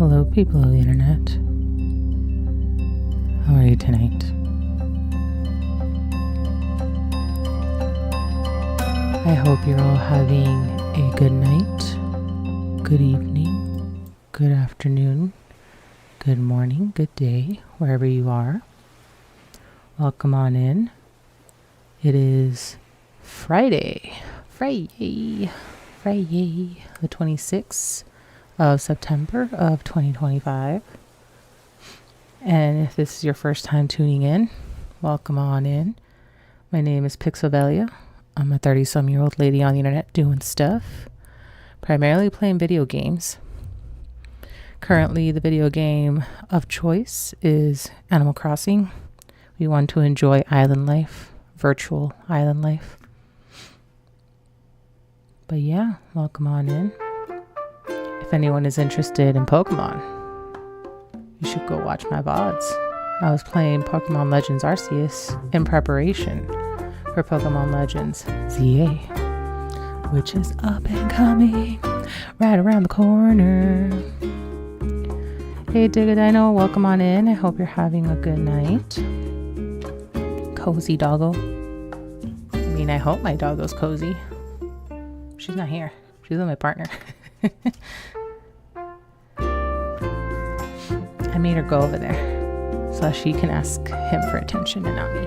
Hello, people of the internet. How are you tonight? I hope you're all having a good night, good evening, good afternoon, good morning, good day, wherever you are. Welcome on in. It is Friday, the 26th of September of 2025. And if this is your first time tuning in, welcome on in. My name is Pixelvelia. I'm a 30-some-year-old lady on the internet doing stuff, primarily playing video games. Currently, the video game of choice is Animal Crossing. We want to enjoy island life, virtual island life. But yeah, welcome on in. If anyone is interested in Pokemon, you should go watch my VODs. I was playing Pokemon Legends Arceus in preparation for Pokemon Legends ZA, which is up and coming right around the corner. Hey Digadino, welcome on in. I hope you're having a good night. Cozy doggo. I mean, I hope my doggo's cozy. She's not here. She's with my partner. I made her go over there so she can ask him for attention and not me.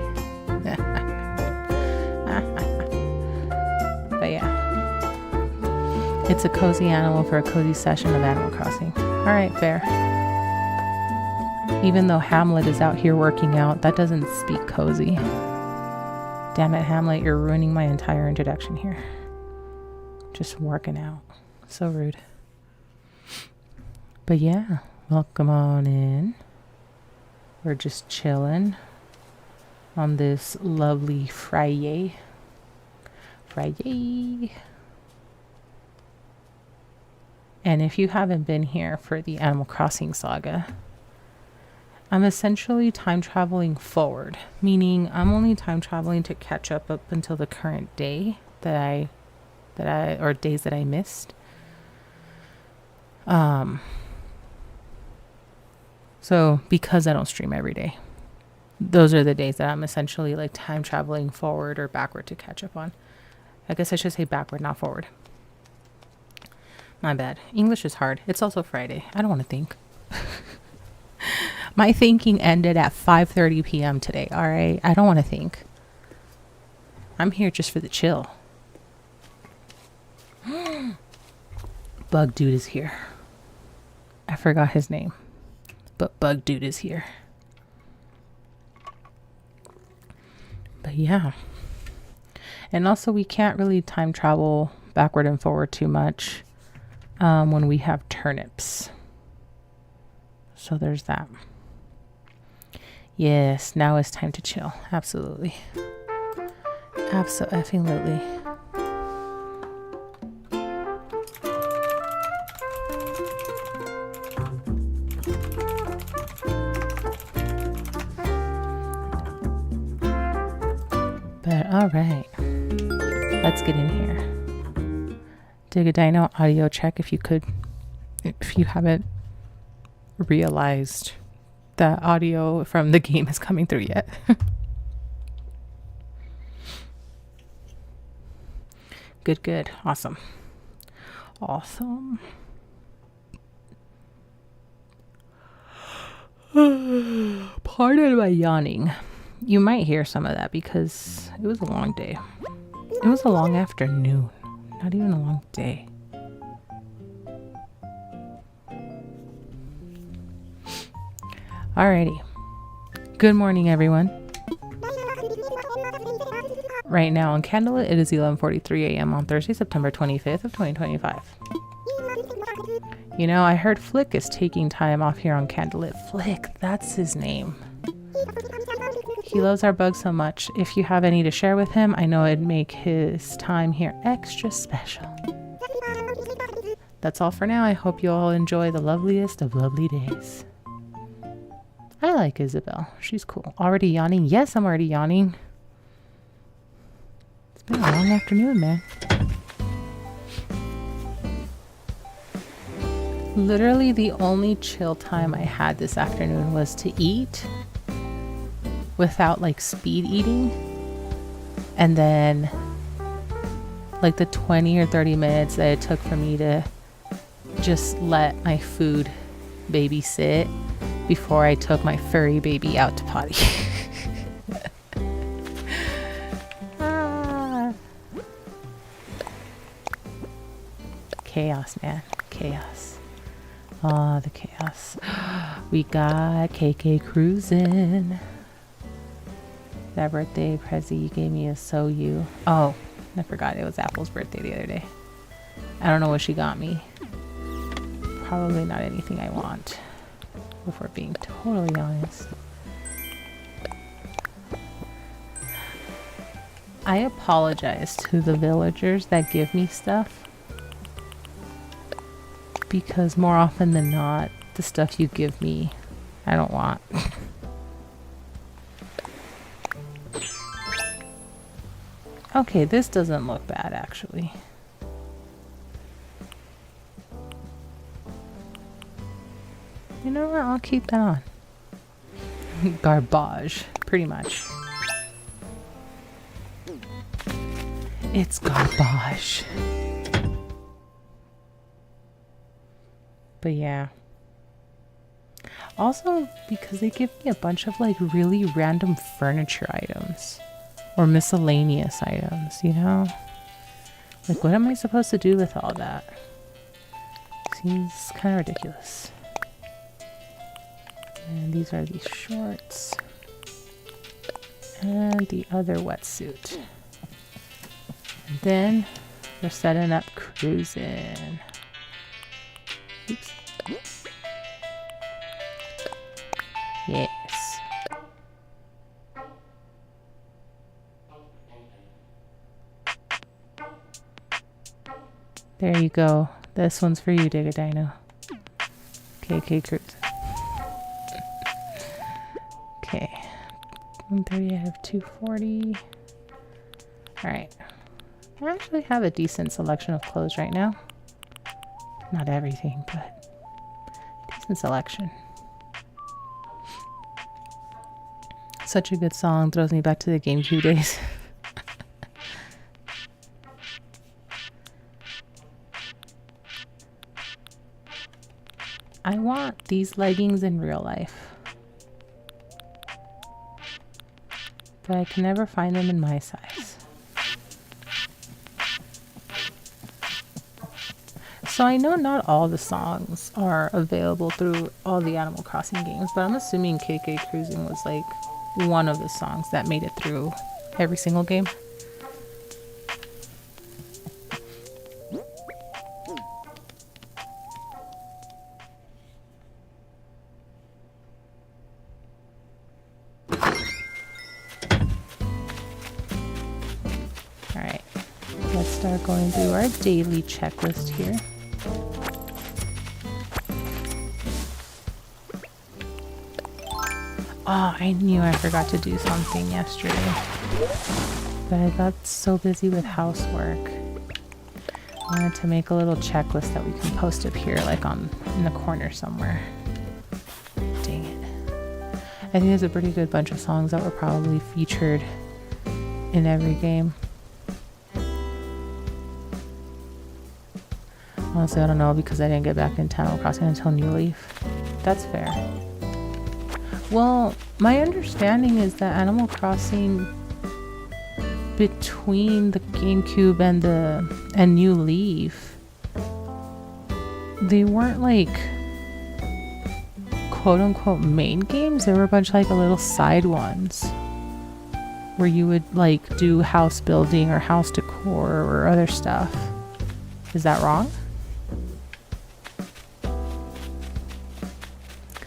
But yeah, it's a cozy animal for a cozy session of Animal Crossing. All right, fair. Even though Hamlet is out here working out, that doesn't speak cozy. Damn it, Hamlet, you're ruining my entire introduction here. Just working out. So rude. But yeah, welcome on in. We're just chilling on this lovely Friday. And if you haven't been here for the Animal Crossing saga, I'm essentially time traveling forward, meaning I'm only time traveling to catch up until the current day or days that I missed. So because I don't stream every day, those are the days that I'm essentially like time traveling forward or backward to catch up on. I guess I should say backward, not forward. My bad. English is hard. It's also Friday. I don't want to think. My thinking ended at 5:30 p.m. today. All right. I don't want to think. I'm here just for the chill. Bug Dude is here. I forgot his name, but Bug Dude is here. But yeah. And also we can't really time travel backward and forward too much when we have turnips. So there's that. Yes, now it's time to chill. Absolutely. Absolutely. But all right, let's get in here. Digadino, audio check if you haven't realized that audio from the game is coming through yet. Good. Awesome. Pardon my yawning. You might hear some of that because it was a long day. It was a long afternoon, not even a long day. Alrighty. Good morning, everyone. Right now on Candlelit, it is 11:43 a.m. on Thursday, September 25th of 2025. You know, I heard Flick is taking time off here on Candlelit. Flick, that's his name. He loves our bug so much. If you have any to share with him, I know it'd make his time here extra special. That's all for now. I hope you all enjoy the loveliest of lovely days. I like Isabel. She's cool. Already yawning? Yes, I'm already yawning. It's been a long afternoon, man. Literally the only chill time I had this afternoon was to eat without like speed eating, and then like the 20 or 30 minutes that it took for me to just let my food babysit before I took my furry baby out to potty. Chaos, man. Chaos. Oh, the chaos. We got KK cruising. That birthday present you gave me is so you. Oh, I forgot it was Apple's birthday the other day. I don't know what she got me. Probably not anything I want, if we're being totally honest. I apologize to the villagers that give me stuff, because more often than not, the stuff you give me, I don't want. Okay, this doesn't look bad, actually. You know what? I'll keep that on. Garbage, pretty much. It's garbage. But yeah. Also, because they give me a bunch of like really random furniture items. Or miscellaneous items, you know? Like, what am I supposed to do with all that? Seems kind of ridiculous. And these are the shorts. And the other wetsuit. And then we're setting up cruising. Oops. Yes. There you go. This one's for you, Digga Dino. KK Cruise. Okay. 130, I have 240. Alright. I actually have a decent selection of clothes right now. Not everything, but decent selection. Such a good song. Throws me back to the GameCube days. I want these leggings in real life, but I can never find them in my size. So I know not all the songs are available through all the Animal Crossing games, but I'm assuming KK Cruising was like one of the songs that made it through every single game. Alright, let's start going through our daily checklist here. Oh, I knew I forgot to do something yesterday, but I got so busy with housework. I wanted to make a little checklist that we can post up here, like in the corner somewhere. Dang it. I think there's a pretty good bunch of songs that were probably featured in every game. Honestly, I don't know, because I didn't get back into Animal Crossing until New Leaf. That's fair. Well, my understanding is that Animal Crossing between the GameCube and New Leaf, they weren't like quote unquote main games. There were a bunch of like a little side ones where you would like do house building or house decor or other stuff. Is that wrong?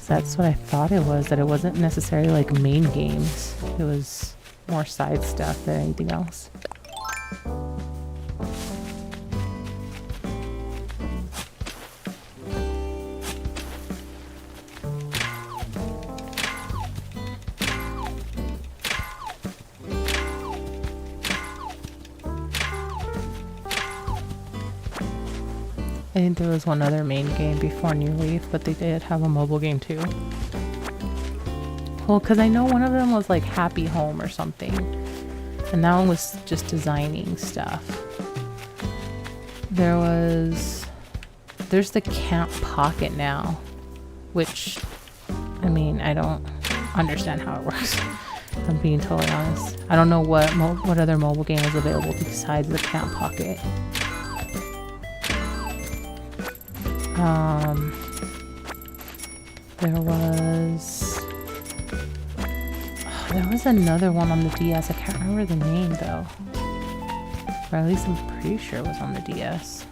That's what I thought it was, that it wasn't necessarily like main games. It was more side stuff than anything else. think there was one other main game before New Leaf, but they did have a mobile game too. Well, because I know one of them was like Happy Home or something, and that one was just designing stuff. There's the Camp Pocket now, which, I mean, I don't understand how it works. If I'm being totally honest. I don't know what other mobile game is available besides the Camp Pocket. There was another one on the DS. I can't remember the name though. Or at least I'm pretty sure it was on the DS.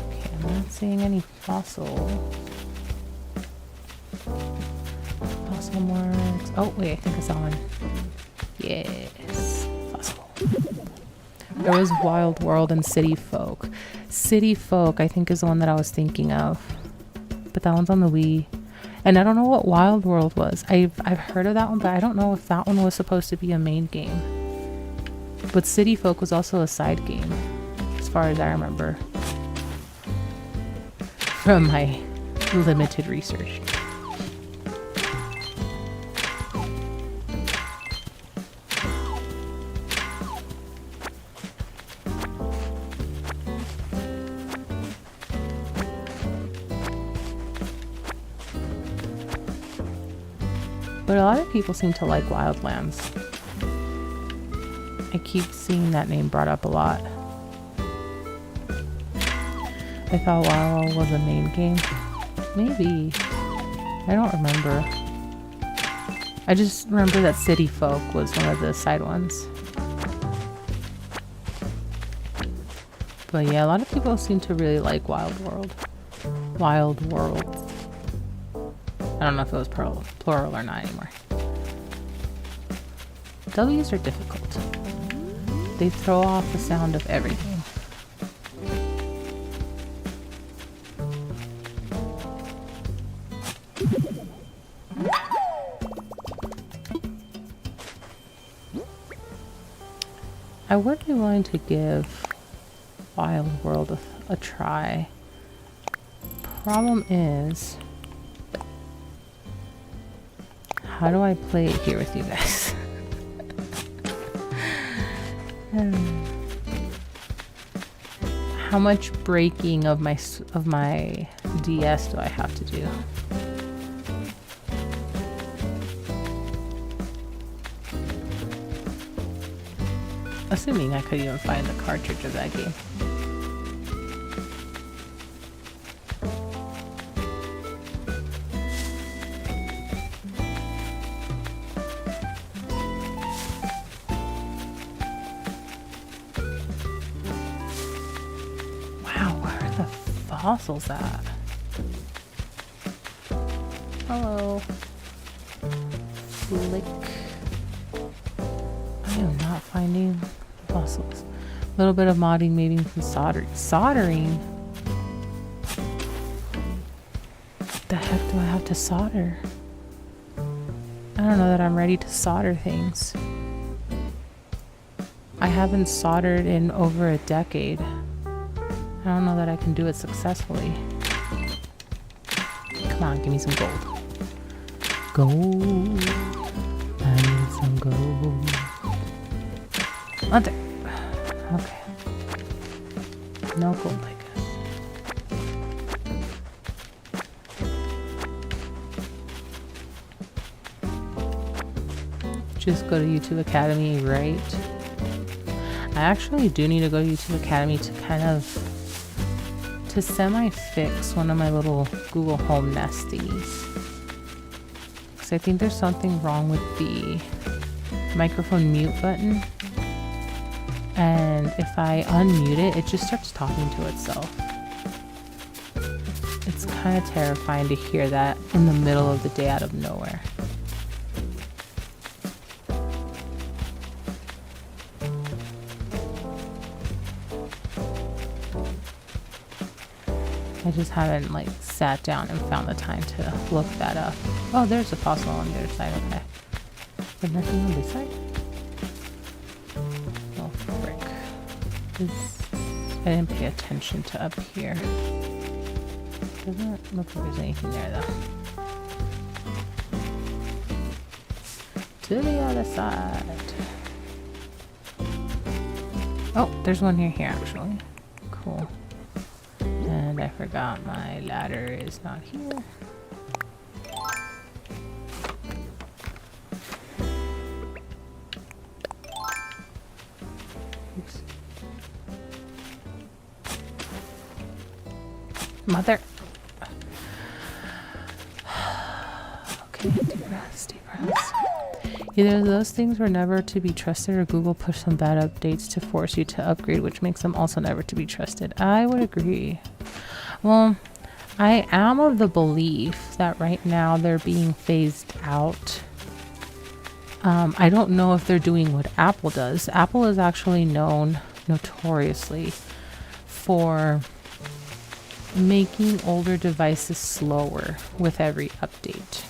Okay, I'm not seeing any fossil marks. Oh wait, I think I saw one. Yes, fossil. There was Wild World and City Folk. City Folk, I think, is the one that I was thinking of, but that one's on the Wii. And I don't know what Wild World was. I've heard of that one, but I don't know if that one was supposed to be a main game. But City Folk was also a side game, as far as I remember, from my limited research. But a lot of people seem to like Wildlands. I keep seeing that name brought up a lot. I thought WoW was a main game. Maybe. I don't remember. I just remember that City Folk was one of the side ones. But yeah, a lot of people seem to really like Wild World. Wild World. I don't know if it was plural or not anymore. W's are difficult. They throw off the sound of everything. I would be willing to give Wild World a try. Problem is, how do I play it here with you guys? How much breaking of my DS do I have to do? Assuming I could even find the cartridge of that game. Fossils at? Hello. Flick. I am not finding fossils. A little bit of modding, maybe some soldering. Soldering? What the heck do I have to solder? I don't know that I'm ready to solder things. I haven't soldered in over a decade. I don't know that I can do it successfully. Come on, give me some gold. Gold. I need some gold. Oh, there. Okay. No gold, I guess. Just go to YouTube Academy, right? I actually do need to go to YouTube Academy to kind of to semi-fix one of my little Google Home Nest thingies. Because I think there's something wrong with the microphone mute button. And if I unmute it, it just starts talking to itself. It's kind of terrifying to hear that in the middle of the day out of nowhere. I just haven't like sat down and found the time to look that up. Oh, there's a fossil on the other side. Okay. But nothing on this side? Oh, frick. I didn't pay attention to up here. Doesn't look like there's anything there though. To the other side. Oh, there's one here actually. Cool. And I forgot my ladder is not here. Oops. Mother. Okay, deep breaths, deep breaths. Either those things were never to be trusted or Google pushed some bad updates to force you to upgrade, which makes them also never to be trusted. I would agree. Well, I am of the belief that right now they're being phased out. I don't know if they're doing what Apple does. Apple is actually known notoriously for making older devices slower with every update,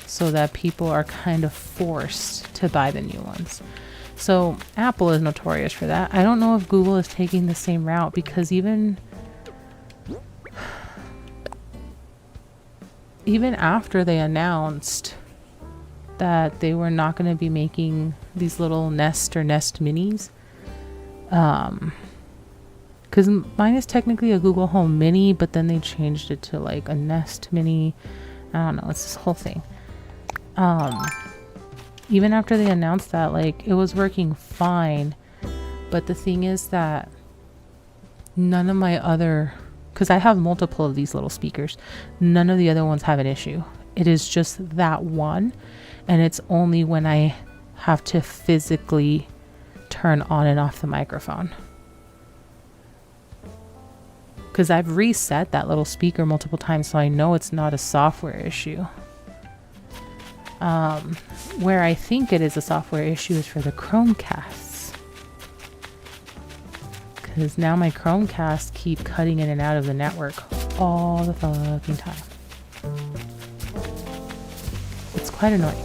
so that people are kind of forced to buy the new ones. So Apple is notorious for that. I don't know if Google is taking the same route, because even after they announced that they were not going to be making these little Nest or Nest Minis, because mine is technically a Google Home Mini, but then they changed it to like a Nest Mini. I don't know, it's this whole thing. Even after they announced that, like, it was working fine, but the thing is that none of my other, because I have multiple of these little speakers, none of the other ones have an issue. It is just that one, and it's only when I have to physically turn on and off the microphone, because I've reset that little speaker multiple times, so I know it's not a software issue. Where I think it is a software issue is for the Chromecasts, because now my Chromecasts keep cutting in and out of the network all the fucking time. It's quite annoying.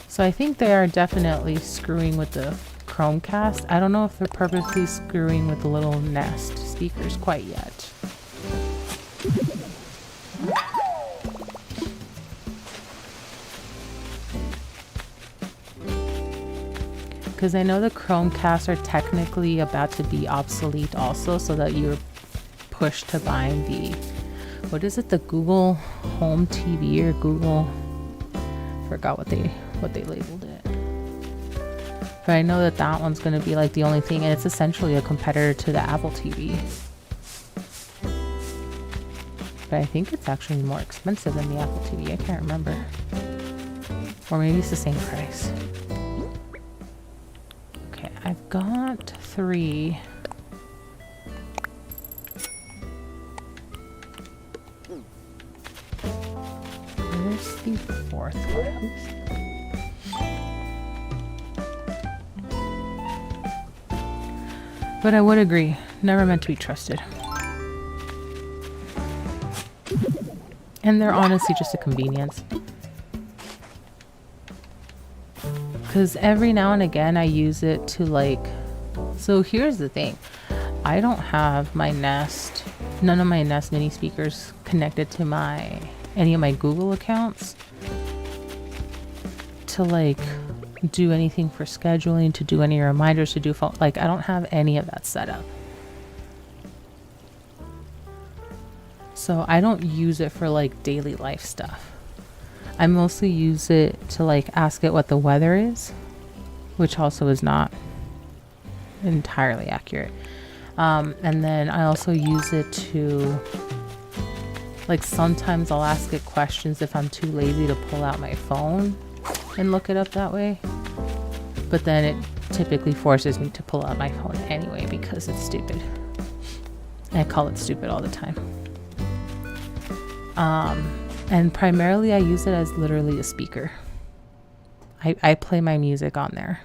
So I think they are definitely screwing with the Chromecast. I don't know if they're purposely screwing with the little Nest speakers quite yet. Because I know the Chromecasts are technically about to be obsolete also, so that you're pushed to buying the, what is it, the Google Home TV or Google, forgot what they labeled it. But I know that that one's going to be like the only thing, and it's essentially a competitor to the Apple TV. But I think it's actually more expensive than the Apple TV. I can't remember. Or maybe it's the same price. Okay, I've got 3. Where's the 4th one? Oops. But I would agree, never meant to be trusted. And they're honestly just a convenience. Because every now and again I use it to like, so here's the thing. I don't have my Nest, none of my Nest mini speakers connected to any of my Google accounts to like do anything for scheduling, to do any reminders, to do phone, like I don't have any of that set up. So I don't use it for like daily life stuff. I mostly use it to like ask it what the weather is, which also is not entirely accurate. And then I also use it to like, sometimes I'll ask it questions if I'm too lazy to pull out my phone and look it up that way. But then it typically forces me to pull out my phone anyway because it's stupid. I call it stupid all the time. And primarily I use it as literally a speaker. I play my music on there.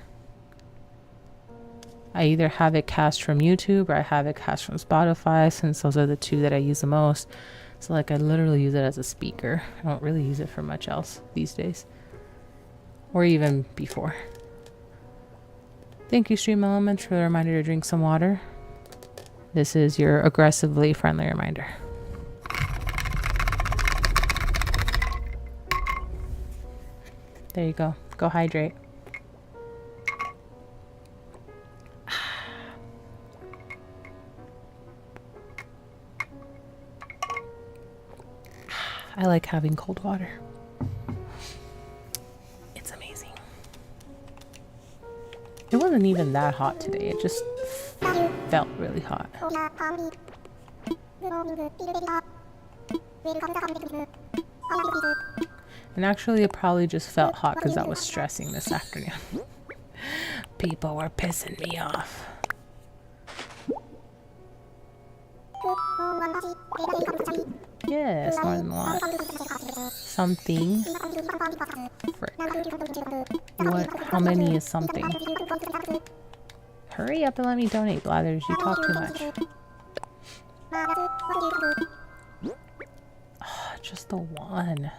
I either have it cast from YouTube or I have it cast from Spotify, since those are the two that I use the most. So like I literally use it as a speaker. I don't really use it for much else these days. Or even before. Thank you, Stream Elements, for the reminder to drink some water. This is your aggressively friendly reminder. There you go. Go hydrate. I like having cold water. It's amazing. It wasn't even that hot today. It just felt really hot. And actually it probably just felt hot because I was stressing this afternoon. People were pissing me off. Yes, more than one. Something. Frick. What? How many is something? Hurry up and let me donate, Blathers. You talk too much. Oh, just the one.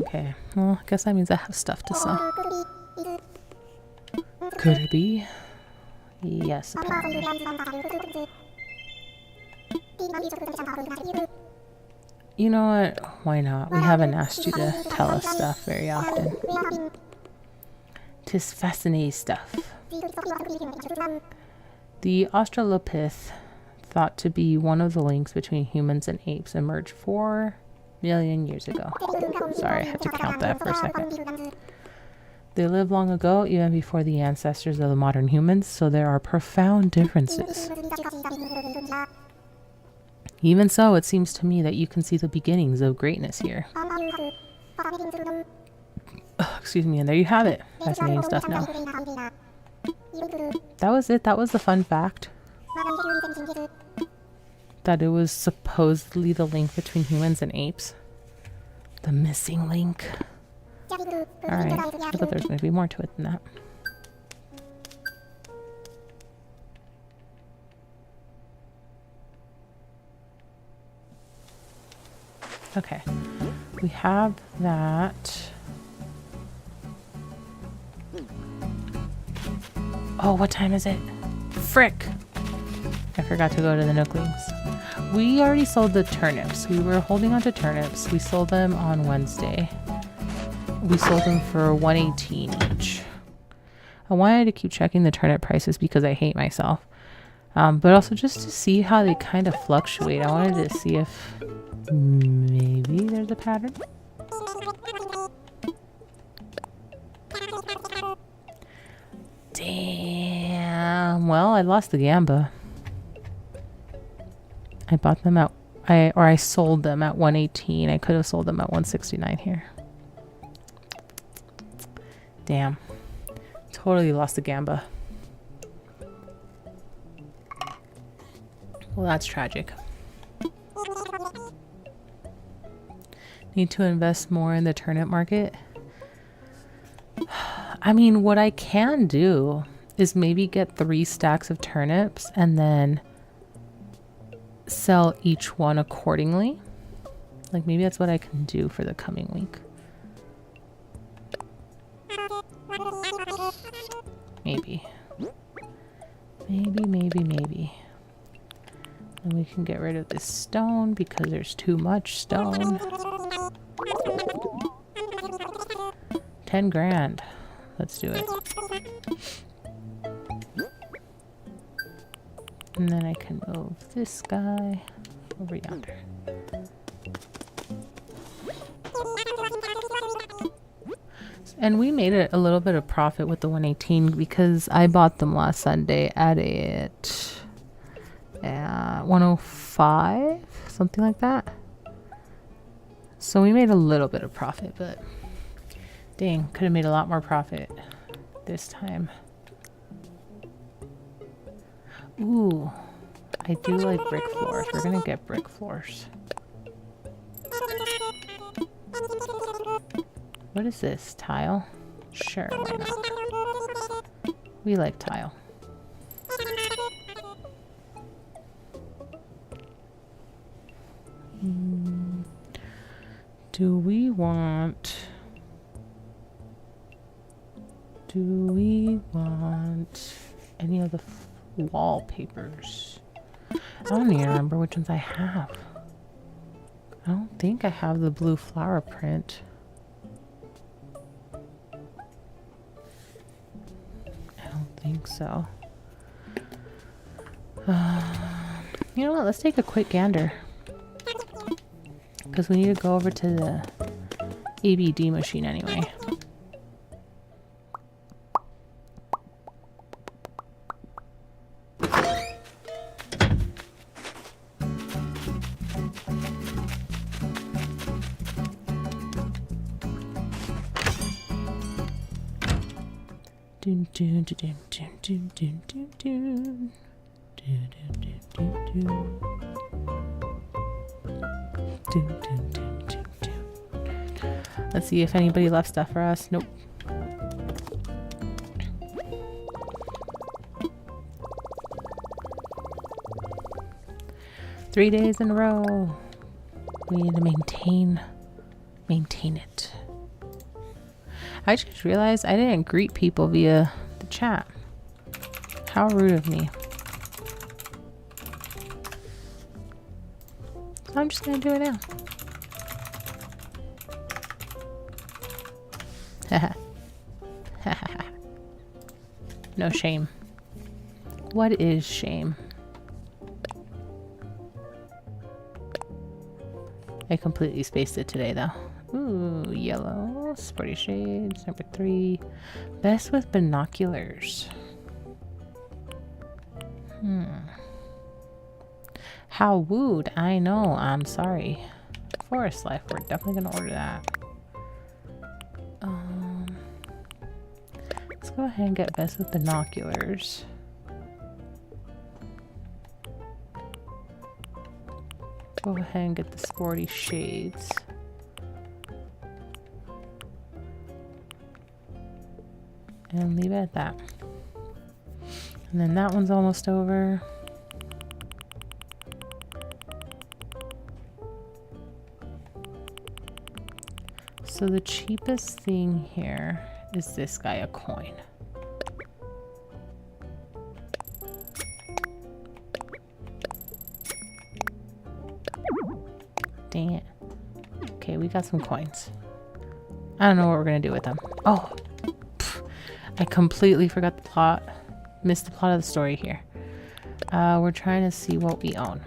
Okay. Well, I guess that means I have stuff to sell. Could it be? Yes, apparently. You know what? Why not? We haven't asked you to tell us stuff very often. 'Tis fascinating stuff. The Australopith, thought to be one of the links between humans and apes, emerged 4 million years ago. Sorry, I had to count that for a second. They lived long ago, even before the ancestors of the modern humans, so there are profound differences. Even so, it seems to me that you can see the beginnings of greatness here. Oh, excuse me, and there you have it. Fascinating stuff now. That was it. That was the fun fact. That it was supposedly the link between humans and apes. The missing link. Alright, I thought there's going to be more to it than that. Okay, we have that. Oh, what time is it? Frick! I forgot to go to the Nooklings. We already sold the turnips. We were holding on to turnips. We sold them on Wednesday. We sold them for $1.18 each. I wanted to keep checking the turnip prices because I hate myself. But also just to see how they kind of fluctuate. I wanted to see if maybe there's a pattern. Damn. Well, I lost the gamba. I bought them at I sold them at 118. I could have sold them at 169 here. Damn. Totally lost the gamba. Well, that's tragic. Need to invest more in the turnip market. I mean, what I can do is maybe get 3 stacks of turnips and then sell each one accordingly. Like maybe that's what I can do for the coming week. Maybe. Maybe. And we can get rid of this stone because there's too much stone. 10 grand. Let's do it. And then I can move this guy over yonder. And we made it a little bit of profit with the 118 because I bought them last Sunday at 105, something like that. So we made a little bit of profit, but dang, could have made a lot more profit this time. Ooh, I do like brick floors. We're gonna get brick floors. What is this? Tile? Sure, why not? We like tile. Do we want any of the wallpapers? I don't even remember which ones I have. I don't think I have the blue flower print. I don't think so. You know what? Let's take a quick gander. Because we need to go over to the ABD machine anyway. Dun, dun, dun, dun, dun, dun, dun, dun. Dun, dun, dun, dun, dun. Dun, dun, dun, dun, dun. Let's see if anybody left stuff for us. Nope. Three days in a row. We need to maintain it. I just realized I didn't greet people via the chat. How rude of me. So I'm just gonna do it now. No shame. What is shame? I completely spaced it today though. Ooh, yellow, sporty shades, number 3. Best with binoculars. How wooed. I know, I'm sorry. Forest life, we're definitely gonna order that. Let's go ahead and get best with binoculars. Go ahead and get the sporty shades. And leave it at that. And then that one's almost over. So the cheapest thing here is this guy, a coin. Dang it. Okay, we got some coins. I don't know what we're gonna do with them. Oh, I completely forgot the plot. Missed the plot of the story here. We're trying to see what we own.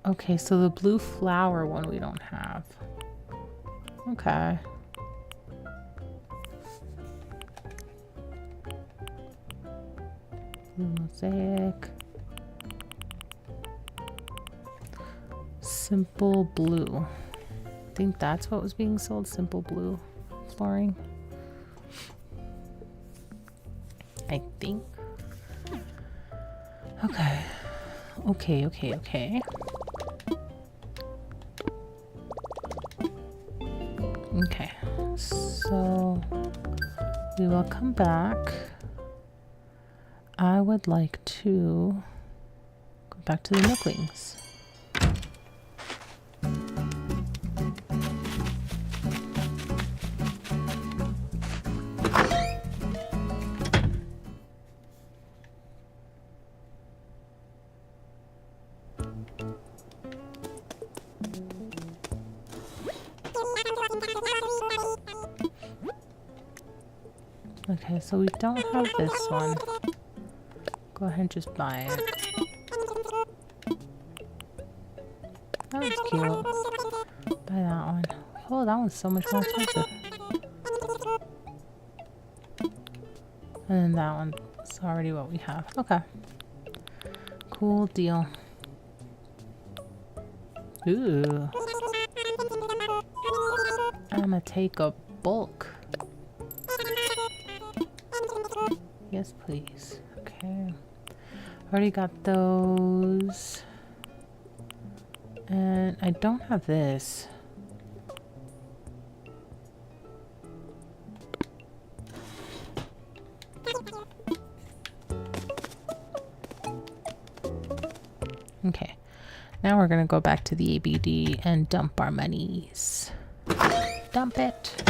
Okay, so the blue flower one we don't have. Okay. Blue mosaic. Simple blue. I think that's what was being sold. Simple blue flooring. I think. Okay. Okay. Okay, so we will come back. I would like to go back to the Nooklings. Okay, so we don't have this one. Go ahead and just buy it. That one's cute. Buy that one. Oh, that one's so much more expensive. And then that one's already what we have. Okay. Cool deal. Ooh. I'm gonna take a bulk. Yes, please. Okay. Already got those. And I don't have this. Now we're gonna go back to the ABD and dump our monies. Dump it.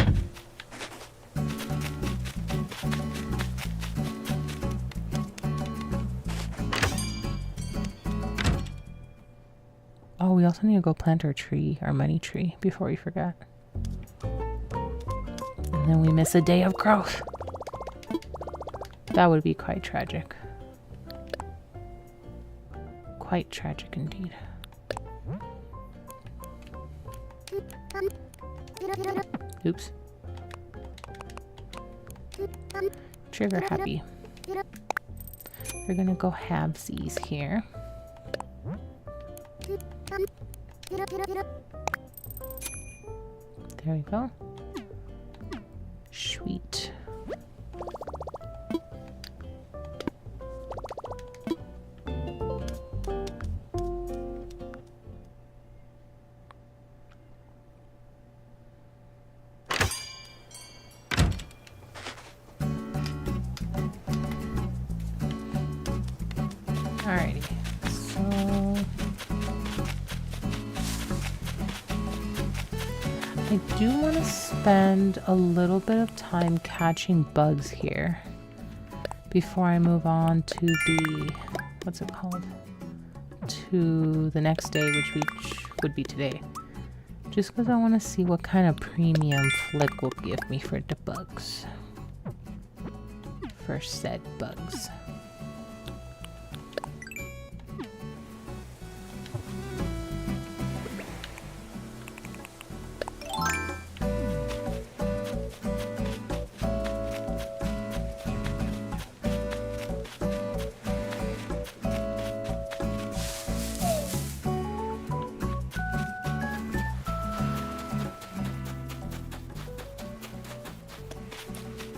Oh, we also need to go plant our tree, our money tree, before we forget. And then we miss a day of growth. That would be quite tragic. Quite tragic indeed. Oops. Trigger happy. We're gonna go halvesies here. There we go. Sweet. Alrighty, so I do want to spend a little bit of time catching bugs here before I move on to the, what's it called? To the next day, which would be today. Just because I want to see what kind of premium Flick will give me for the bugs. For said bugs.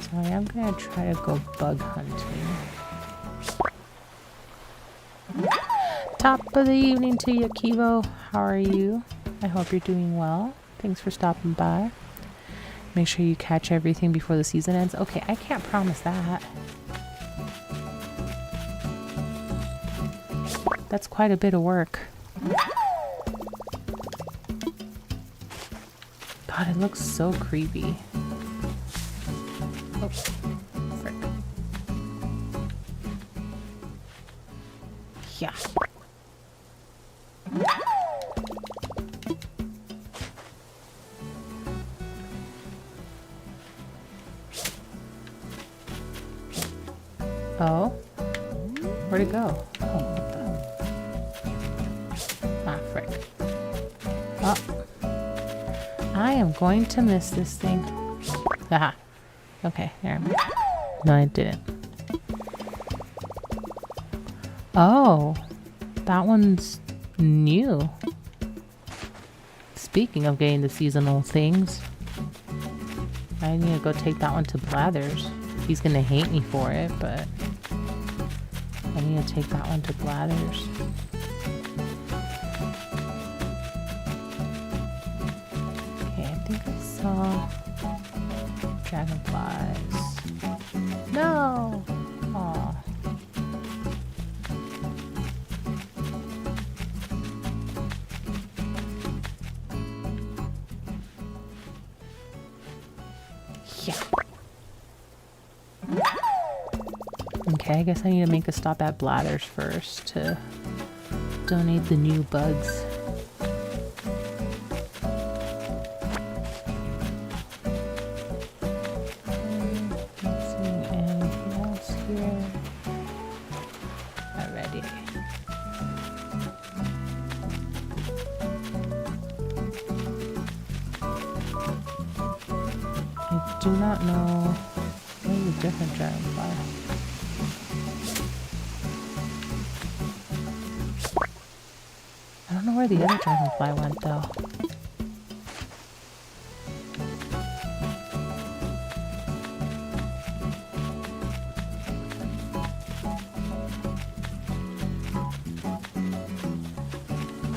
So I am gonna try to go bug hunting. Top of the evening to you, Kivo. How are you? I hope you're doing well. Thanks for stopping by. Make sure you catch everything before the season ends. Okay, I can't promise that. That's quite a bit of work. God, it looks so creepy. Oh, frick. Yeah. Oh? Where'd it go? Oh, what the? Ah, frick. Oh. I am going to miss this thing. Aha. Okay, there. No, I didn't. Oh, that one's new. Speaking of getting the seasonal things, I need to go take that one to Blathers. He's gonna hate me for it, but I need to take that one to Blathers. Okay, I think I saw dragonflies. No! Aw. Yeah. Okay, I guess I need to make a stop at Blathers first to donate the new bugs. I do not know. Maybe a different dragonfly. I don't know where the other dragonfly went though.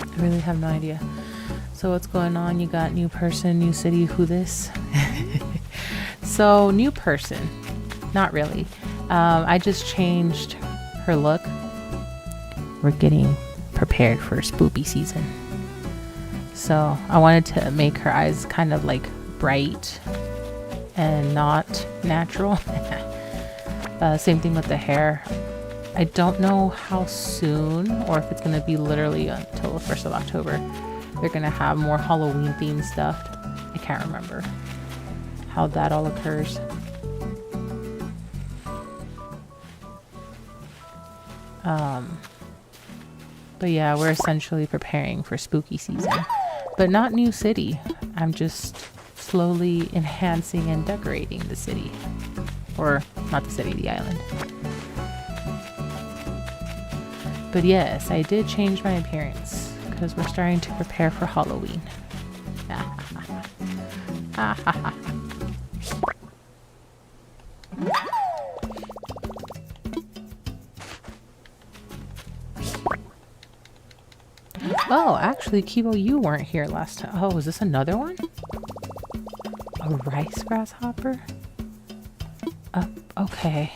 I really have no idea. So what's going on? You got new person, new city, who this? So new person, not really. I just changed her look. We're getting prepared for spoopy season. So I wanted to make her eyes kind of like bright and not natural. Same thing with the hair. I don't know how soon, or if it's going to be literally until the 1st of October, they're going to have more Halloween themed stuff. I can't remember how that all occurs. But yeah, we're essentially preparing for spooky season, but not new city. I'm just slowly enhancing and decorating the city, or not the city, the island. But yes, I did change my appearance because we're starting to prepare for Halloween. Oh, actually, Kibo, you weren't here last time. Oh, is this another one? A rice grasshopper? Okay.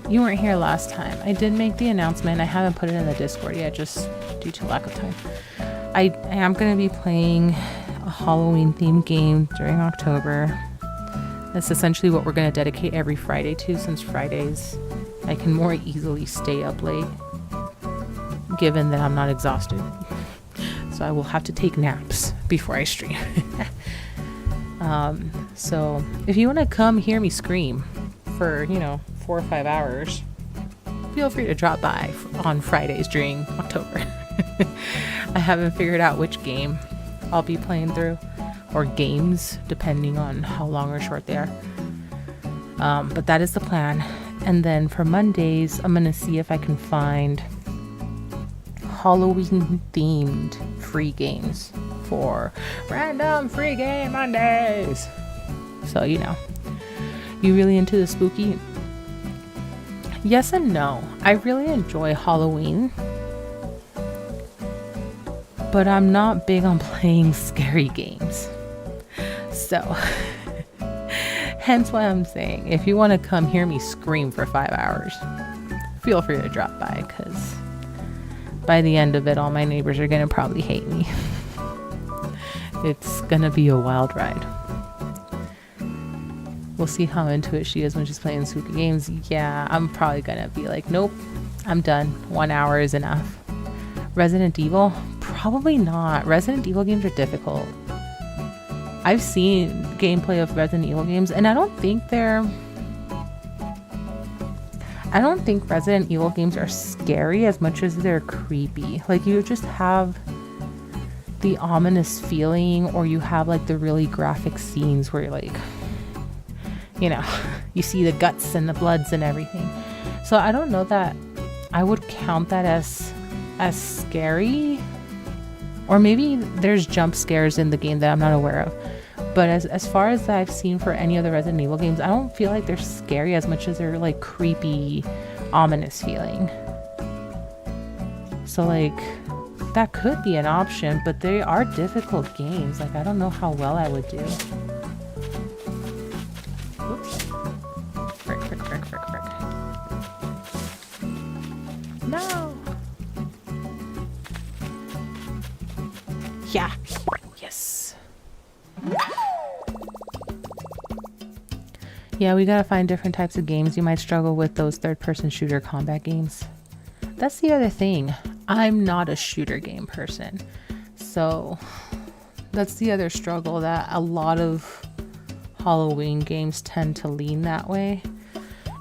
You weren't here last time. I did make the announcement. I haven't put it in the Discord yet, just due to lack of time. I am going to be playing a Halloween themed game during October. That's essentially what we're going to dedicate every Friday to, since Fridays I can more easily stay up late, given that I'm not exhausted. So I will have to take naps before I stream. So if you want to come hear me scream for, 4 or 5 hours, feel free to drop by on Fridays during October. I haven't figured out which game I'll be playing through, or games, depending on how long or short they are. But that is the plan. And then for Mondays, I'm going to see if I can find Halloween themed free games for random free game Mondays. So, you really into the spooky? Yes and no. I really enjoy Halloween, but I'm not big on playing scary games. So, hence why I'm saying, if you want to come hear me scream for 5 hours, feel free to drop by, because by the end of it, all my neighbors are going to probably hate me. It's going to be a wild ride. We'll see how into it she is when she's playing spooky games. Yeah, I'm probably going to be like, nope, I'm done. 1 hour is enough. Resident Evil? Probably not. Resident Evil games are difficult. I've seen gameplay of Resident Evil games, and I don't think Resident Evil games are scary as much as they're creepy. Like, you just have the ominous feeling, or you have like the really graphic scenes where you're like, you see the guts and the bloods and everything. So I don't know that I would count that as scary, or maybe there's jump scares in the game that I'm not aware of. But as far as I've seen for any of the Resident Evil games, I don't feel like they're scary as much as they're like creepy, ominous feeling. So like, that could be an option, but they are difficult games. Like, I don't know how well I would do. Oops. Frick. No! Yeah. Yes. Yeah, we gotta find different types of games. You might struggle with those third-person shooter combat games. That's the other thing. I'm not a shooter game person. So that's the other struggle, that a lot of Halloween games tend to lean that way.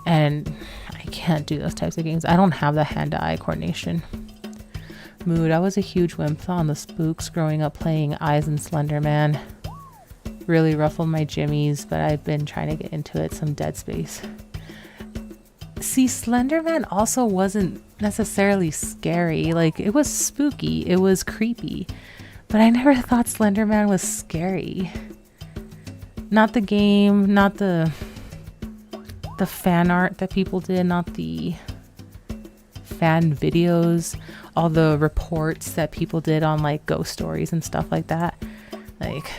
And I can't do those types of games. I don't have the hand-to-eye coordination. Mood, I was a huge wimp on the spooks growing up playing Eyes and Slender Man. Really ruffled my jimmies, but I've been trying to get into it, some Dead Space. See, Slender Man also wasn't necessarily scary. Like, it was spooky, it was creepy, but I never thought Slender Man was scary. Not the game, not the fan art that people did, not the fan videos, all the reports that people did on like ghost stories and stuff like that. Like,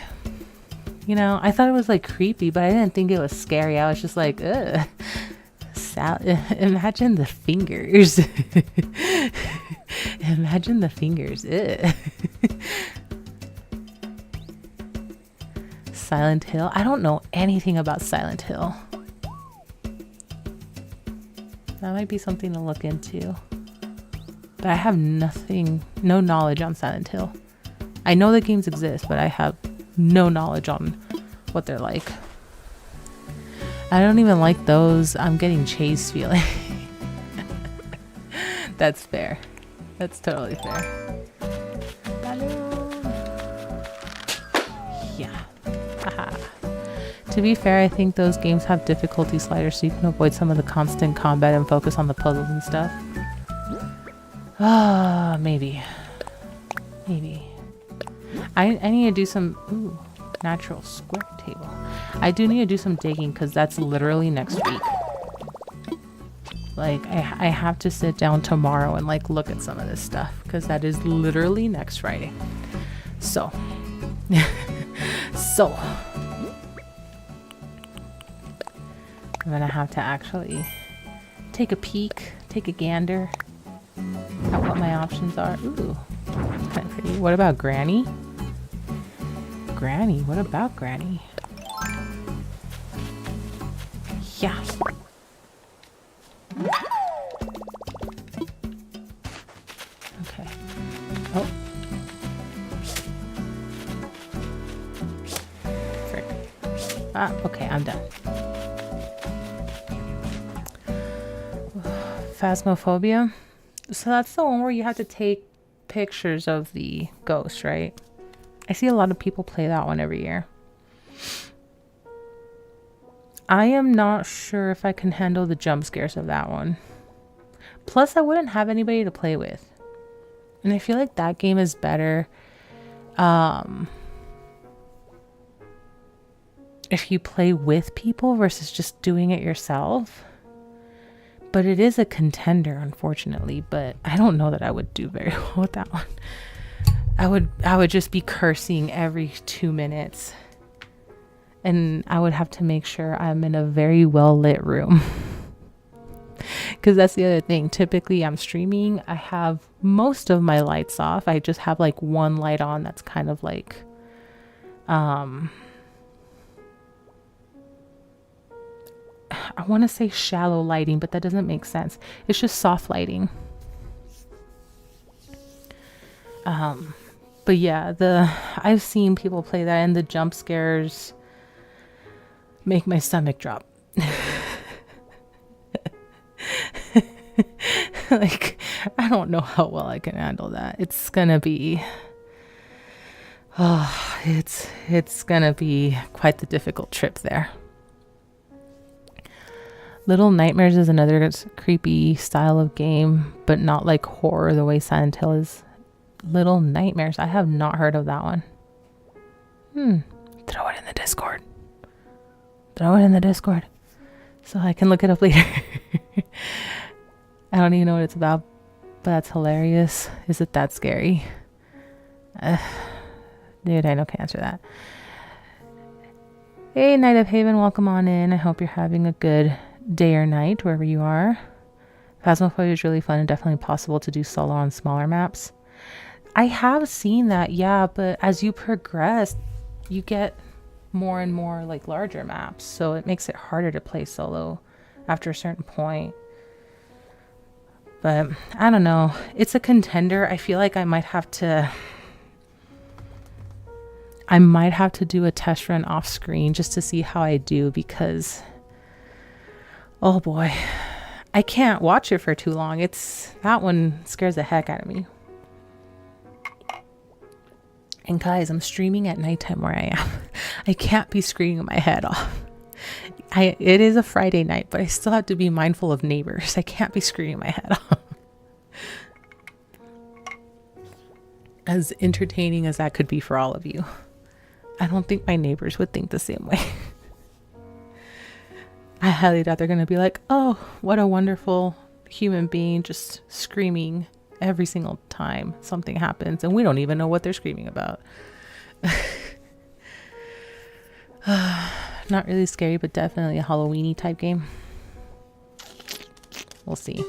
I thought it was like creepy, but I didn't think it was scary. I was just like, ugh, Imagine the fingers. Imagine the fingers. Silent Hill. I don't know anything about Silent Hill. That might be something to look into. But I have no knowledge on Silent Hill. I know the games exist, but I have no knowledge on what they're like. I don't even like those I'm getting chased feeling. That's fair. That's totally fair. Yeah. Haha. To be fair, I think those games have difficulty sliders so you can avoid some of the constant combat and focus on the puzzles and stuff. Ah, maybe. Maybe. I need to do some... Ooh, natural square table. I do need to do some digging because that's literally next week. Like, I have to sit down tomorrow and, like, look at some of this stuff because that is literally next Friday. So. So. I'm going to have to actually take a peek, take a gander at what my options are. Ooh, that's kind of pretty. What about Granny? Granny, what about Granny? Yeah. Okay. Oh. Frick. Ah, okay, I'm done. Phasmophobia. So that's the one where you have to take pictures of the ghost, right? I see a lot of people play that one every year. I am not sure if I can handle the jump scares of that one. Plus, I wouldn't have anybody to play with. And I feel like that game is better if you play with people versus just doing it yourself. But it is a contender, unfortunately. But I don't know that I would do very well with that one. I would just be cursing every 2 minutes. And I would have to make sure I'm in a very well lit room. Because that's the other thing. Typically I'm streaming. I have most of my lights off. I just have like one light on that's kind of like I want to say shallow lighting, but that doesn't make sense. It's just soft lighting. But yeah, I've seen people play that and the jump scares make my stomach drop. Like, I don't know how well I can handle that. It's gonna be it's gonna be quite the difficult trip there. Little Nightmares is another creepy style of game, but not like horror the way Silent Hill is. Little Nightmares. I have not heard of that one. Throw it in the Discord. Throw it in the Discord so I can look it up later. I don't even know what it's about, but that's hilarious. Is it that scary? Dude, I can't answer that. Hey, Night of Haven, welcome on in. I hope you're having a good day or night wherever you are. Phasmophobia is really fun and definitely possible to do solo on smaller maps. I have seen that, yeah, but as you progress, you get more and more like larger maps, so it makes it harder to play solo after a certain point. But I don't know. It's a contender. I feel like I might have to do a test run off screen just to see how I do, because oh boy, I can't watch it for too long. That one scares the heck out of me. And guys, I'm streaming at nighttime where I am. I can't be screaming my head off. It is a Friday night, but I still have to be mindful of neighbors. I can't be screaming my head off. As entertaining as that could be for all of you, I don't think my neighbors would think the same way. I highly doubt they're going to be like, oh, what a wonderful human being just screaming every single time something happens and we don't even know what they're screaming about. Not really scary, but definitely a Halloween-y type game. We'll see.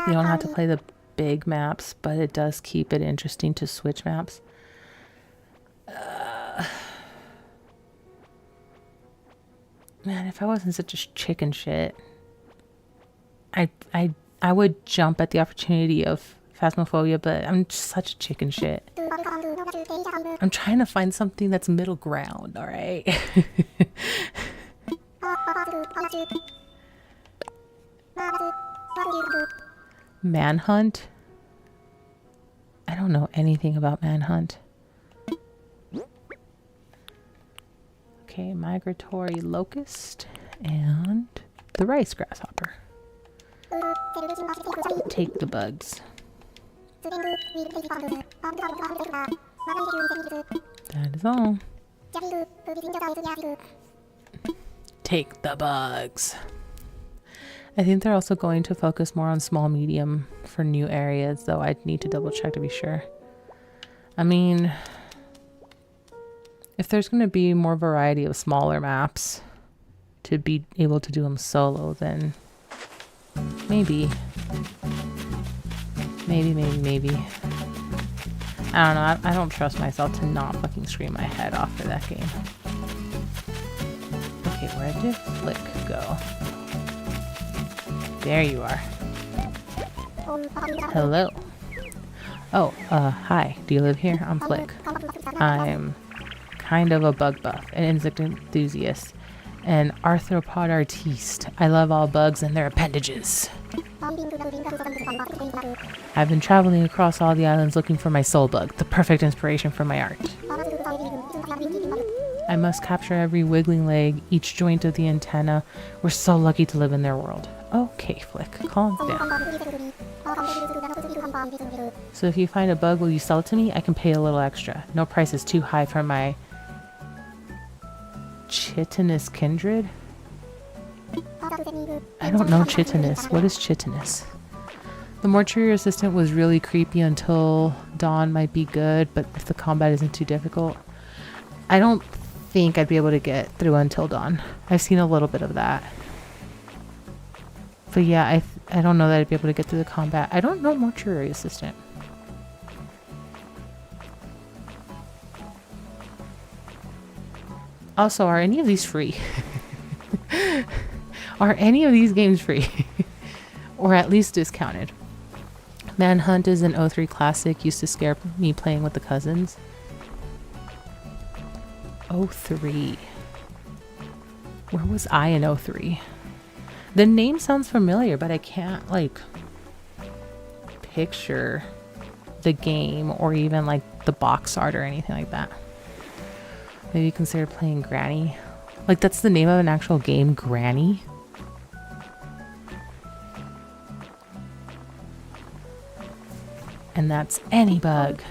You don't have to play the big maps, but it does keep it interesting to switch maps. Man, if I wasn't such a chicken shit, I would jump at the opportunity of Phasmophobia, but I'm just such a chicken shit. I'm trying to find something that's middle ground, all right? Manhunt? I don't know anything about Manhunt. Okay, migratory locust and the rice grasshopper. Take the bugs. That is all. Take the bugs. I think they're also going to focus more on small medium for new areas, though I'd need to double check to be sure. I mean, if there's going to be more variety of smaller maps to be able to do them solo, then maybe. Maybe. I don't know. I don't trust myself to not fucking scream my head off for that game. Okay, where did Flick go? There you are. Hello. Oh, hi. Do you live here? I'm Flick. I'm kind of a bug buff, an insect enthusiast, an arthropod artiste. I love all bugs and their appendages. I've been traveling across all the islands looking for my soul bug, the perfect inspiration for my art. I must capture every wiggling leg, each joint of the antenna. We're so lucky to live in their world. Okay, Flick, calm down. So if you find a bug, will you sell it to me? I can pay a little extra. No price is too high for my chitinous kindred? I don't know chitinous. What is chitinous? The mortuary assistant was really creepy until dawn might be good, but if the combat isn't too difficult. I don't think I'd be able to get through until dawn. I've seen a little bit of that. But yeah, I don't know that I'd be able to get through the combat. I don't know mortuary assistant. Also, are any of these free? Are any of these games free? Or at least discounted? Manhunt is an 03 classic. Used to scare me playing with the cousins. 03. Where was I in 03? The name sounds familiar, but I can't like picture the game or even like the box art or anything like that. Maybe consider playing Granny. Like that's the name of an actual game, Granny. And that's any bug.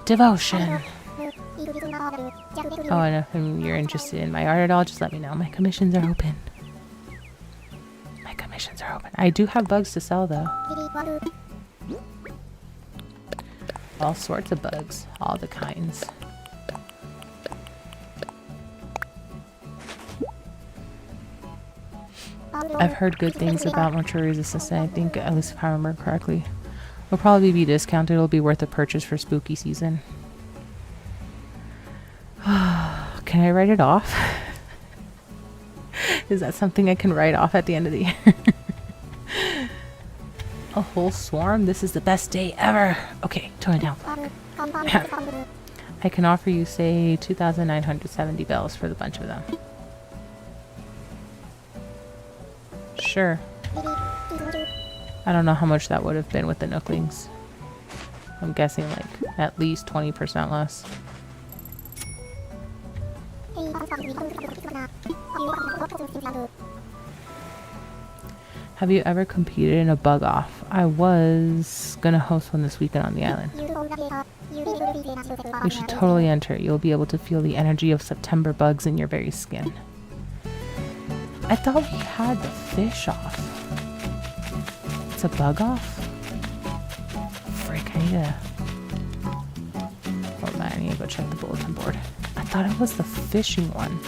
Devotion. Oh, and if you're interested in my art at all, just let me know. My commissions are open. My commissions are open. I do have bugs to sell though. All sorts of bugs. All the kinds. I've heard good things about mortuary's assistant. I think, at least if I remember correctly. It'll probably be discounted. It'll be worth a purchase for spooky season. Can I write it off? Is that something I can write off at the end of the year? A whole swarm? This is the best day ever. Okay, tone it down. I can offer you, say, 2,970 bells for the bunch of them. Sure. I don't know how much that would have been with the Nooklings. I'm guessing like at least 20% less. Have you ever competed in a bug off? I was gonna host one this weekend on the island. You should totally enter. You'll be able to feel the energy of September bugs in your very skin. I thought we had the fish off. It's a bug off? Frick, I need to... Oh man, I need to go check the bulletin board. I thought it was the fishing one.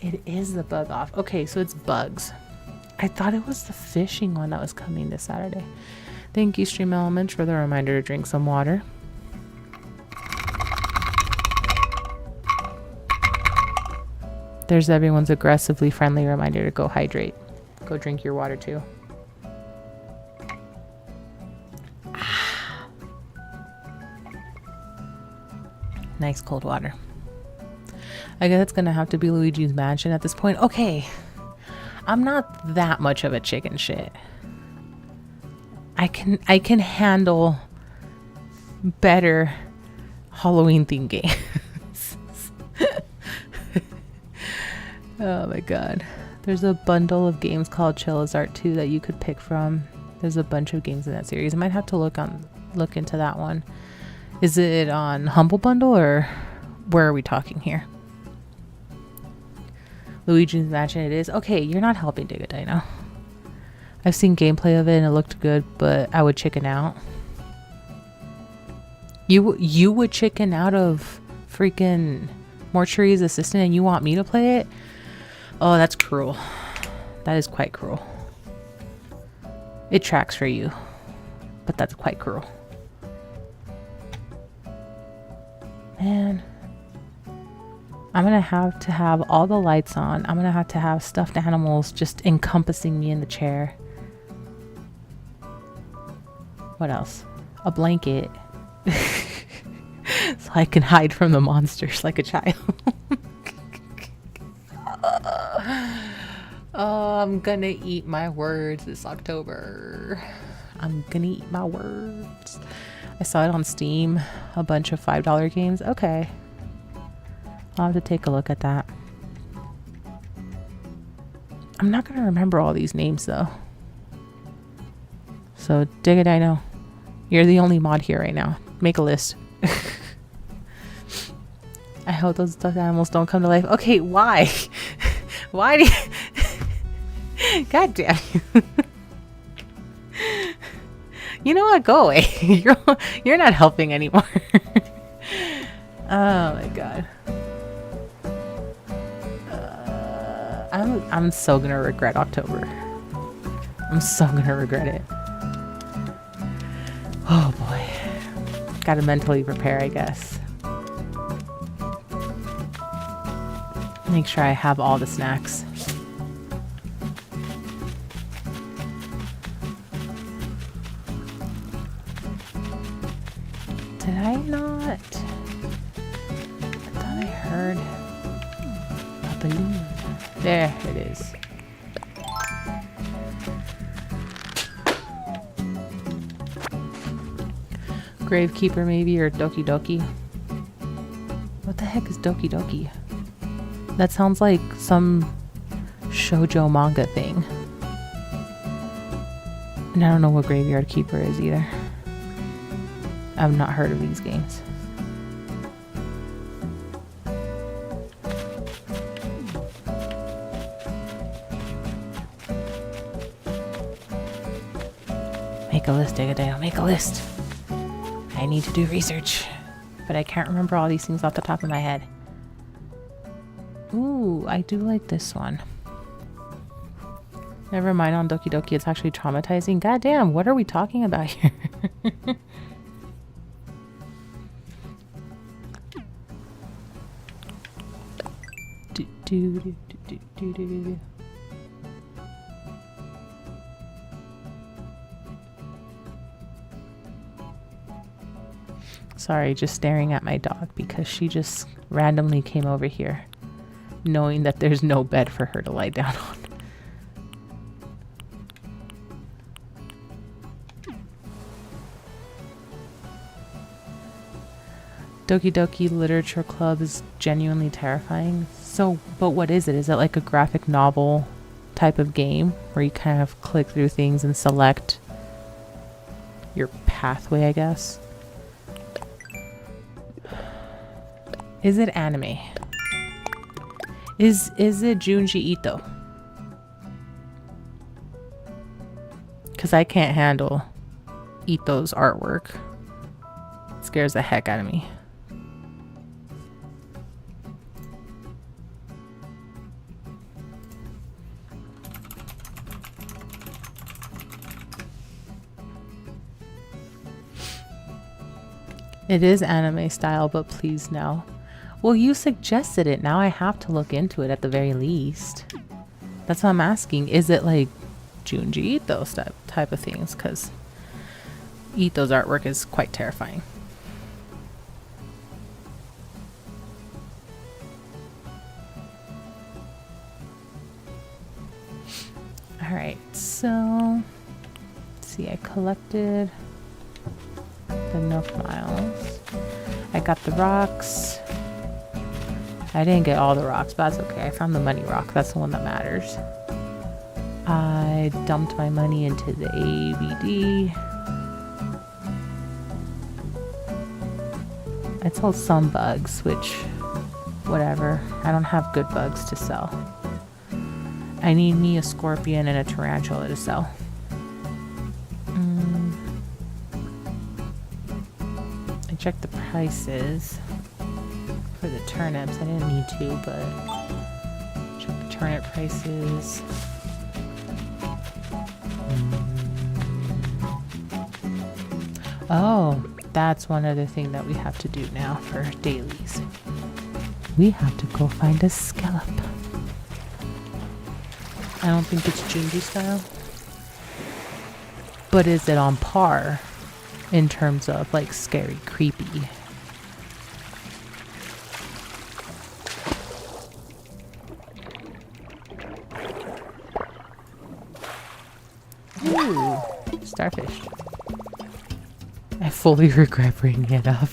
It is the bug off. Okay, so it's bugs. I thought it was the fishing one that was coming this Saturday. Thank you, Stream Elements, for the reminder to drink some water. There's everyone's aggressively friendly reminder to go hydrate. Go drink your water too. Nice cold water. I guess it's gonna have to be Luigi's Mansion at this point. Okay, I'm not that much of a chicken shit. I can handle better Halloween themed games. Oh my god. There's a bundle of games called Charizard 2 that you could pick from. There's a bunch of games in that series. I might have to look into that one. Is it on Humble Bundle or where are we talking here? Luigi's Mansion it is. Okay, you're not helping Dig a Dino. I've seen gameplay of it and it looked good, but I would chicken out. You would chicken out of freaking Mortuary's Assistant and you want me to play it? Oh, that's cruel. That is quite cruel. It tracks for you, but that's quite cruel. Man, I'm gonna have to have all the lights on. I'm gonna have to have stuffed animals just encompassing me in the chair. What else? A blanket. So I can hide from the monsters like a child. Oh, I'm gonna eat my words this October. I'm gonna eat my words. I saw it on Steam. A bunch of $5 games. Okay. I'll have to take a look at that. I'm not gonna remember all these names though. So Dig a Dino, you're the only mod here right now. Make a list. I hope those stuffed animals don't come to life. Okay, why? Why do you... God damn you. You know what? Go away. You're not helping anymore. Oh my god. I'm so gonna regret October. I'm so gonna regret it. Oh boy. Gotta mentally prepare, I guess. Make sure I have all the snacks. Did I not? I thought I heard a balloon. There it is. Gravekeeper maybe, or Doki Doki. What the heck is Doki Doki? That sounds like some shoujo manga thing. And I don't know what Graveyard Keeper is either. I've not heard of these games. Make a list, Dig a Dino, make a list. I need to do research, but I can't remember all these things off the top of my head. Ooh, I do like this one. Never mind on Doki Doki, it's actually traumatizing. God damn, what are we talking about here? Sorry, just staring at my dog because she just randomly came over here knowing that there's no bed for her to lie down on. Doki Doki Literature Club is genuinely terrifying. So, but what is it? Is it like a graphic novel type of game where you kind of click through things and select your pathway, I guess? Is it anime? Is it Junji Ito? Because I can't handle Ito's artwork. It scares the heck out of me. It is anime style, but please no. Well, you suggested it. Now I have to look into it at the very least. That's what I'm asking. Is it like Junji Ito's type of things? Because Ito's artwork is quite terrifying. Alright, so let's see, I collected the Nook Miles. I got the rocks. I didn't get all the rocks, but that's okay. I found the money rock. That's the one that matters. I dumped my money into the ABD. I sold some bugs, which, whatever. I don't have good bugs to sell. I need me a scorpion and a tarantula to sell. I checked the prices for the turnips. I didn't need to, but check the turnip prices. Oh, that's one other thing that we have to do now for dailies. We have to go find a scallop. I don't think it's Junji style. But is it on par in terms of like scary, creepy? Ooh, starfish. I fully regret bringing it up.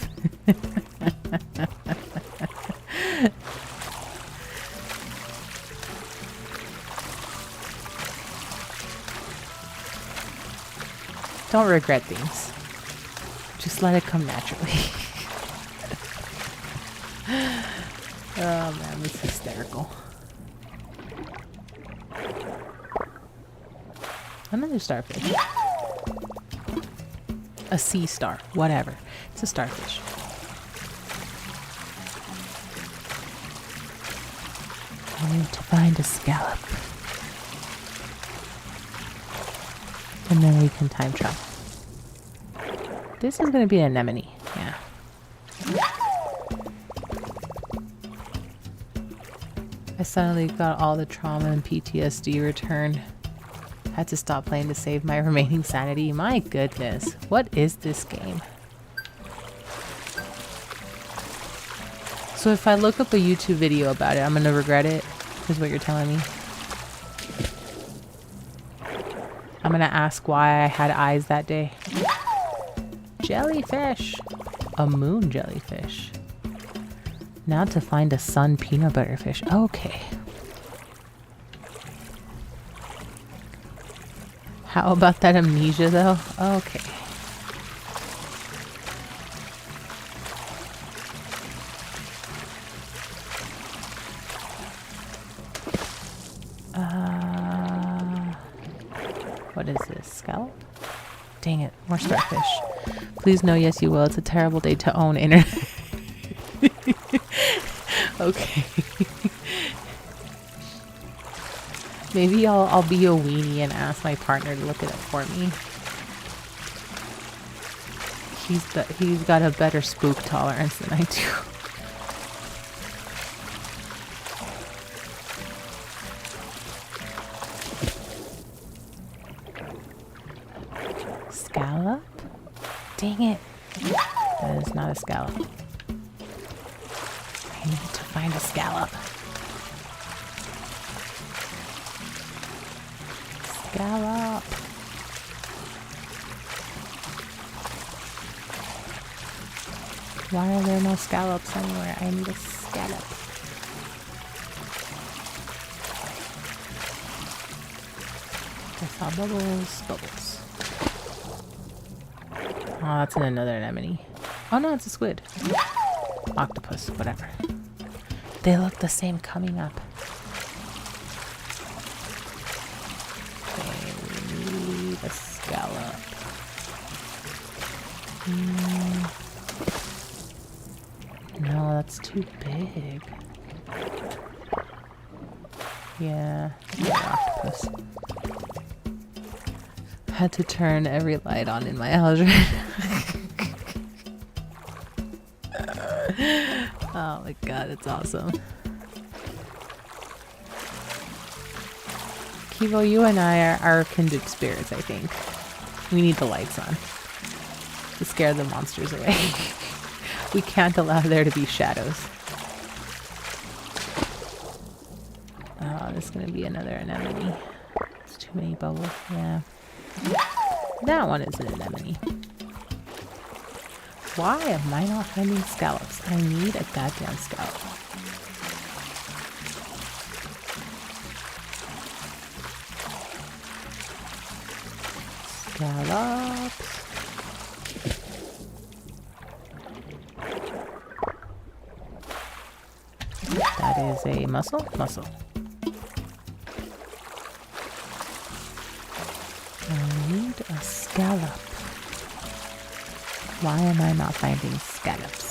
Don't regret things. Just let it come naturally. Oh man, this is hysterical. Another starfish. A sea star, whatever. It's a starfish. I need to find a scallop. And then we can time travel. This is going to be an anemone. Yeah. I suddenly got all the trauma and PTSD returned. Had to stop playing to save my remaining sanity. My goodness. What is this game? So if I look up a YouTube video about it, I'm going to regret it, is what you're telling me. I'm going to ask why I had eyes that day. Jellyfish. A moon jellyfish. Now to find a sun peanut butter fish. Okay. How about that amnesia though? Okay. What is this? Scallop? Dang it. More starfish. Please no, yes you will. It's a terrible day to own internet. Okay. Maybe I'll be a weenie and ask my partner to look it up for me. He's got a better spook tolerance than I do. Scallop? Dang it. That is not a scallop. I need to find a scallop. Scallop. Why are there no scallops anywhere? I need a scallop. I saw bubbles. Bubbles. Oh, that's in another anemone. Oh no, it's a squid. Octopus, whatever. They look the same coming up. Okay, we need a scallop. No, that's too big. Yeah, octopus. Had to turn every light on in my house. Oh my god, it's awesome. Kivo, you and I are kindred spirits, I think. We need the lights on to scare the monsters away. We can't allow there to be shadows. Oh, there's gonna be another anemone. It's too many bubbles. Yeah. That one is an anemone. Why am I not finding scallops? I need a goddamn scallop. Scallops. That is a mussel. Mussel. I need a scallop. Why am I not finding scallops?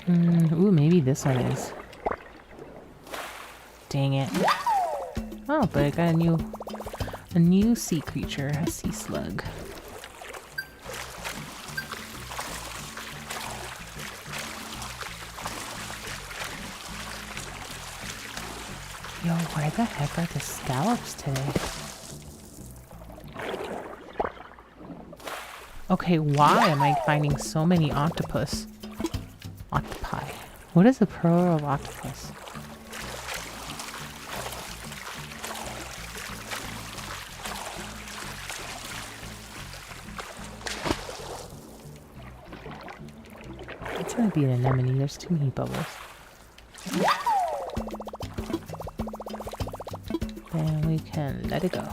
Ooh, maybe this one is. Dang it. Oh, but I got a new sea creature, a sea slug. Yo, where the heck are the scallops today? Okay, why am I finding so many octopus? Octopi. What is the plural of octopus? It's gonna be an anemone. There's too many bubbles. Then we can let it go.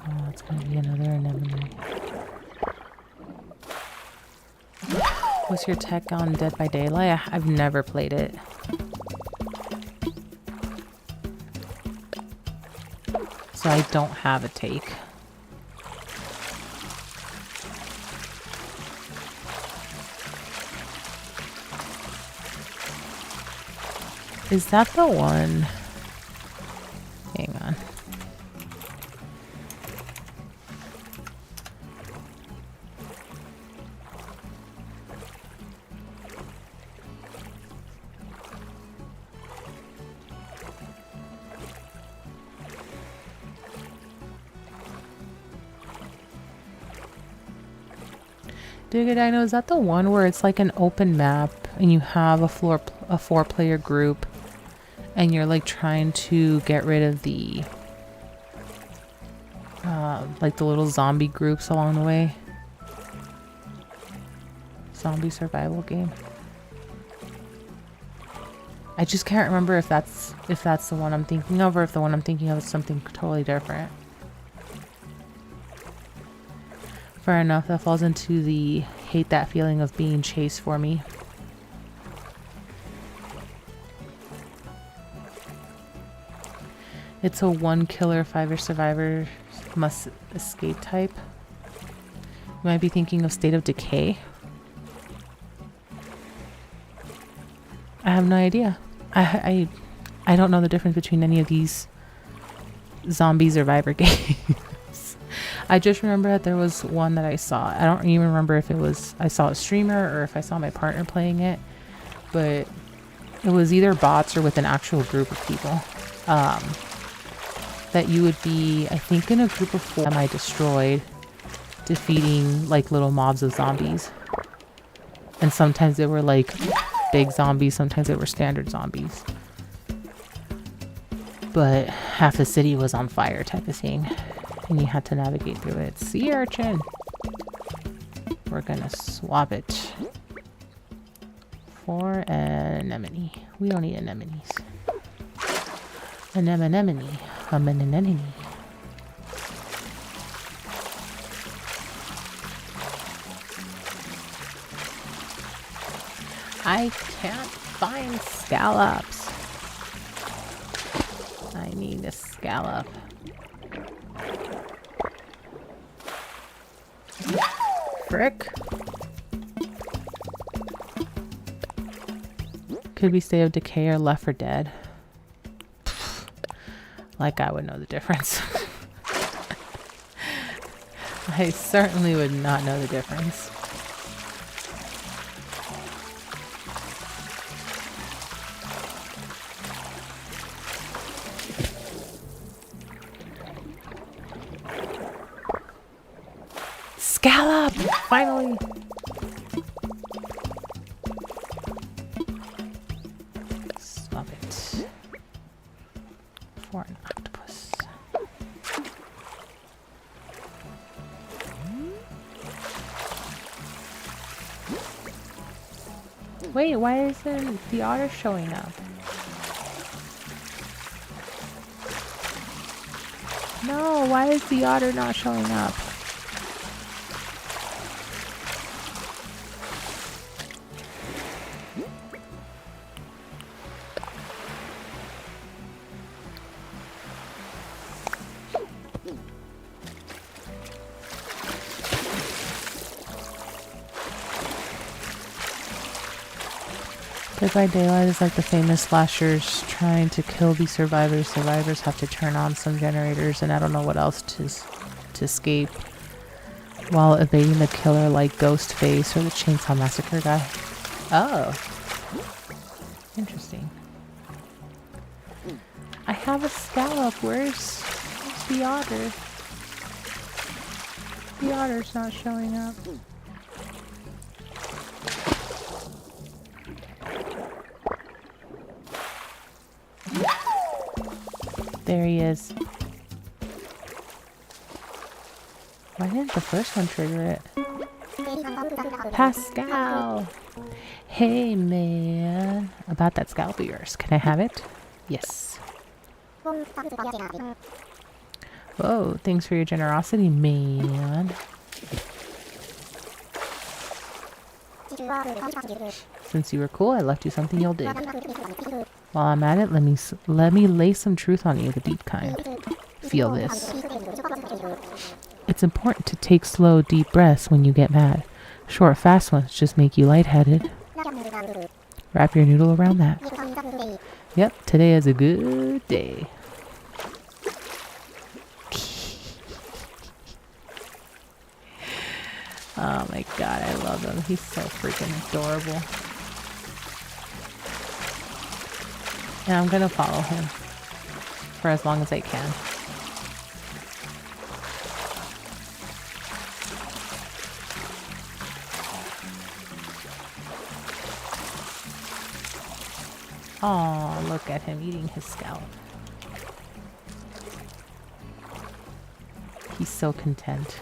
Oh, it's gonna be another anemone. What's your tech on Dead by Daylight? I've never played it. So I don't have a take. Is that the one? Hang on. Digodino, is that the one where it's like an open map and you have a 4-player group and you're like trying to get rid of the like the little zombie groups along the way? Zombie survival game. I just can't remember if that's the one I'm thinking of or if the one I'm thinking of is something totally different. Fair enough, that falls into the hate that feeling of being chased for me. It's a 1 killer 5 survivor must escape type. You might be thinking of State of Decay. I have no idea. I don't know the difference between any of these zombie survivor games. I just remember that there was one that I saw. I don't even remember if it was I saw a streamer or if I saw my partner playing it, but it was either bots or with an actual group of people. That you would be, I think, in a group of 4 semi-destroyed, defeating like little mobs of zombies. And sometimes they were like big zombies, sometimes they were standard zombies. But half the city was on fire type of thing. And you had to navigate through it. Sea urchin. We're gonna swap it for an anemone. We don't need anemones. An anemone. An anemone. I can't find scallops. I need a scallop. frick? Could be State of Decay or Left 4 Dead. Like I would know the difference. I certainly would not know the difference. Scallop! Finally! Swap it for an octopus. Wait, why isn't the otter showing up? No, why is the otter not showing up? Dead by Daylight is like the famous slashers trying to kill the survivors. Survivors have to turn on some generators and I don't know what else to escape while evading the killer like Ghostface or the Chainsaw Massacre guy. Oh. Interesting. I have a scallop. Where's the otter? The otter's not showing up. There he is. Why didn't the first one trigger it? Pascal! Hey man! About that scalp of yours. Can I have it? Yes. Whoa, thanks for your generosity, man. Since you were cool, I left you something you'll dig. While I'm at it, let me lay some truth on you, the deep kind. Feel this. It's important to take slow, deep breaths when you get mad. Short, fast ones just make you lightheaded. Wrap your noodle around that. Yep, today is a good day. Oh my god, I love him. He's so freaking adorable. And I'm gonna follow him for as long as I can. Oh, look at him eating his scalp. He's so content.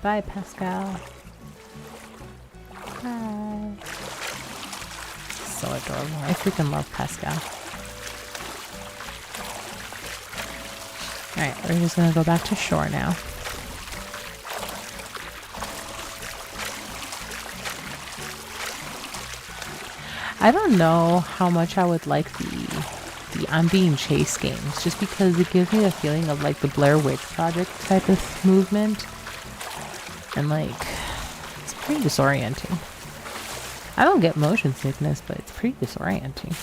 Bye, Pascal. Bye. So adorable. I freaking love Pascal. Alright, we're just gonna go back to shore now. I don't know how much I would like the I'm being chased games, just because it gives me a feeling of like the Blair Witch Project type of movement. And like, it's pretty disorienting. I don't get motion sickness, but it's pretty disorienting.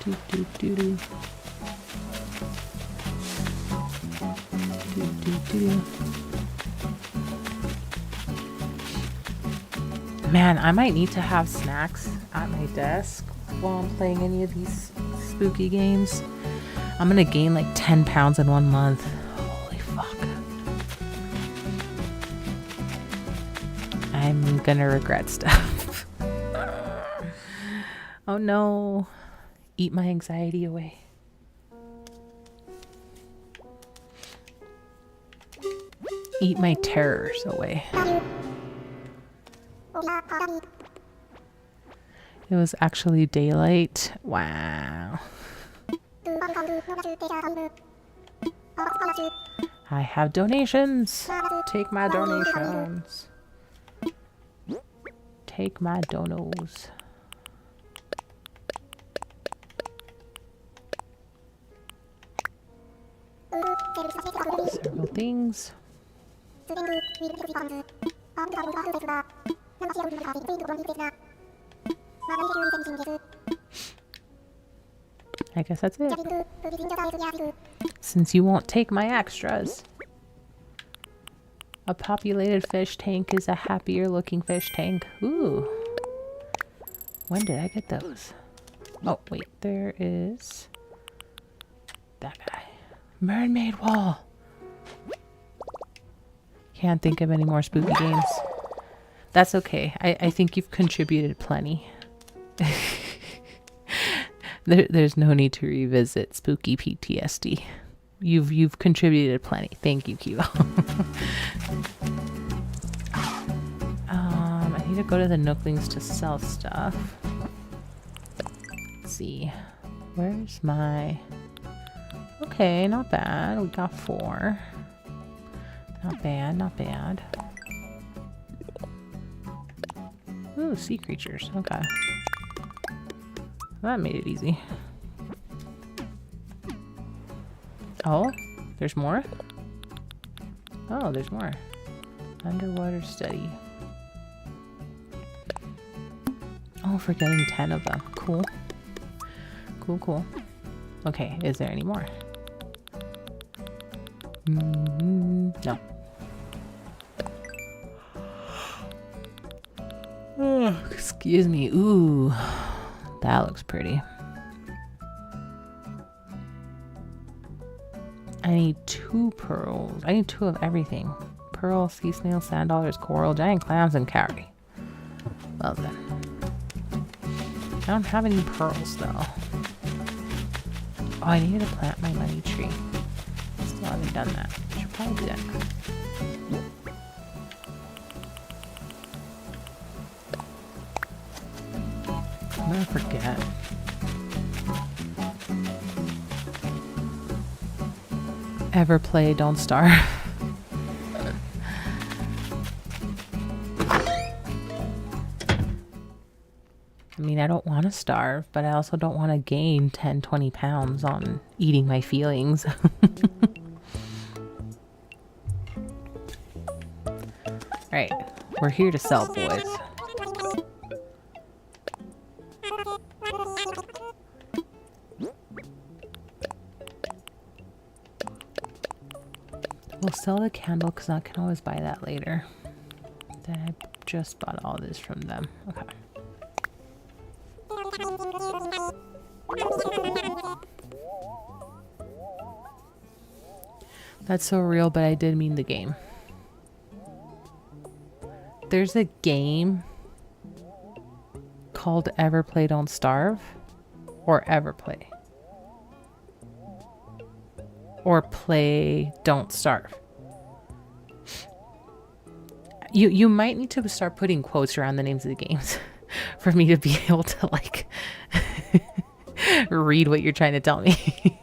Do do do do. Do do do. Man, I might need to have snacks at my desk while I'm playing any of these spooky games. I'm gonna gain like 10 pounds in 1 month. Holy fuck. I'm gonna regret stuff. Oh no. Eat my anxiety away. Eat my terrors away. It was actually daylight. Wow. I have donations. Take my donations. Take my donos. Several things. I guess that's it. Since you won't take my extras. A populated fish tank is a happier looking fish tank. Ooh. When did I get those? Oh, wait. There is that guy. Mermaid wall. Can't think of any more spooky games. That's okay. I think you've contributed plenty. There's no need to revisit spooky PTSD. You've contributed plenty. Thank you, Kibo. I need to go to the Nooklings to sell stuff. Let's see. Where's my... Okay, not bad. We got 4. Not bad, not bad. Ooh, sea creatures. Okay. That made it easy. Oh, there's more? Oh, there's more. Underwater study. Oh, for getting 10 of them. Cool. Cool, cool. Okay, is there any more? No. Oh, excuse me. Ooh, that looks pretty. I need 2 pearls. I need 2 of everything. Pearl, sea snail, sand dollars, coral, giant clams, and carry. Well then. I don't have any pearls though. Oh, I needed to plant my money tree. Still haven't done that. Should probably do that. I'm gonna forget. Ever play Don't Starve? I mean, I don't want to starve, but I also don't want to gain 10, 20 pounds on eating my feelings. Alright, we're here to sell, boys. We'll sell the candle because I can always buy that later. Then I just bought all this from them. Okay. That's so real, but I did mean the game. There's a game called Ever Play Don't Starve, or Ever Play, or Play Don't Starve. You might need to start putting quotes around the names of the games for me to be able to like read what you're trying to tell me.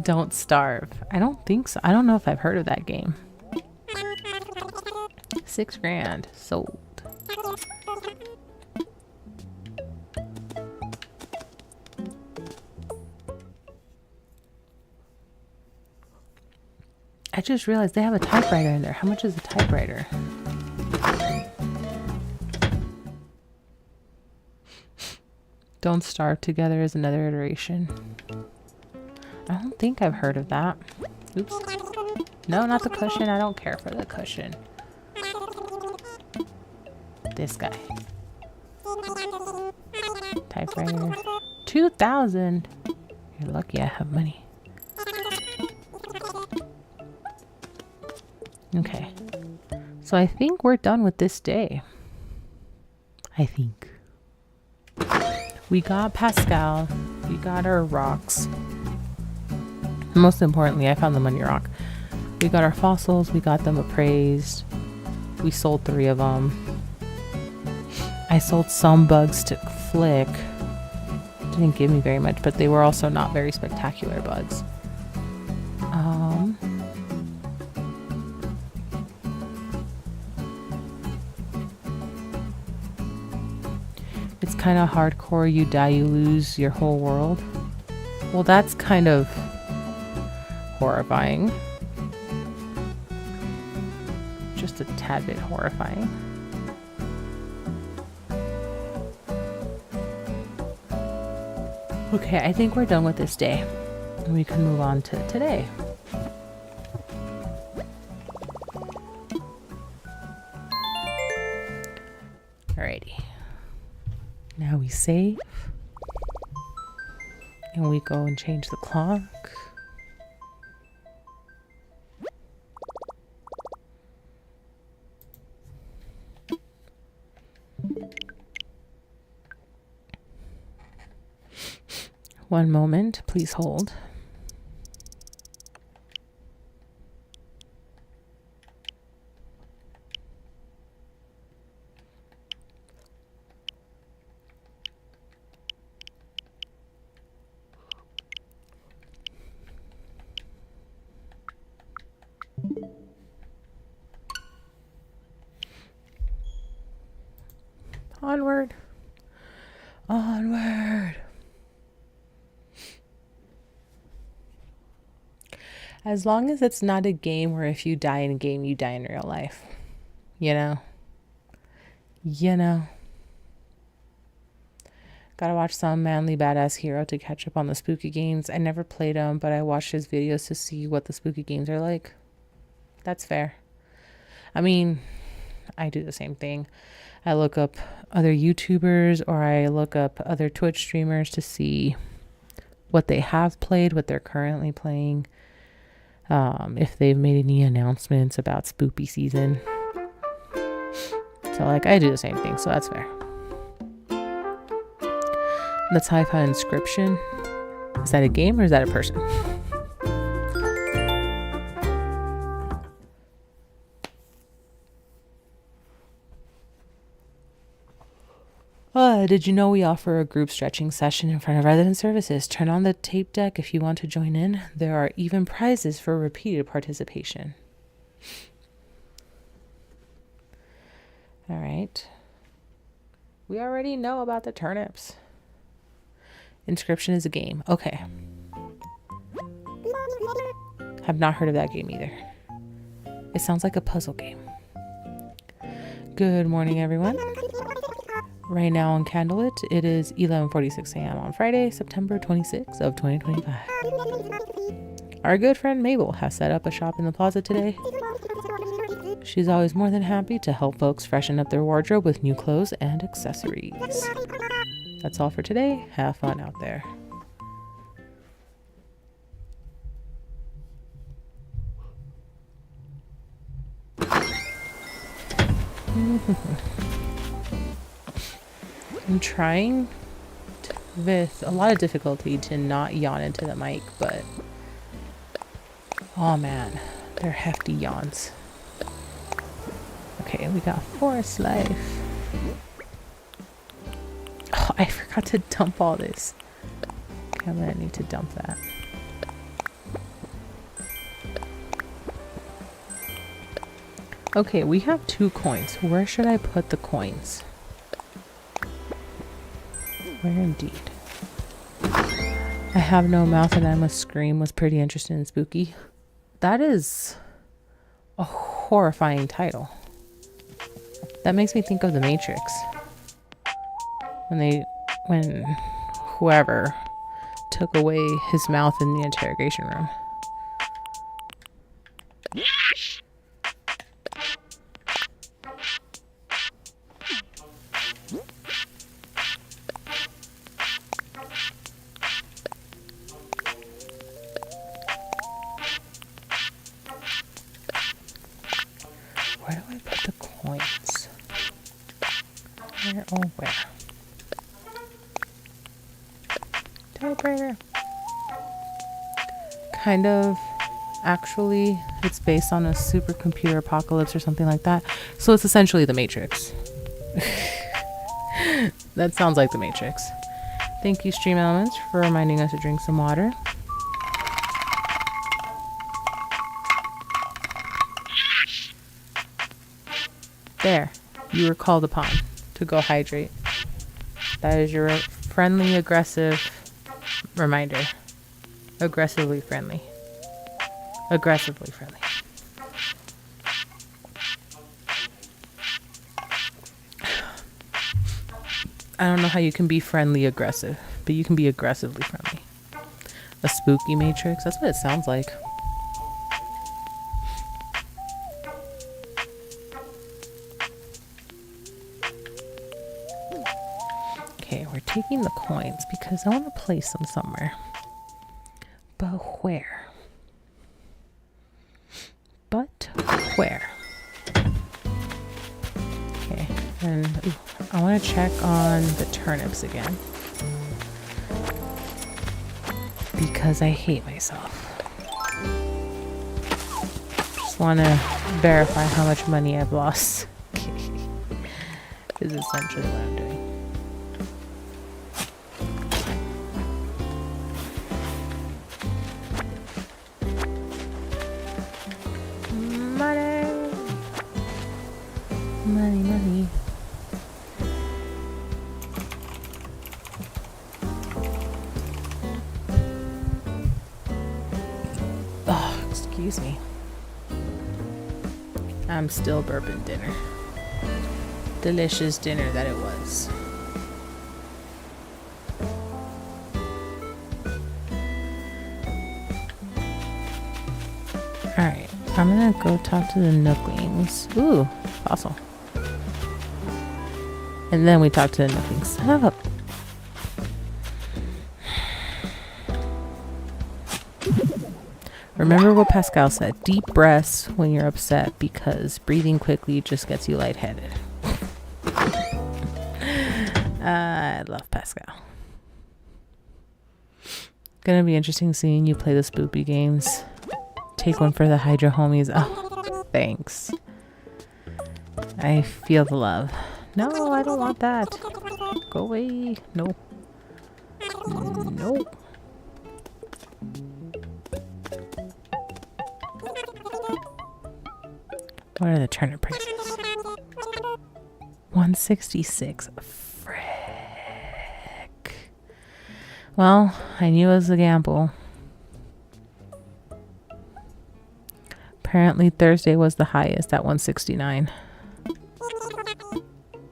Don't Starve. I don't think so. I don't know if I've heard of that game. 6 grand sold. I just realized they have a typewriter in there. How much is a typewriter? Don't Starve Together is another iteration. I don't think I've heard of that. Oops. No, not the cushion. I don't care for the cushion. This guy. Typewriter. 2,000. You're lucky I have money. Okay. So I think we're done with this day. I think. We got Pascal. We got our rocks. Most importantly, I found the money rock. We got our fossils. We got them appraised. We sold 3 of them. I sold some bugs to Flick. Didn't give me very much, but they were also not very spectacular bugs. It's kind of hardcore. You die, you lose your whole world. Well, that's kind of horrifying. Just a tad bit horrifying. Okay, I think we're done with this day. We can move on to today. Alrighty. Now we save. And we go and change the clock. One moment, please hold. Onward. Onward. As long as it's not a game where if you die in a game, you die in real life. You know? You know? Gotta watch some manly badass hero to catch up on the spooky games. I never played them, but I watched his videos to see what the spooky games are like. That's fair. I mean, I do the same thing. I look up other YouTubers or I look up other Twitch streamers to see what they have played, what they're currently playing. If they've made any announcements about spoopy season. So like I do the same thing, so that's fair. That's how I found Inscription. Is that a game or is that a person? Did you know we offer a group stretching session in front of resident services? Turn on the tape deck if you want to join in. There are even prizes for repeated participation. All right. We already know about the turnips. Inscription is a game. Okay. Have not heard of that game either. It sounds like a puzzle game. Good morning, everyone. Right now on Candlelit, it is 11:46 a.m. on Friday, September 26th of 2025. Our good friend Mabel has set up a shop in the plaza today. She's always more than happy to help folks freshen up their wardrobe with new clothes and accessories. That's all for today. Have fun out there. I'm trying with a lot of difficulty to not yawn into the mic, but oh man, they're hefty yawns. Okay, we got Forest Life. Oh, I forgot to dump all this. Okay, I'm gonna need to dump that. Okay, we have 2 coins. Where should I put the coins? Where indeed? I have no mouth and I must scream was pretty interesting and spooky. That is a horrifying title. That makes me think of The Matrix. When whoever took away his mouth in the interrogation room. Where do I put the coins? Where? Oh, where? Typewriter. Kind of. Actually, it's based on a supercomputer apocalypse or something like that. So it's essentially The Matrix. That sounds like The Matrix. Thank you, Stream Elements, for reminding us to drink some water. There, you were called upon to go hydrate. That is your friendly, aggressive reminder. Aggressively friendly. Aggressively friendly. I don't know how you can be friendly aggressive, but you can be aggressively friendly. A spooky matrix, that's what it sounds like. Okay, we're taking the coins because I want to place them somewhere. But where? Okay, and I want to check on the turnips again. Because I hate myself. Just want to verify how much money I've lost. Is essentially what I'm doing. Money. Oh, excuse me. I'm still burping dinner. Delicious dinner that it was. Alright, I'm gonna go talk to the Nooklings. Ooh, fossil. And then we talk to the Nooklings. Shut up. Remember what Pascal said. Deep breaths when you're upset because breathing quickly just gets you lightheaded. I love Pascal. Gonna be interesting seeing you play the spoopy games. Take one for the Hydra homies. Oh, thanks. I feel the love. No, I don't want that. Go away. No. No. What are the turnip prices? 166. Frick. Well, I knew it was a gamble. Apparently Thursday was the highest at 169.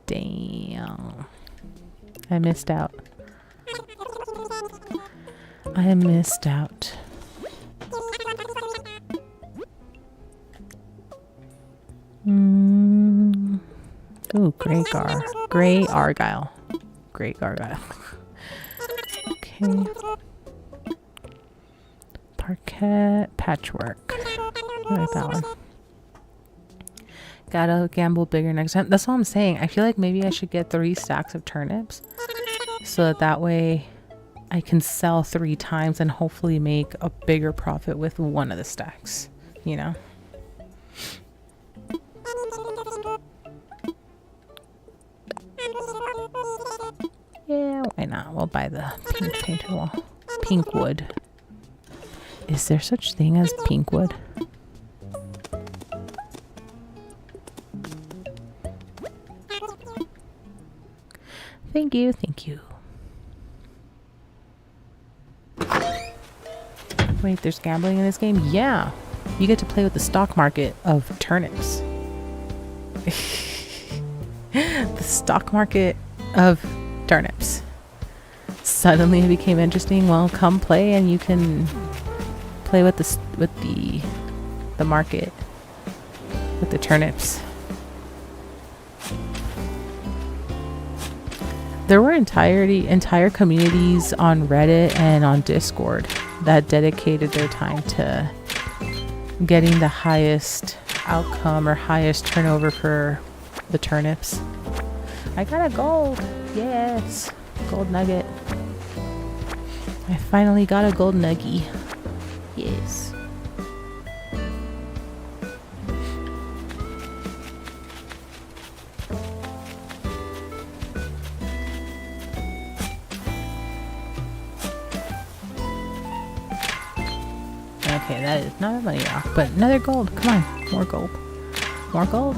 Damn. I missed out. Ooh, Gray Argyle. Great Argyle. Okay. Parquet patchwork. I like that one. Gotta gamble bigger next time. That's all I'm saying. I feel like maybe I should get 3 stacks of turnips so that way I can sell 3 times and hopefully make a bigger profit with one of the stacks, you know? Yeah, why not? We'll buy the pink painted wall. Pink wood. Is there such thing as pink wood? Thank you. Wait, there's gambling in this game? Yeah. You get to play with the stock market of turnips. The stock market of turnips. Suddenly it became interesting. Well, come play and you can play with the market with the turnips. There were entire communities on Reddit and on Discord that dedicated their time to getting the highest outcome or highest turnover for the turnips. I got a gold. Yes. Gold nugget. I finally got a gold nuggie. Yes. Okay, that is not a money rock, but another gold. Come on, more gold. More gold.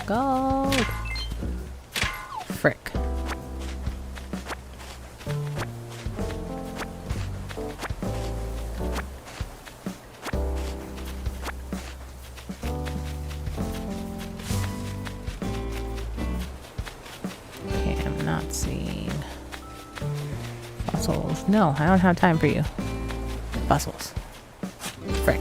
Gold. Frick. souls. No, I don't have time for you. Fossils. Frick.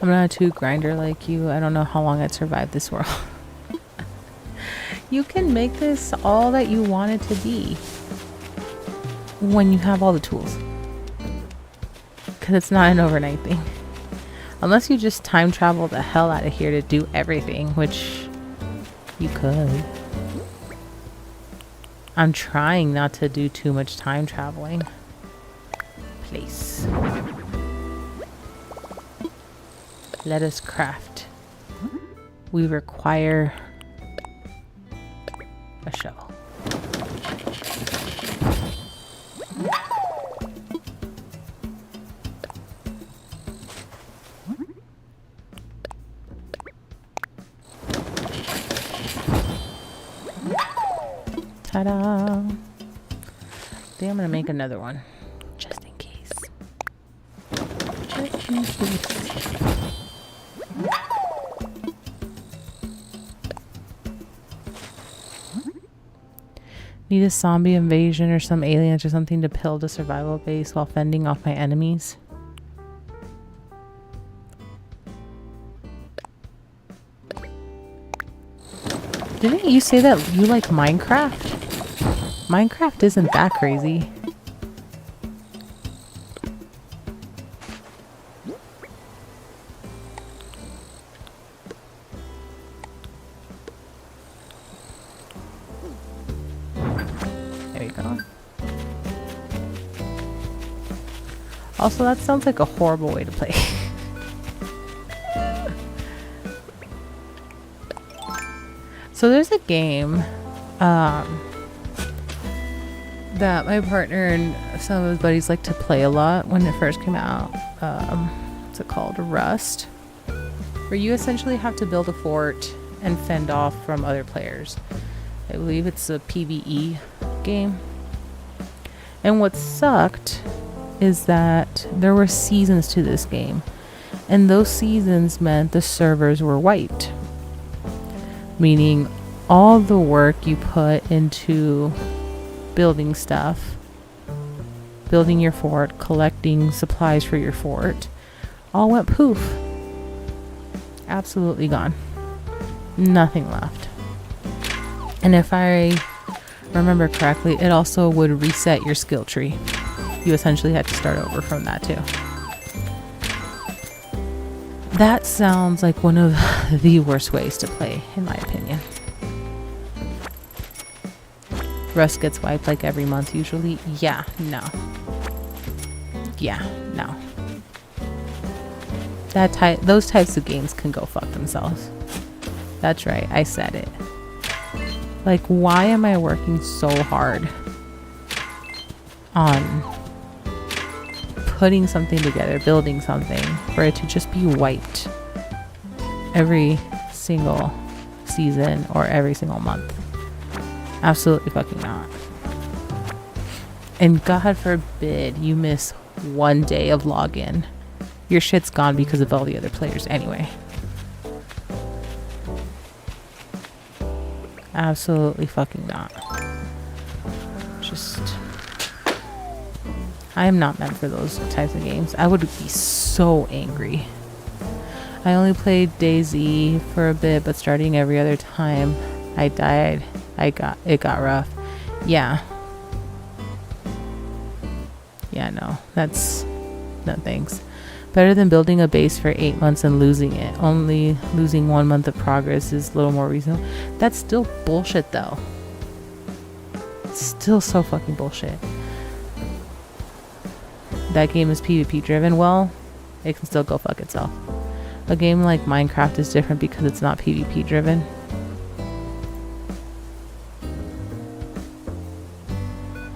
I'm not a two grinder like you. I don't know how long I'd survive this world. You can make this all that you want it to be when you have all the tools. Because it's not an overnight thing. Unless you just time travel the hell out of here to do everything, which you could. I'm trying not to do too much time traveling. Place. Let us craft. We require a shovel. Ta-da! I think I'm gonna make another one, just in case. Just in case. Need a zombie invasion or some aliens or something to build a survival base while fending off my enemies. Didn't you say that you like Minecraft? Minecraft isn't that crazy. There you go. Also, that sounds like a horrible way to play. So there's a game that my partner and some of his buddies like to play a lot when it first came out. What's it called? Rust. Where you essentially have to build a fort and fend off from other players. I believe it's a PvE game. And what sucked is that there were seasons to this game. And those seasons meant the servers were wiped. Meaning all the work you put into building stuff, building your fort, collecting supplies for your fort, all went poof. Absolutely gone. Nothing left. And if I remember correctly, it also would reset your skill tree. You essentially had to start over from that too. That sounds like one of the worst ways to play, in my opinion. Rust gets wiped like every month usually. Yeah, no. Yeah, no. Those types of games can go fuck themselves. That's right, I said it. Like, why am I working so hard on putting something together, building something, for it to just be wiped every single season or every single month? Absolutely fucking not. And God forbid you miss one day of login. Your shit's gone because of all the other players anyway. Absolutely fucking not. Just... I am not meant for those types of games. I would be so angry. I only played DayZ for a bit, but starting every other time I died, it got rough. Yeah. Yeah, no. That's... no thanks. Better than building a base for 8 months and losing it. Only losing 1 month of progress is a little more reasonable. That's still bullshit, though. It's still so fucking bullshit. That game is PvP driven. Well, it can still go fuck itself. A game like Minecraft is different because it's not PvP driven.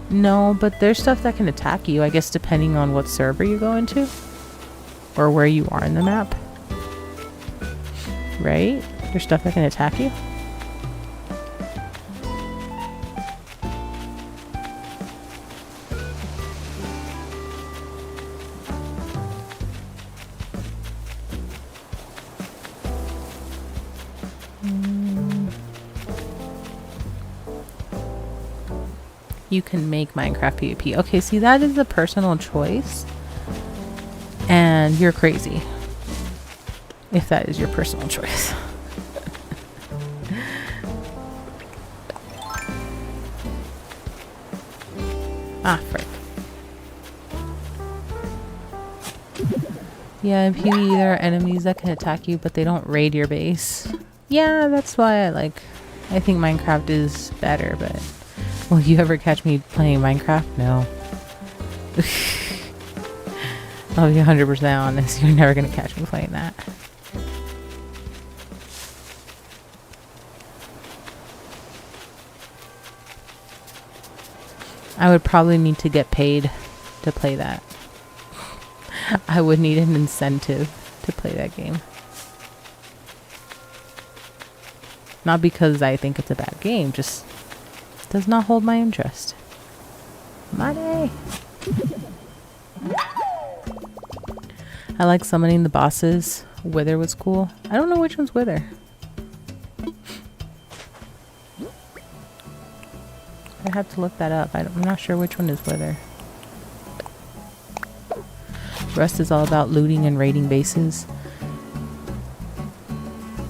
No, but there's stuff that can attack you, I guess, depending on what server you go into. Or where you are in the map. Right? There's stuff that can attack you. You can make Minecraft PvP. Okay, see, that is a personal choice. And you're crazy. If that is your personal choice. Ah, frick. Yeah, in PvE there are enemies that can attack you, but they don't raid your base. Yeah, that's why I think Minecraft is better, but will you ever catch me playing Minecraft? No. I'll be 100% honest, you're never gonna catch me playing that. I would probably need to get paid to play that. I would need an incentive to play that game. Not because I think it's a bad game, just does not hold my interest. Money! I like summoning the bosses. Wither was cool. I don't know which one's Wither. I have to look that up. I'm not sure which one is Wither. Rust is all about looting and raiding bases.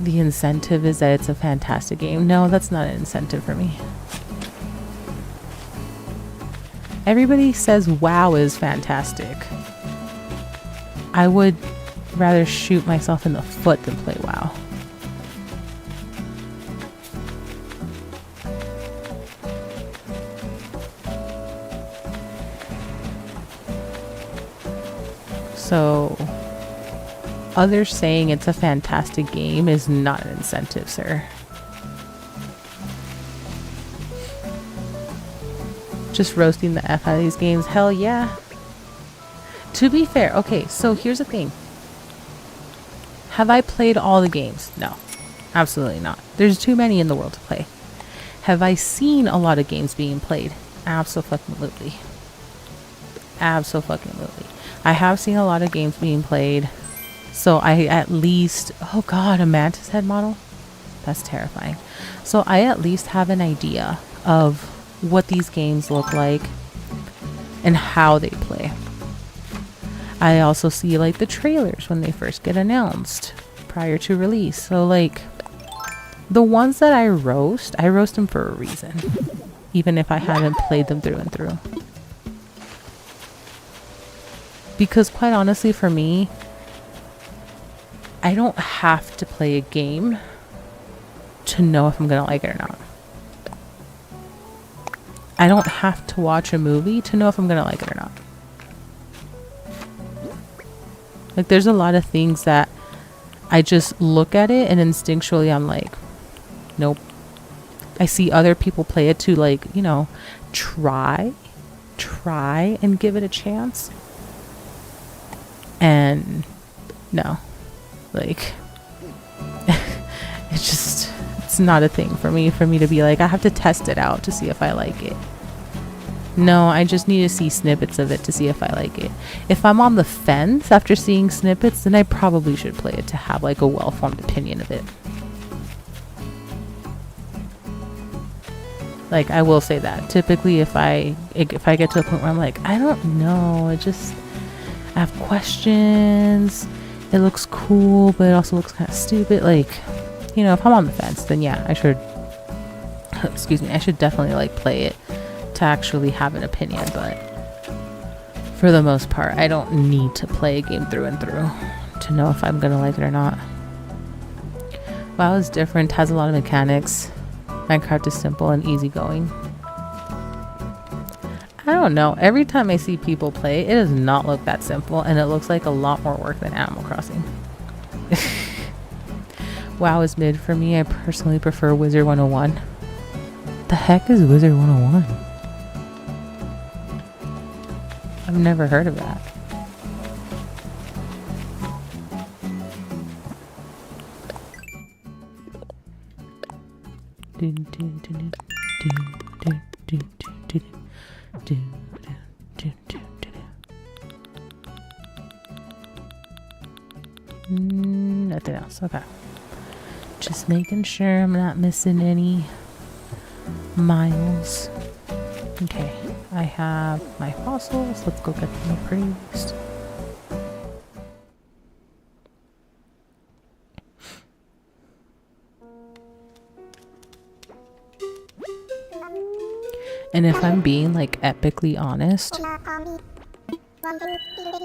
The incentive is that it's a fantastic game. No, that's not an incentive for me. Everybody says WoW is fantastic. I would rather shoot myself in the foot than play WoW. So, others saying it's a fantastic game is not an incentive, sir. Just roasting the F out of these games? Hell yeah. To be fair, okay, so here's the thing. Have I played all the games? No, absolutely not. There's too many in the world to play. Have I seen a lot of games being played? Absolutely. Absolutely. I have seen a lot of games being played. So I at least, oh god, a mantis head model? That's terrifying. So I at least have an idea of what these games look like and how they play. I also see like the trailers when they first get announced prior to release. So like the ones that I roast them for a reason. Even if I haven't played them through and through. Because quite honestly for me, I don't have to play a game to know if I'm gonna like it or not. I don't have to watch a movie to know if I'm gonna like it or not. Like there's a lot of things that I just look at it and instinctually I'm like, nope. I see other people play it to like, you know, try and give it a chance. And no, like it's not a thing for me to be like, I have to test it out to see if I like it. No, I just need to see snippets of it to see if I like it. If I'm on the fence after seeing snippets, then I probably should play it to have like a well-formed opinion of it. Like I will say that typically if I get to a point where I'm like, I don't know, I have questions, it looks cool but it also looks kind of stupid, like, you know, if I'm on the fence then yeah, I should I should definitely like play it to actually have an opinion, but for the most part I don't need to play a game through and through to know if I'm gonna like it or not. WoW is different, has a lot of mechanics. Minecraft is simple and easygoing. I don't know. Every time I see people play, it does not look that simple, and it looks like a lot more work than Animal Crossing. WoW is mid for me. I personally prefer Wizard 101. The heck is Wizard 101? I've never heard of that. Nothing else. Okay. Just making sure I'm not missing any miles. Okay, I have my fossils. Let's go get them appraised. And if I'm being like epically honest,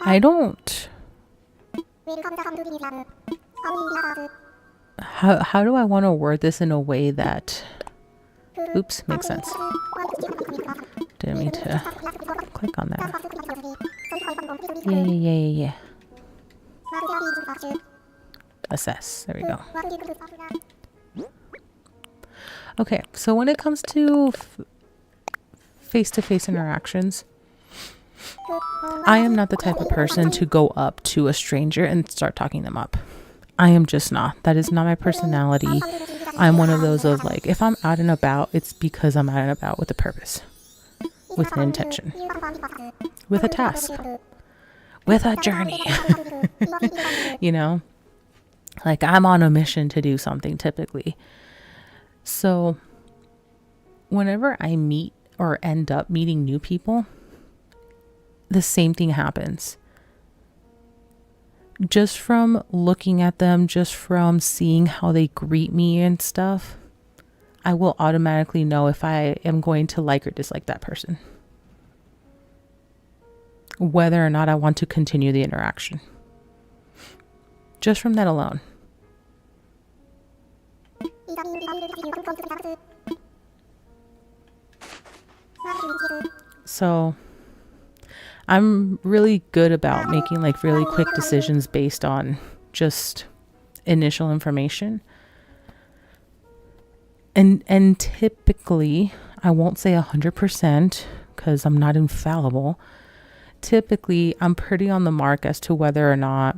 I don't. How do I want to word this in a way that, oops, makes sense. Didn't mean to click on that. Yeah. Assess. There we go. Okay, so when it comes to face-to-face interactions, I am not the type of person to go up to a stranger and start talking them up. I am just not. That is not my personality. I'm one of those of like, if I'm out and about, it's because I'm out and about with a purpose, with an intention, with a task, with a journey. You know, like I'm on a mission to do something typically. So whenever I meet or end up meeting new people, the same thing happens. Just from looking at them, just from seeing how they greet me and stuff, I will automatically know if I am going to like or dislike that person, whether or not I want to continue the interaction. Just from that alone. So I'm really good about making like really quick decisions based on just initial information. And typically, I won't say 100% because I'm not infallible. Typically, I'm pretty on the mark as to whether or not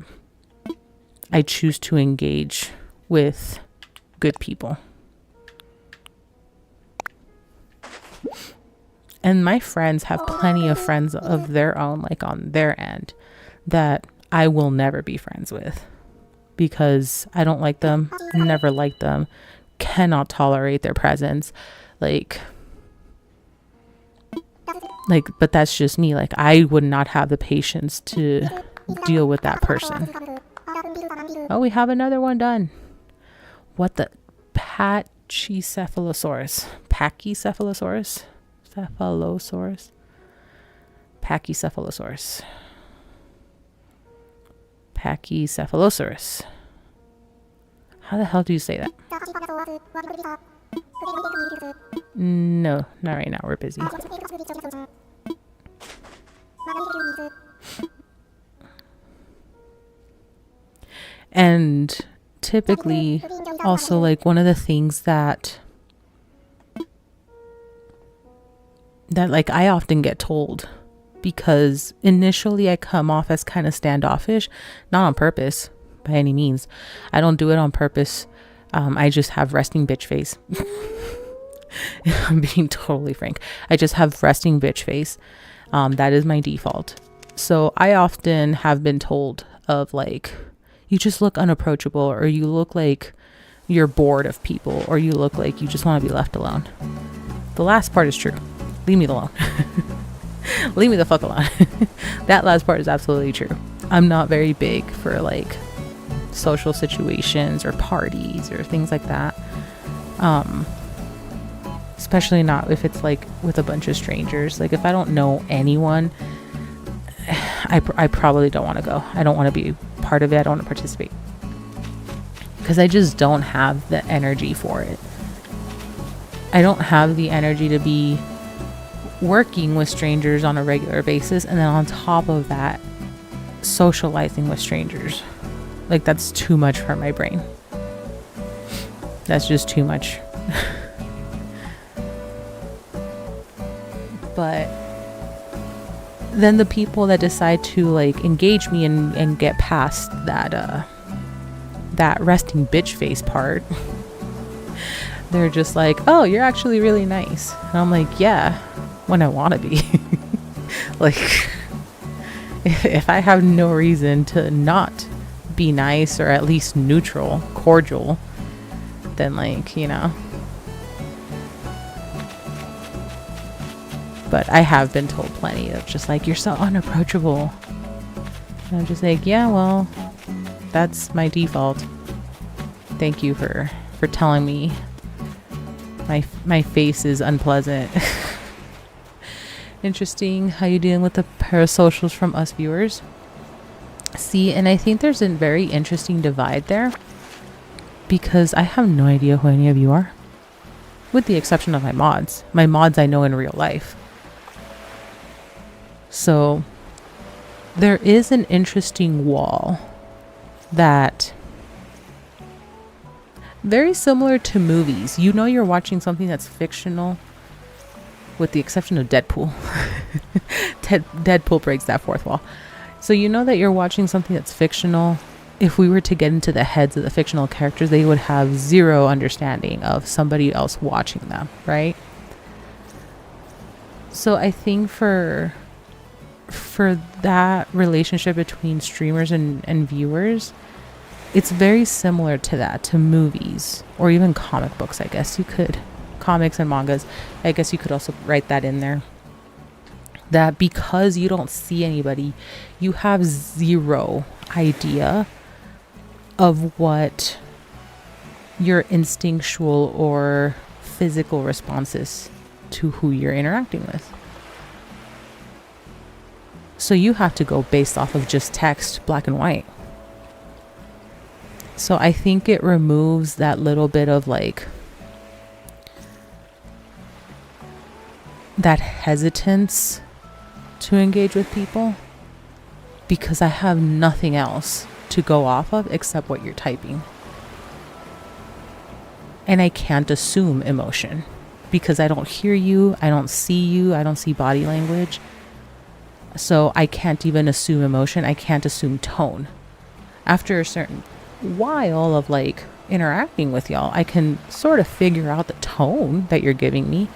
I choose to engage with good people. And my friends have plenty of friends of their own, like on their end, that I will never be friends with because I don't like them, never liked them, cannot tolerate their presence. Like, but that's just me. Like, I would not have the patience to deal with that person. Oh, we have another one done. What the? Pachycephalosaurus. Pachycephalosaurus? Pachycephalosaurus. Pachycephalosaurus. How the hell do you say that? No, not right now. We're busy. And typically, also like one of the things that like I often get told, because initially I come off as kind of standoffish, not on purpose by any means. I don't do it on purpose. I just have resting bitch face. I'm being totally frank. I just have resting bitch face. That is my default. So I often have been told of like, you just look unapproachable, or you look like you're bored of people, or you look like you just want to be left alone. The last part is true. Leave me alone. Leave me the fuck alone. That last part is absolutely true. I'm not very big for like social situations or parties or things like that. Especially not if it's like with a bunch of strangers. Like if I don't know anyone, I probably don't want to go. I don't want to be part of it. I don't want to participate because I just don't have the energy for it. I don't have the energy to be working with strangers on a regular basis, and then on top of that, socializing with strangers. Like that's too much for my brain. That's just too much. But then the people that decide to like engage me and get past that that resting bitch face part, they're just like, oh, you're actually really nice. And I'm like, yeah, when I want to be. Like if I have no reason to not be nice, or at least neutral, cordial, than like, you know. But I have been told plenty of just like, you're so unapproachable. And I'm just like, yeah, well, that's my default. Thank you for telling me my face is unpleasant. Interesting how you dealing with the parasocials from us viewers. See, and I think there's a very interesting divide there, because I have no idea who any of you are, with the exception of my mods. My mods I know in real life. So there is an interesting wall that very similar to movies. You know you're watching something that's fictional, with the exception of Deadpool. Deadpool breaks that fourth wall. So you know that you're watching something that's fictional. If we were to get into the heads of the fictional characters, they would have zero understanding of somebody else watching them, right? So I think for that relationship between streamers and viewers, it's very similar to that, to movies or even comic books. I guess you could, comics and mangas, I guess you could also write that in there, that because you don't see anybody, you have zero idea of what your instinctual or physical responses to who you're interacting with. So you have to go based off of just text, black and white. So I think it removes that little bit of like that hesitance to engage with people, because I have nothing else to go off of except what you're typing. And I can't assume emotion because I don't hear you, I don't see you, I don't see body language. So I can't even assume emotion, I can't assume tone. After a certain while of like interacting with y'all, I can sort of figure out the tone that you're giving me,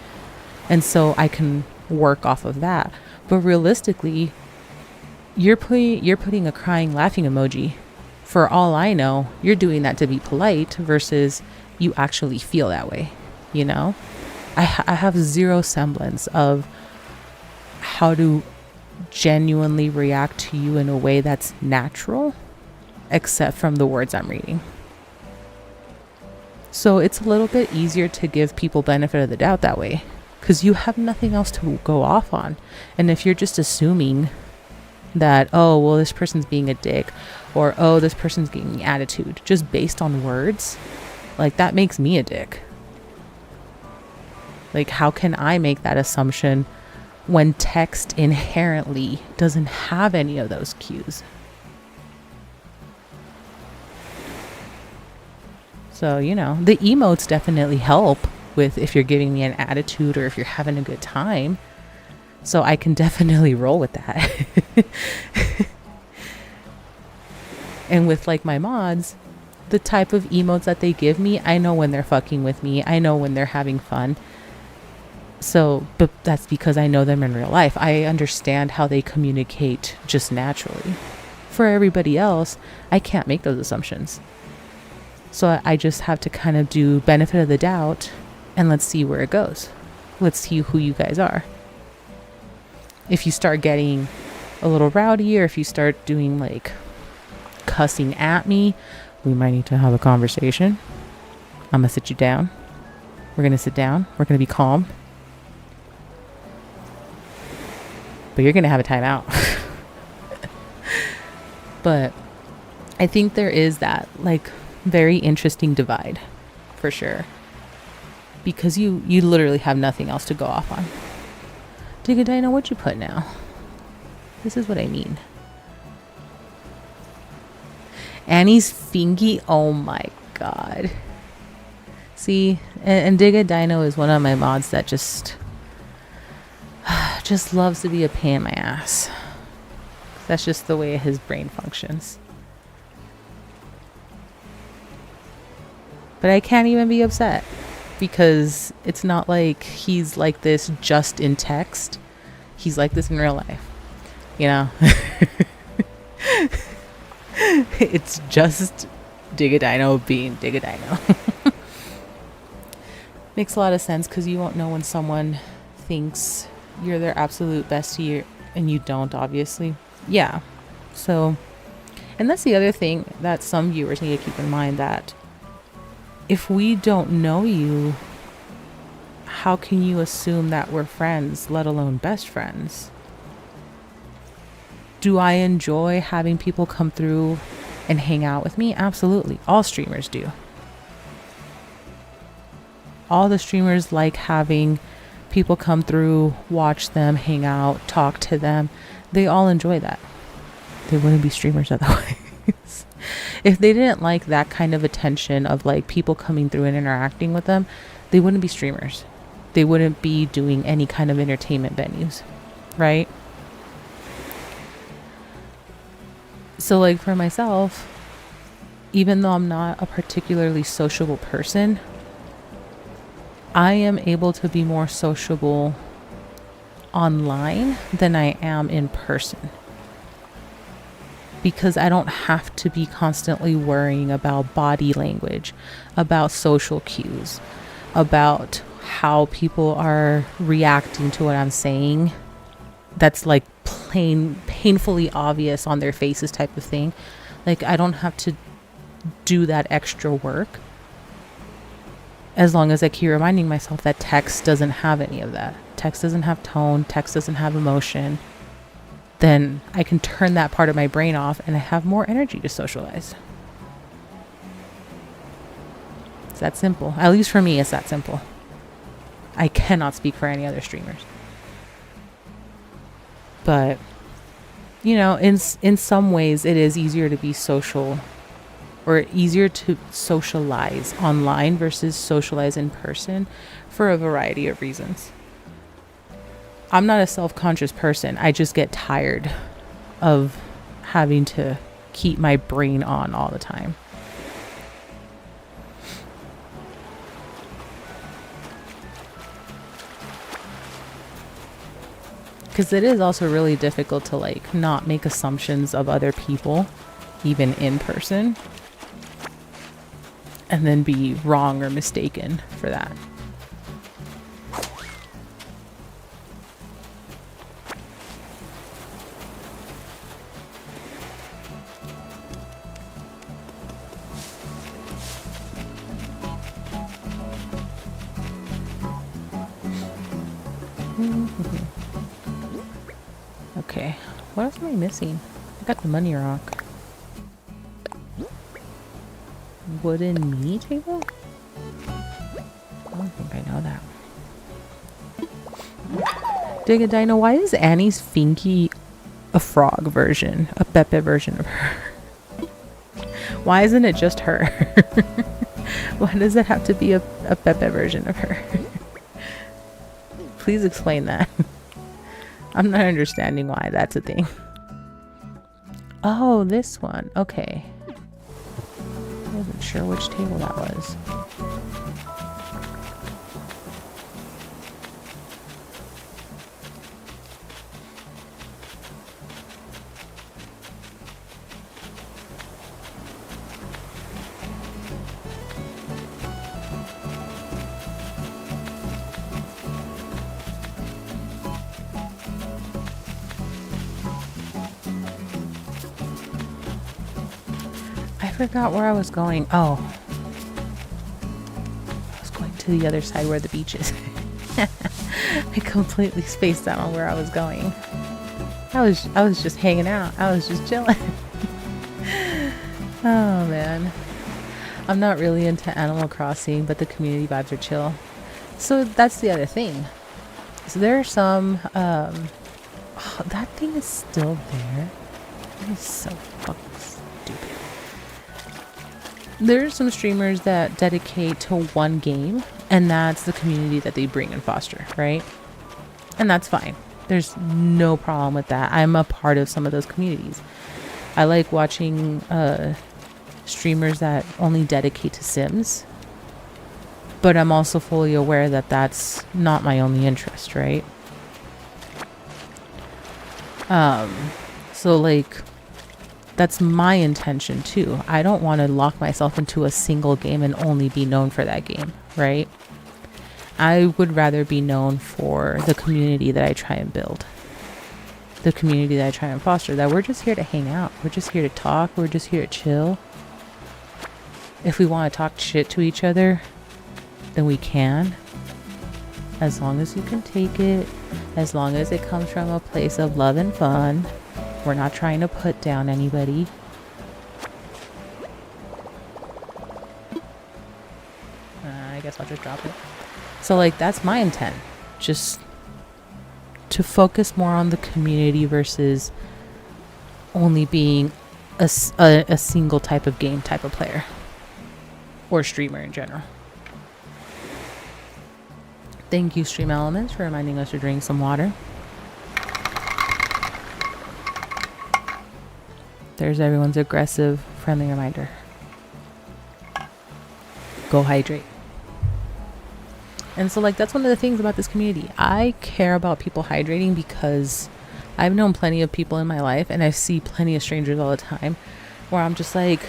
and so I can work off of that. But realistically, you're putting a crying laughing emoji. For all I know, you're doing that to be polite versus you actually feel that way, you know? I have zero semblance of how to genuinely react to you in a way that's natural, except from the words I'm reading. So it's a little bit easier to give people benefit of the doubt that way, because you have nothing else to go off on. And if you're just assuming that, oh, well, this person's being a dick, or, oh, this person's getting attitude, just based on words, like, that makes me a dick. Like, how can I make that assumption when text inherently doesn't have any of those cues? So, you know, the emotes definitely help with if you're giving me an attitude or if you're having a good time. So I can definitely roll with that. And with like my mods, the type of emotes that they give me, I know when they're fucking with me. I know when they're having fun. So, but that's because I know them in real life. I understand how they communicate just naturally. For everybody else, I can't make those assumptions. So I just have to kind of do benefit of the doubt, and let's see where it goes. Let's see who you guys are. If you start getting a little rowdy, or if you start doing like cussing at me, we might need to have a conversation. I'm gonna sit you down. We're gonna sit down. We're gonna be calm. But you're gonna have a timeout. But I think there is that like very interesting divide, for sure, because you literally have nothing else to go off on. Digadina, what you put now? This is what I mean. Annie's fingy. Oh my god. See, and Digadino is one of my mods that just loves to be a pain in my ass. That's just the way his brain functions. But I can't even be upset, because it's not like he's like this just in text. He's like this in real life, you know? It's just Digadino being Digadino. Makes a lot of sense, because you won't know when someone thinks you're their absolute bestie and you don't, obviously. Yeah. So, and that's the other thing that some viewers need to keep in mind, that if we don't know you, how can you assume that we're friends, let alone best friends? Do I enjoy having people come through and hang out with me? Absolutely. All streamers do. All the streamers like having people come through, watch them, hang out, talk to them. They all enjoy that. They wouldn't be streamers otherwise. If they didn't like that kind of attention of like people coming through and interacting with them, they wouldn't be streamers. They wouldn't be doing any kind of entertainment venues, right? So like for myself, even though I'm not a particularly sociable person, I am able to be more sociable online than I am in person, because I don't have to be constantly worrying about body language, about social cues, about how people are reacting to what I'm saying. That's like painfully obvious on their faces type of thing. Like, I don't have to do that extra work, as long as I keep reminding myself that text doesn't have any of that. Text doesn't have tone, text doesn't have emotion. Then I can turn that part of my brain off and I have more energy to socialize. It's that simple. At least for me, it's that simple. I cannot speak for any other streamers. But, you know, in some ways it is easier to be social, or easier to socialize online versus socialize in person, for a variety of reasons. I'm not a self-conscious person. I just get tired of having to keep my brain on all the time. Because it is also really difficult to like not make assumptions of other people, even in person, and then be wrong or mistaken for that. Okay, what else am I missing? I got the money rock. Wooden mini table? I don't think I know that. Dig a Dino, why is Annie's Finky a frog version? A Pepe version of her? Why isn't it just her? Why does it have to be a Pepe version of her? Please explain that. I'm not understanding why that's a thing. Oh, this one. Okay. I wasn't sure which table that was. I forgot where I was going. Oh. I was going to the other side where the beach is. I completely spaced out on where I was going. I was just hanging out. I was just chilling. Oh man. I'm not really into Animal Crossing, but the community vibes are chill. So that's the other thing. So there are some oh, that thing is still there. That is so fucking stupid. There are some streamers that dedicate to one game, and that's the community that they bring and foster, right? And that's fine. There's no problem with that. I'm a part of some of those communities. I like watching streamers that only dedicate to Sims, but I'm also fully aware that that's not my only interest, right? So like, that's my intention too. I don't want to lock myself into a single game and only be known for that game, right? I would rather be known for the community that I try and build, the community that I try and foster, that we're just here to hang out. We're just here to talk. We're just here to chill. If we want to talk shit to each other, then we can. As long as you can take it, as long as it comes from a place of love and fun. We're not trying to put down anybody. I guess I'll just drop it. So like, that's my intent. Just to focus more on the community versus only being a single type of game type of player or streamer in general. Thank you, Stream Elements, for reminding us to drink some water. There's everyone's aggressive, friendly reminder. Go hydrate. And so like, that's one of the things about this community. I care about people hydrating because I've known plenty of people in my life, and I see plenty of strangers all the time where I'm just like,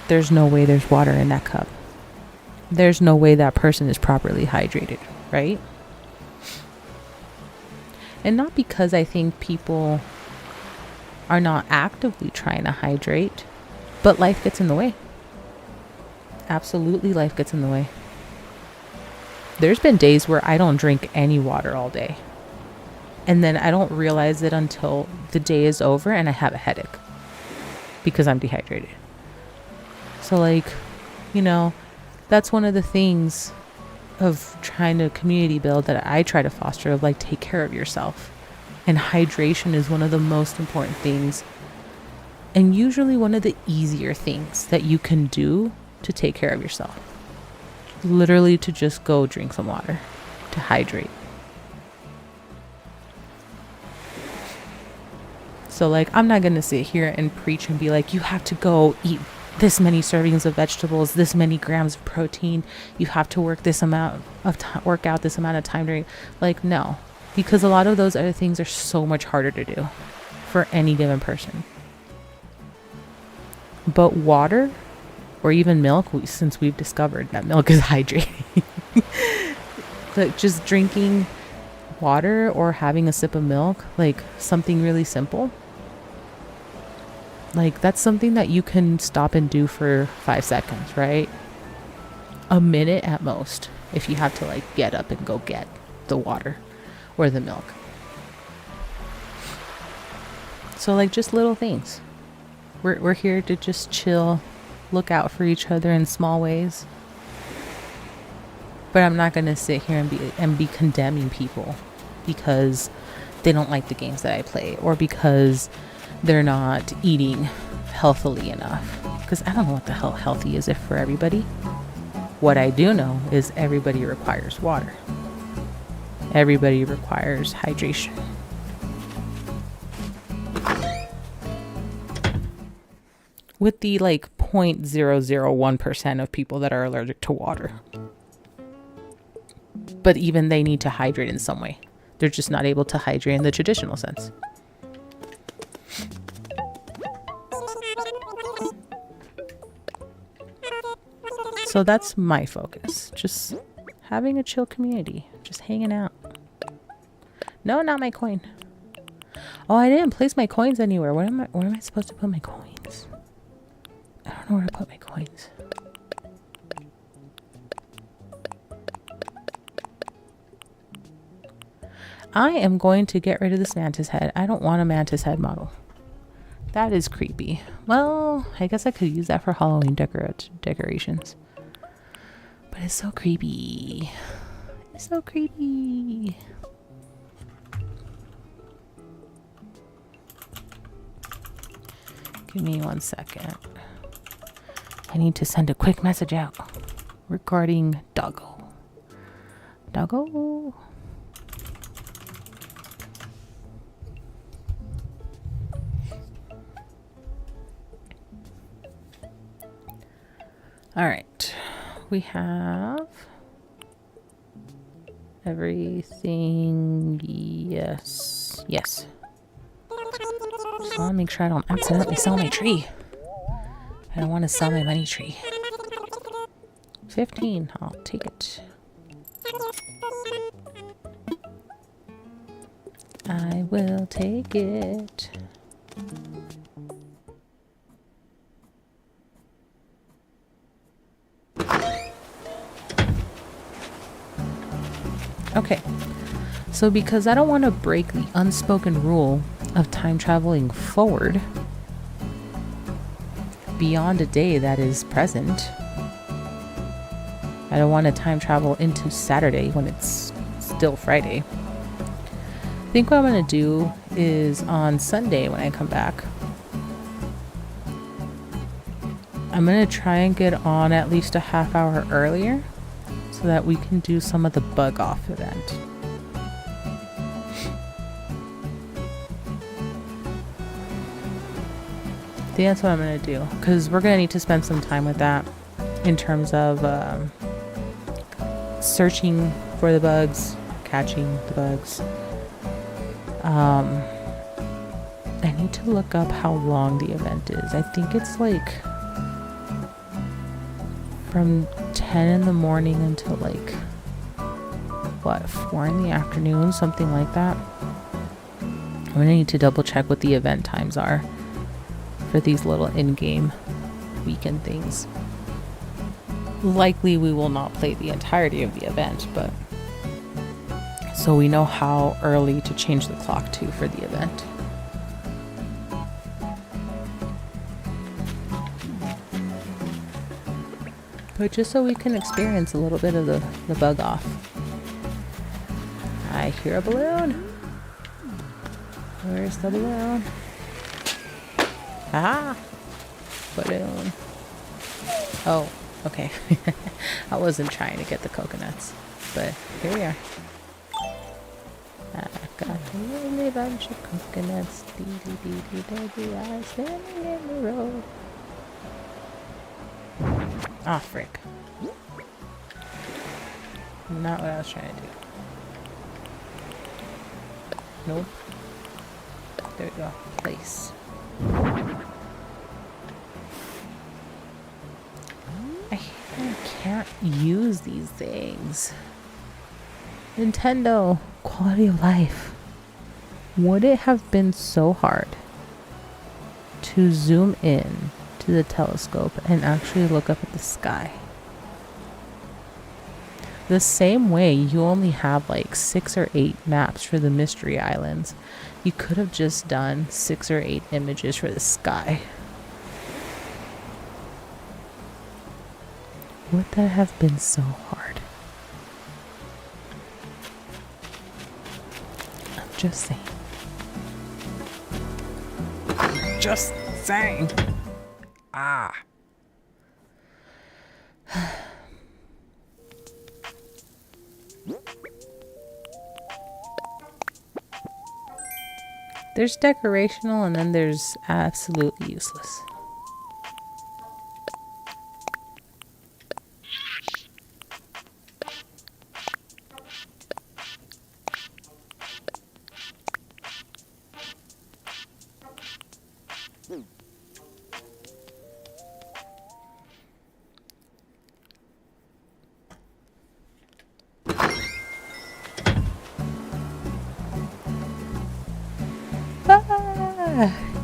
there's no way there's water in that cup. There's no way that person is properly hydrated, right? And not because I think people are not actively trying to hydrate, but life gets in the way. Absolutely, life gets in the way. There's been days where I don't drink any water all day. And then I don't realize it until the day is over and I have a headache because I'm dehydrated. So like, you know, that's one of the things of trying to community build that I try to foster, of like, take care of yourself. And hydration is one of the most important things, and usually one of the easier things that you can do to take care of yourself. Literally to just go drink some water, to hydrate. So like, I'm not going to sit here and preach and be like, you have to go eat this many servings of vegetables, this many grams of protein, you have to work this amount of work out this amount of time during, like, no, because a lot of those other things are so much harder to do for any given person. But water, or even milk, since we've discovered that milk is hydrating, but just drinking water or having a sip of milk, like something really simple, like that's something that you can stop and do for 5 seconds, right? A minute at most, if you have to like get up and go get the water or the milk. So like, just little things. We're here to just chill, look out for each other in small ways. But I'm not going to sit here and be condemning people because they don't like the games that I play, or because they're not eating healthily enough. Because I don't know what the hell healthy is for everybody. What I do know is everybody requires water. Everybody requires hydration. With the like 0.001% of people that are allergic to water. But even they need to hydrate in some way. They're just not able to hydrate in the traditional sense. So that's my focus. Just having a chill community. Just hanging out. No, not my coin. Oh, I didn't place my coins anywhere. Where am I supposed to put my coins? I don't know where to put my coins. I am going to get rid of this mantis head. I don't want a mantis head model. That is creepy. Well, I guess I could use that for Halloween decorations. But it's so creepy. It's so creepy. Give me 1 second. I need to send a quick message out regarding Doggo. Doggo. All right. We have everything. Yes. Yes. Just want to make sure I don't accidentally sell my tree. I don't want to sell my money tree. 15. I'll take it. I will take it. Okay, so because I don't want to break the unspoken rule of time traveling forward beyond a day that is present, I don't want to time travel into Saturday when it's still Friday. I think what I'm going to do is on Sunday when I come back, I'm going to try and get on at least a half hour earlier so that we can do some of the bug off event. I think that's what I'm going to do, because we're going to need to spend some time with that in terms of searching for the bugs, catching the bugs. I need to look up how long the event is. I think it's like from 10 in the morning until like, what, 4 in the afternoon, something like that. I'm gonna need to double check what the event times are for these little in-game weekend things. Likely we will not play the entirety of the event, but so we know how early to change the clock to for the event. But just so we can experience a little bit of the bug off. I hear a balloon. Where's the balloon? Ah! Balloon. Oh, okay. I wasn't trying to get the coconuts, but here we are. I got a lovely bunch of coconuts. Dee-dee-dee-dee-dee-dee. I'm standing in the road. Ah, frick. Not what I was trying to do. Nope. There we go. Place. I can't use these things. Nintendo, quality of life. Would it have been so hard to zoom in to the telescope and actually look up at the sky? The same way you only have like 6 or 8 maps for the mystery islands, you could have just done 6 or 8 images for the sky. Would that have been so hard? I'm just saying. Just saying. Ah. There's decorational and then there's absolutely useless.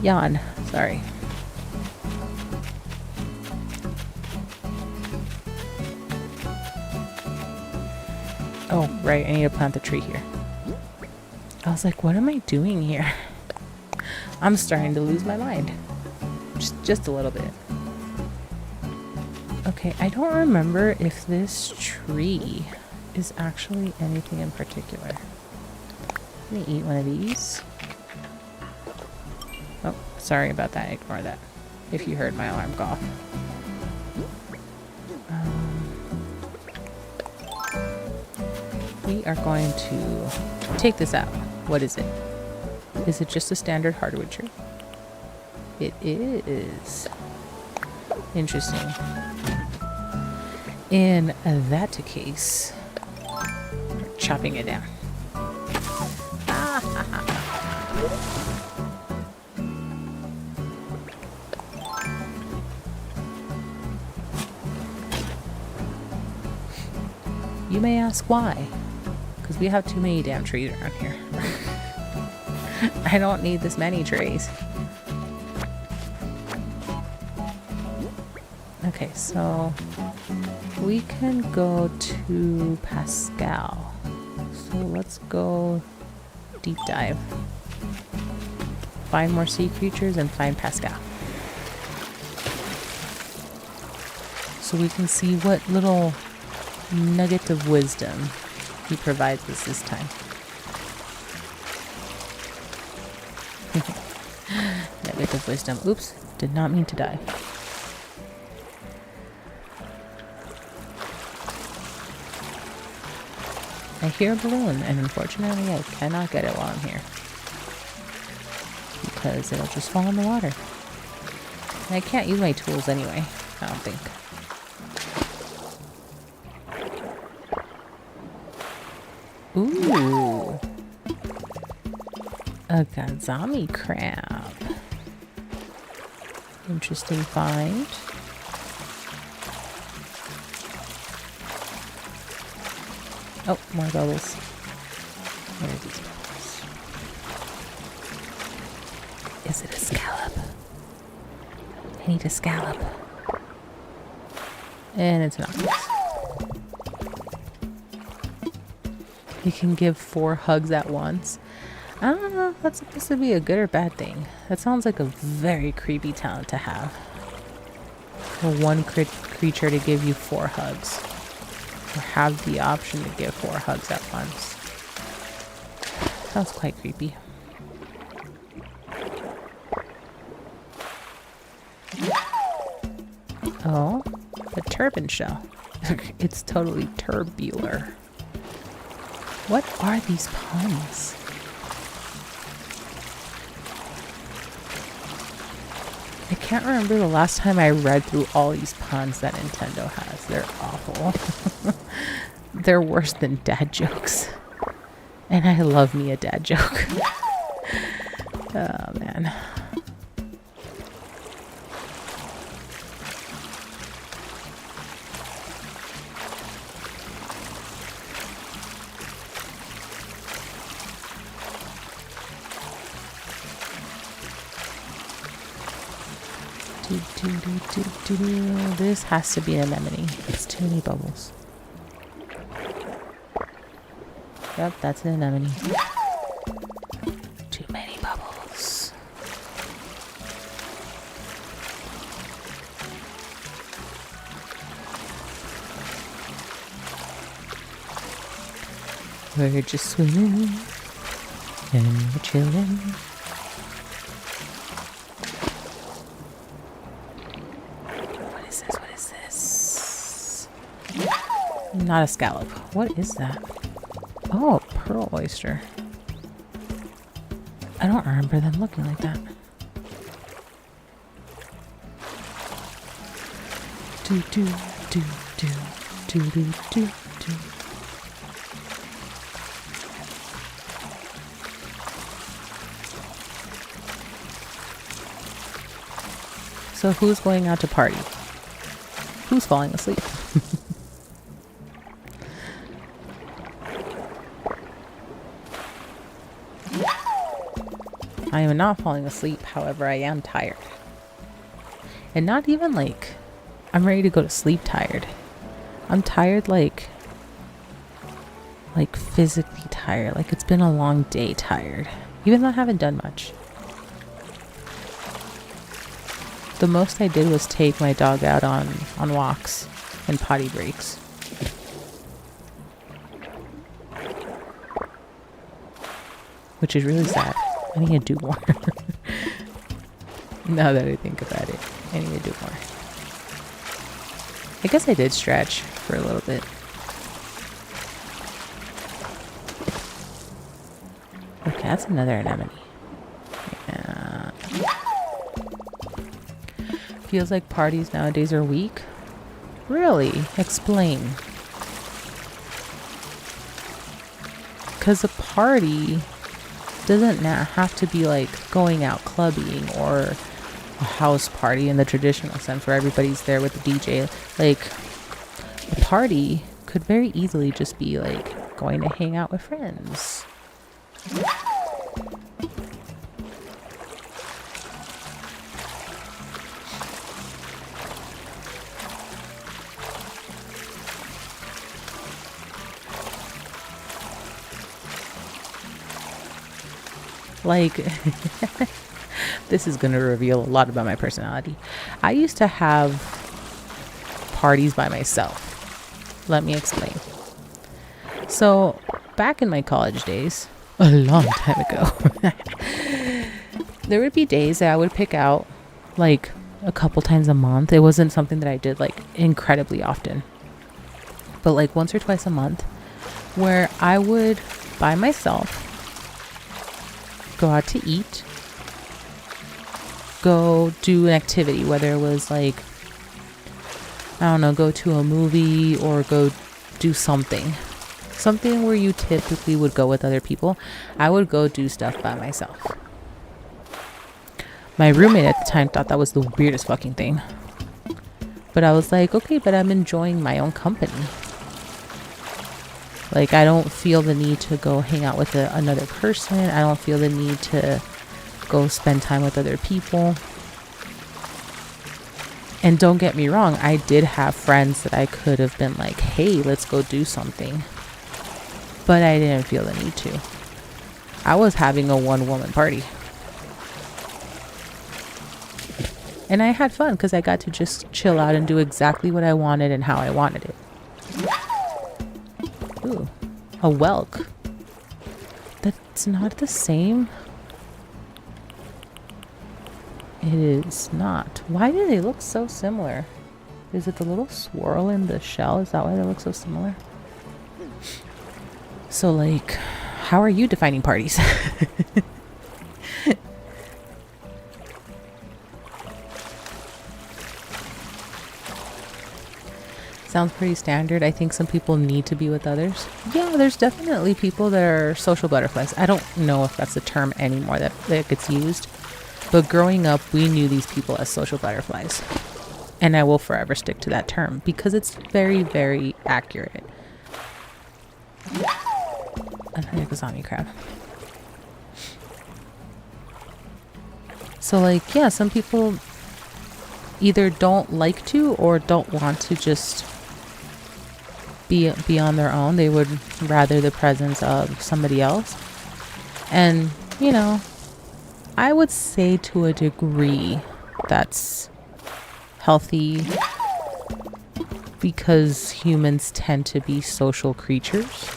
Yawn. Sorry. Oh, right. I need to plant the tree here. I was like, what am I doing here? I'm starting to lose my mind. Just a little bit. Okay, I don't remember if this tree is actually anything in particular. Let me eat one of these. Oh, sorry about that. Ignore that. If you heard my alarm go we are going to take this out. What is it? Is it just a standard hardwood tree? It is. Interesting. In that case, we're chopping it down. You may ask why. Because we have too many damn trees around here. I don't need this many trees. Okay, so we can go to Pascal. So let's go deep dive. Find more sea creatures and find Pascal. So we can see what little nugget of wisdom he provides us this time. Nugget of wisdom. Oops, did not mean to die. I hear a balloon, and unfortunately I cannot get it while I'm here. Because it'll just fall in the water. And I can't use my tools anyway, I don't think. Ooh. A Gazami crab. Interesting find. Oh, more bubbles. Where are these bubbles? Is it a scallop? I need a scallop. And it's not. You can give 4 hugs at once. I don't know if that's supposed to be a good or bad thing. That sounds like a very creepy talent to have. For one creature to give you 4 hugs. Or have the option to give 4 hugs at once. Sounds quite creepy. Oh, a turban shell. It's totally turbular. What are these puns? I can't remember the last time I read through all these puns that Nintendo has. They're awful. They're worse than dad jokes. And I love me a dad joke. Oh, man. This has to be an anemone. It's too many bubbles. Yep, that's an anemone. Too many bubbles. We're just swimming and we're chilling. Not a scallop. What is that? Oh, pearl oyster. I don't remember them looking like that. Do do do do do do do do. So who's going out to party? Who's falling asleep? I am not falling asleep, however, I am tired. And not even like I'm ready to go to sleep tired. I'm tired like physically tired. Like it's been a long day tired. Even though I haven't done much. The most I did was take my dog out on walks and potty breaks. Which is really sad. I need to do more. Now that I think about it, I need to do more. I guess I did stretch for a little bit. Okay, that's another anemone. Yeah. Feels like parties nowadays are weak. Really? Explain. Because a party doesn't have to be like going out clubbing or a house party in the traditional sense where everybody's there with the DJ. Like a party could very easily just be like going to hang out with friends. Like, this is going to reveal a lot about my personality. I used to have parties by myself. Let me explain. So, back in my college days, a long time ago, there would be days that I would pick out like a couple times a month. It wasn't something that I did like incredibly often, but like once or twice a month, where I would by myself go out to eat, go do an activity, whether it was like, I don't know, go to a movie or go do something where you typically would go with other people. I would go do stuff by myself. My roommate at the time thought that was the weirdest fucking thing, but I was like, okay, but I'm enjoying my own company. Like, I don't feel the need to go hang out with another person. I don't feel the need to go spend time with other people. And don't get me wrong, I did have friends that I could have been like, hey, let's go do something. But I didn't feel the need to. I was having a one-woman party. And I had fun because I got to just chill out and do exactly what I wanted and how I wanted it. Ooh, a whelk. That's not the same. It is not. Why do they look so similar? Is it the little swirl in the shell? Is that why they look so similar? So, like, how are you defining parties? Sounds pretty standard. I think some people need to be with others. Yeah, there's definitely people that are social butterflies. I don't know if that's a term anymore that gets used. But growing up, we knew these people as social butterflies. And I will forever stick to that term because it's very, very accurate. Like a zombie crab. So, like, yeah, some people either don't like to or don't want to just be on their own. They would rather the presence of somebody else. And, you know, I would say to a degree that's healthy because humans tend to be social creatures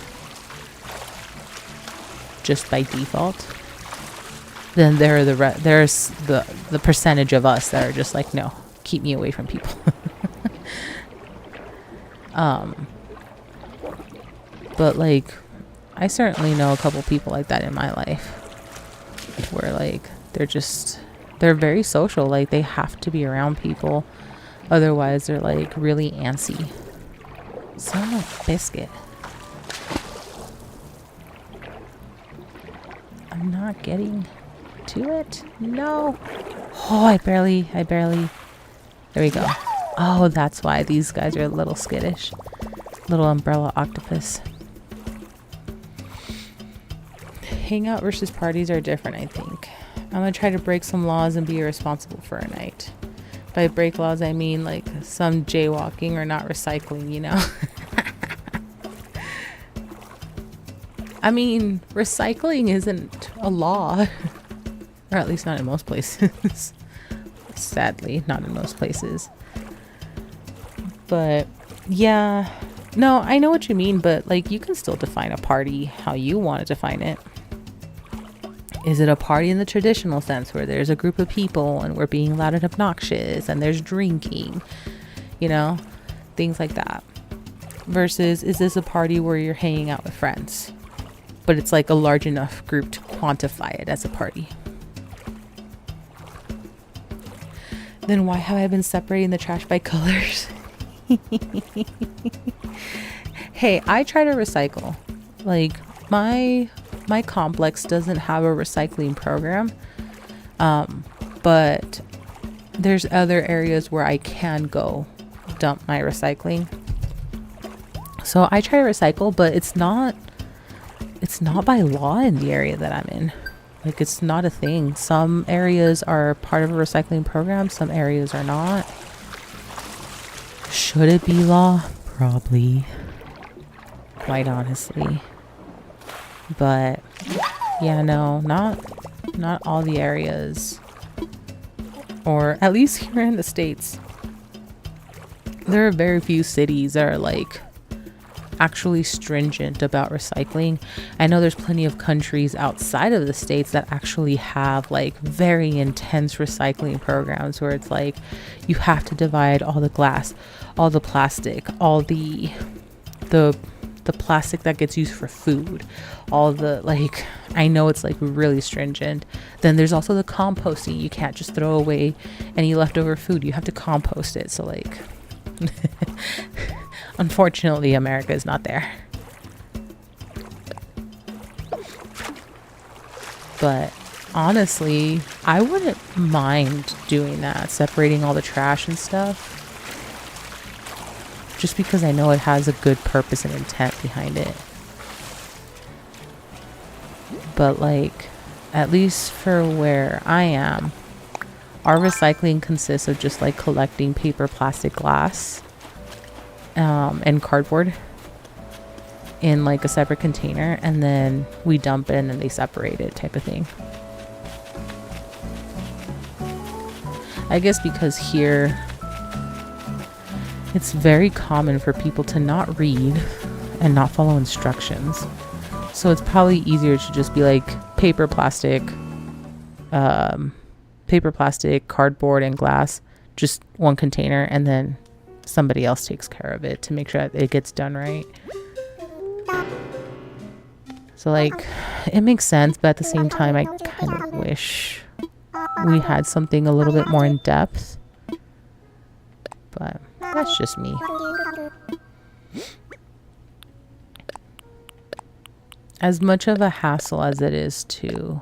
just by default. Then there's the percentage of us that are just like, no, keep me away from people. But like, I certainly know a couple people like that in my life where like they're very social. Like, they have to be around people, otherwise they're like really antsy. Sound like biscuit. I'm not getting to it. No. Oh, I barely. There we go. Oh, that's why these guys are a little skittish. Little umbrella octopus. Hangout versus parties are different, I think. I'm gonna try to break some laws and be irresponsible for a night. By break laws, I mean like some jaywalking or not recycling, you know? I mean, recycling isn't a law. Or at least not in most places. Sadly, not in most places. But yeah, no, I know what you mean, but like, you can still define a party how you want to define it. Is it a party in the traditional sense where there's a group of people and we're being loud and obnoxious and there's drinking, you know, things like that? Versus, is this a party where you're hanging out with friends, but it's like a large enough group to quantify it as a party? Then why have I been separating the trash by colors? Hey, I try to recycle. Like, my complex doesn't have a recycling program, but there's other areas where I can go dump my recycling. So I try to recycle, but it's not by law in the area that I'm in. Like, it's not a thing. Some areas are part of a recycling program, some areas are not. Should it be law? Probably. Quite honestly. But yeah, no, not all the areas. Or at least here in the States. There are very few cities that are like actually stringent about recycling. I know there's plenty of countries outside of the States that actually have like very intense recycling programs where it's like you have to divide all the glass, all the plastic, all the plastic that gets used for food, all the, like, I know it's like really stringent. Then there's also the composting. You can't just throw away any leftover food. You have to compost it. So like unfortunately, America is not there. But honestly, I wouldn't mind doing that, separating all the trash and stuff. Just because I know it has a good purpose and intent behind it. But like, at least for where I am, our recycling consists of just like collecting paper, plastic, glass, and cardboard in like a separate container, and then we dump it and then they separate it, type of thing. I guess because here it's very common for people to not read and not follow instructions. So it's probably easier to just be like paper, plastic, cardboard, and glass, just one container, and then somebody else takes care of it to make sure that it gets done right. So like, it makes sense, but at the same time, I kind of wish we had something a little bit more in depth. But that's just me. As much of a hassle as it is to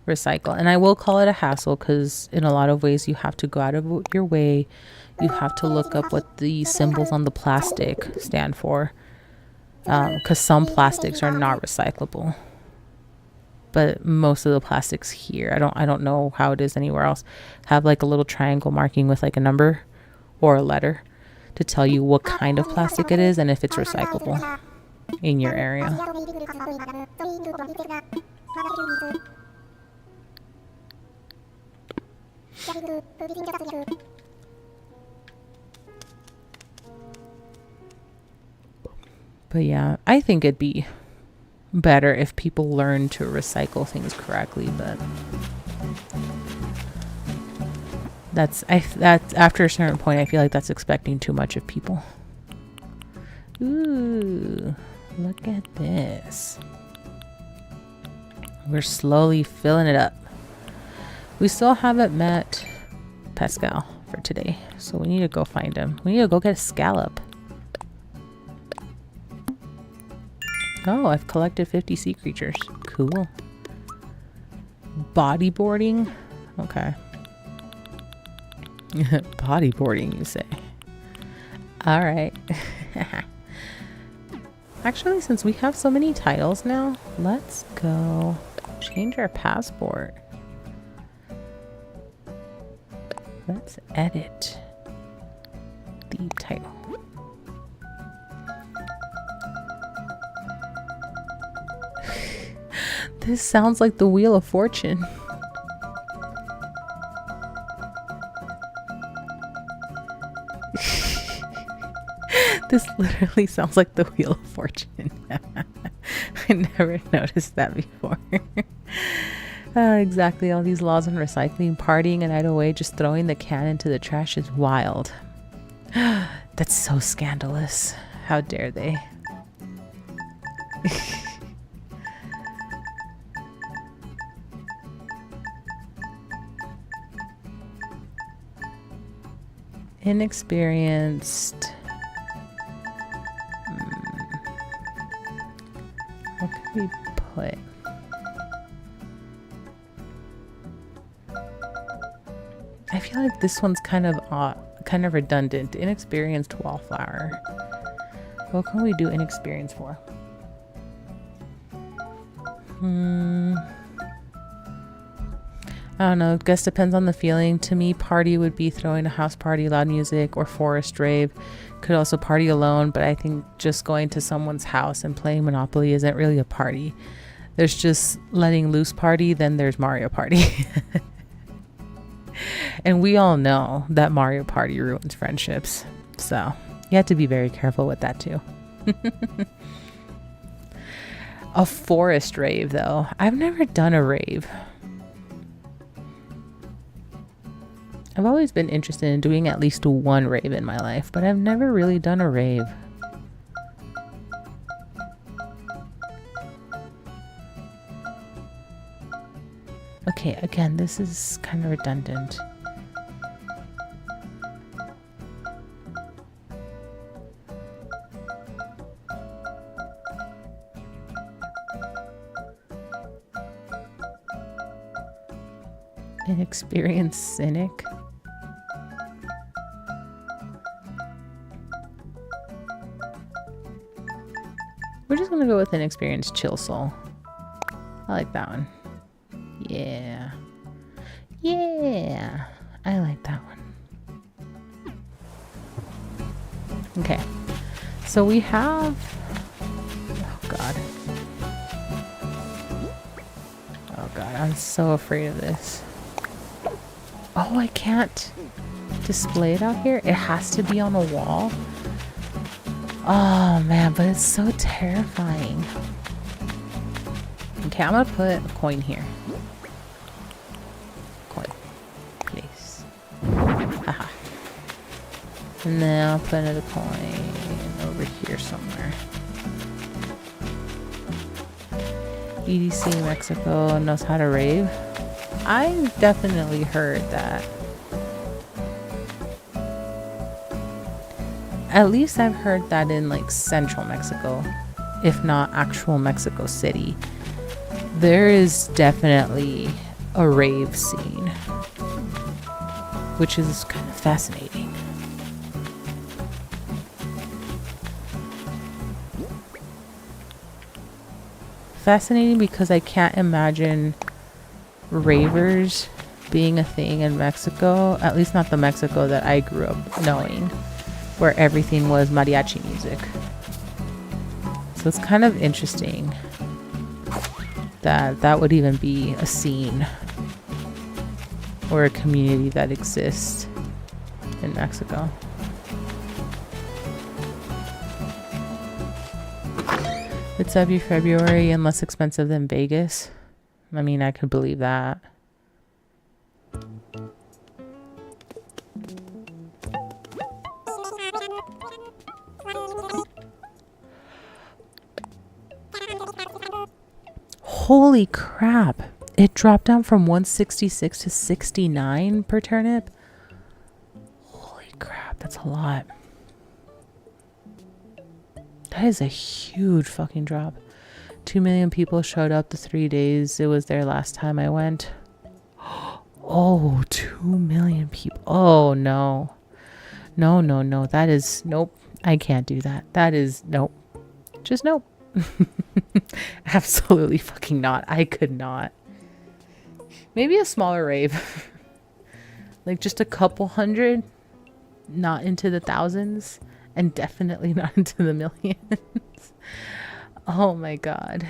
recycle, and I will call it a hassle because in a lot of ways you have to go out of your way. You have to look up what the symbols on the plastic stand for, because some plastics are not recyclable. But most of the plastics here, I don't know how it is anywhere else, have like a little triangle marking with like a number or a letter to tell you what kind of plastic it is and if it's recyclable in your area. But yeah, I think it'd be better if people learn to recycle things correctly, but that's after a certain point, I feel like that's expecting too much of people. Ooh, look at this. We're slowly filling it up. We still haven't met Pascal for today, so we need to go find him. We need to go get a scallop. Oh, I've collected 50 sea creatures. Cool. Bodyboarding? Okay. Bodyboarding, you say? All right. Actually, since we have so many titles now, let's go change our passport. Let's edit the title. This sounds like the Wheel of Fortune. This literally sounds like the Wheel of Fortune. I never noticed that before. Exactly. All these laws on recycling, partying a night away, just throwing the can into the trash is wild. That's so scandalous. How dare they? Inexperienced. What could we put? I feel like this one's kind of redundant. Inexperienced wallflower. What can we do inexperience for? I don't know. Guess depends on the feeling. To me, party would be throwing a house party, loud music, or forest rave. Could also party alone, but I think just going to someone's house and playing Monopoly isn't really a party. There's just letting loose party, then there's Mario Party. And we all know that Mario Party ruins friendships. So you have to be very careful with that too. A forest rave though. I've never done a rave. I've always been interested in doing at least one rave in my life, but I've never really done a rave. Okay, again, this is kind of redundant. Inexperienced cynic. We're just gonna go with an experienced chill soul. I like that one. Yeah. Yeah. I like that one. Okay. So we have... Oh god. Oh god, I'm so afraid of this. Oh, I can't display it out here? It has to be on a wall? Oh man, but it's so terrifying. Okay, I'm gonna put a coin here. Coin. Place. Haha. And then I'll put another coin over here somewhere. EDC Mexico knows how to rave. I've definitely heard that. At least I've heard that in like central Mexico, if not actual Mexico City, there is definitely a rave scene, which is kind of fascinating. Fascinating because I can't imagine ravers being a thing in Mexico, at least not the Mexico that I grew up knowing, where everything was mariachi music. So it's kind of interesting that that would even be a scene or a community that exists in Mexico. It's every February and less expensive than Vegas. I mean, I could believe that. Holy crap. It dropped down from 166 to 69 per turnip. Holy crap, that's a lot. That is a huge fucking drop. 2 million people showed up the 3 days it was there last time I went. Oh, 2 million people. Oh, no. No, no, no. That is... Nope. I can't do that. That is... Nope. Just nope. Absolutely fucking not. I could not. Maybe a smaller rave. Like just a couple hundred. Not into the thousands. And definitely not into the millions. Oh my god.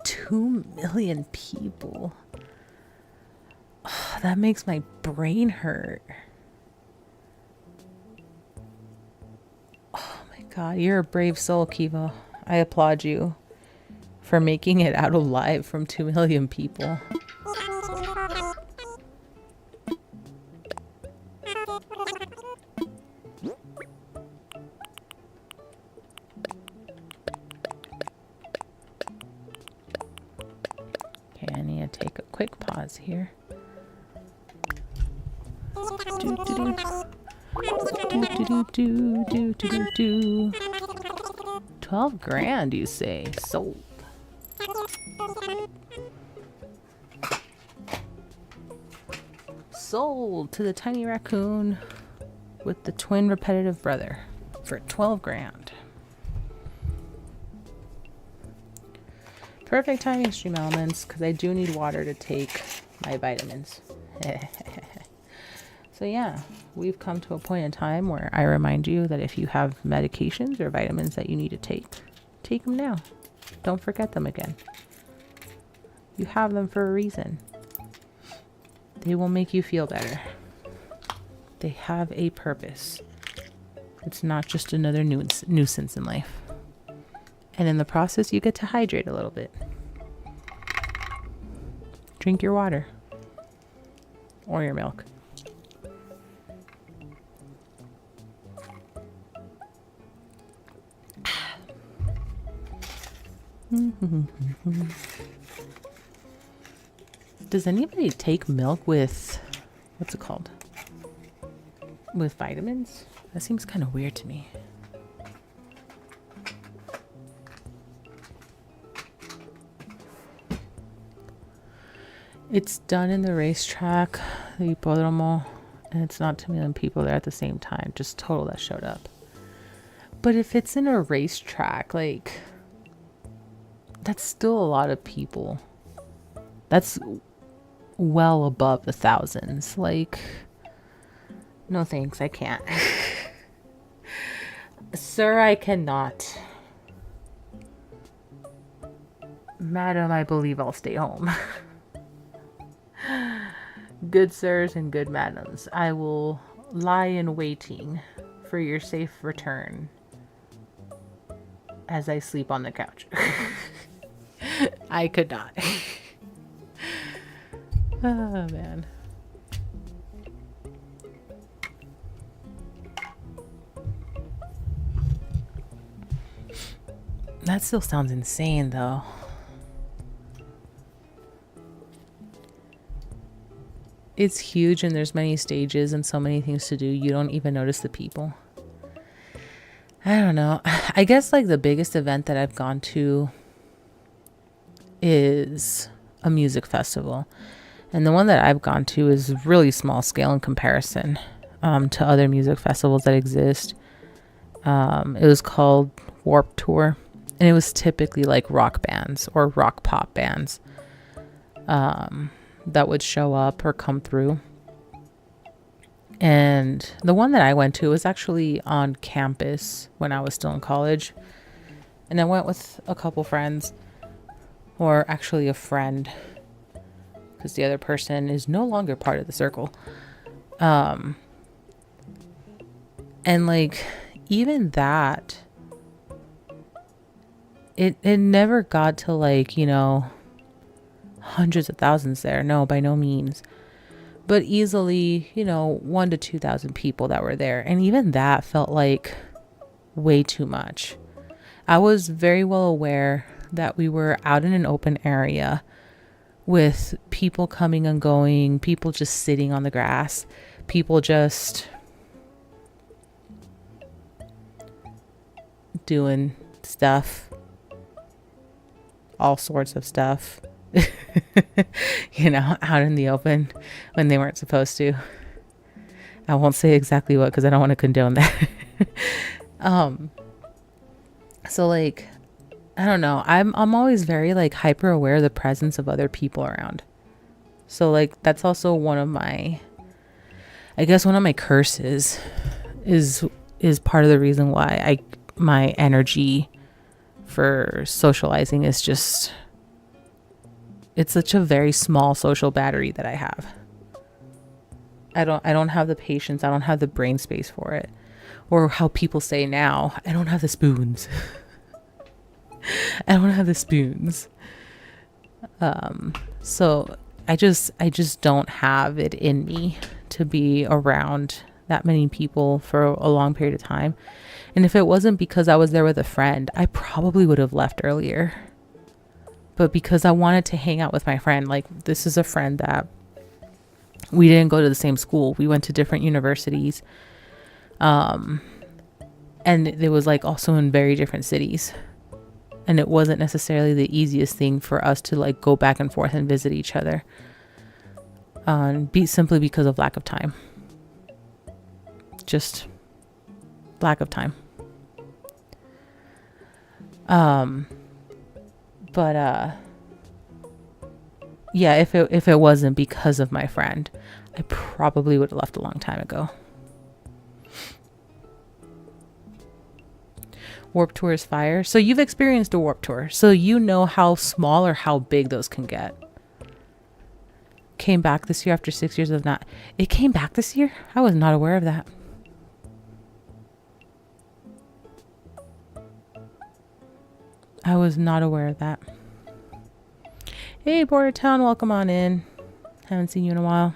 2 million people. Oh, that makes my brain hurt. Oh my god, you're a brave soul, Kiva. I applaud you for making it out alive from 2 million people. Okay, I need to take a quick pause here. 12 grand, you say? Sold. Sold to the tiny raccoon with the twin repetitive brother. for 12 grand. Perfect timing, Stream Elements, because I do need water to take my vitamins. So yeah, we've come to a point in time where I remind you that if you have medications or vitamins that you need to take them now. Don't forget them again. You have them for a reason. They will make you feel better. They have a purpose. It's not just another nuisance in life. And in the process, you get to hydrate a little bit. Drink your water. Or your milk. Does anybody take milk with, what's it called? With vitamins? That seems kind of weird to me. It's done in the racetrack, the hipódromo, and it's not too many people there at the same time. Just total that showed up. But if it's in a racetrack, like, that's still a lot of people. That's well above the thousands. Like, no thanks, I can't. Sir, I cannot. Madam, I believe I'll stay home. Good sirs and good madams, I will lie in waiting for your safe return as I sleep on the couch. I could not. Oh, man. That still sounds insane, though. It's huge and there's many stages and so many things to do. You don't even notice the people. I don't know. I guess like the biggest event that I've gone to is a music festival. And the one that I've gone to is really small scale in comparison to other music festivals that exist. It was called Warped Tour. And it was typically like rock bands or rock pop bands. That would show up or come through. And the one that I went to was actually on campus when I was still in college. And I went with a couple friends, or actually a friend, because the other person is no longer part of the circle. And like, even that, it never got to like, you know, hundreds of thousands there. No, by no means. But easily, you know, 1,000 to 2,000 people that were there. And even that felt like way too much. I was very well aware that we were out in an open area with people coming and going, people just sitting on the grass, people just doing stuff, all sorts of stuff. You know, out in the open when they weren't supposed to. I won't say exactly what, because I don't want to condone that. So like, I don't know. I'm always very like hyper aware of the presence of other people around. So like, that's also one of my, I guess one of my curses is part of the reason why my energy for socializing is just, it's such a very small social battery that I have. I don't have the patience. I don't have the brain space for it. Or how people say now, I don't have the spoons. I don't have the spoons. So I just don't have it in me to be around that many people for a long period of time. And if it wasn't because I was there with a friend, I probably would have left earlier. But because I wanted to hang out with my friend, like this is a friend that we didn't go to the same school. We went to different universities. And it was like also in very different cities. And it wasn't necessarily the easiest thing for us to like go back and forth and visit each other. Simply because of lack of time. Just lack of time. But yeah, if it wasn't because of my friend, I probably would have left a long time ago. Warp Tour is fire. So you've experienced a Warp Tour, so you know how small or how big those can get. Came back this year after 6 years of not. It came back this year? I was not aware of that. I was not aware of that. Hey, Border Town, welcome on in. Haven't seen you in a while.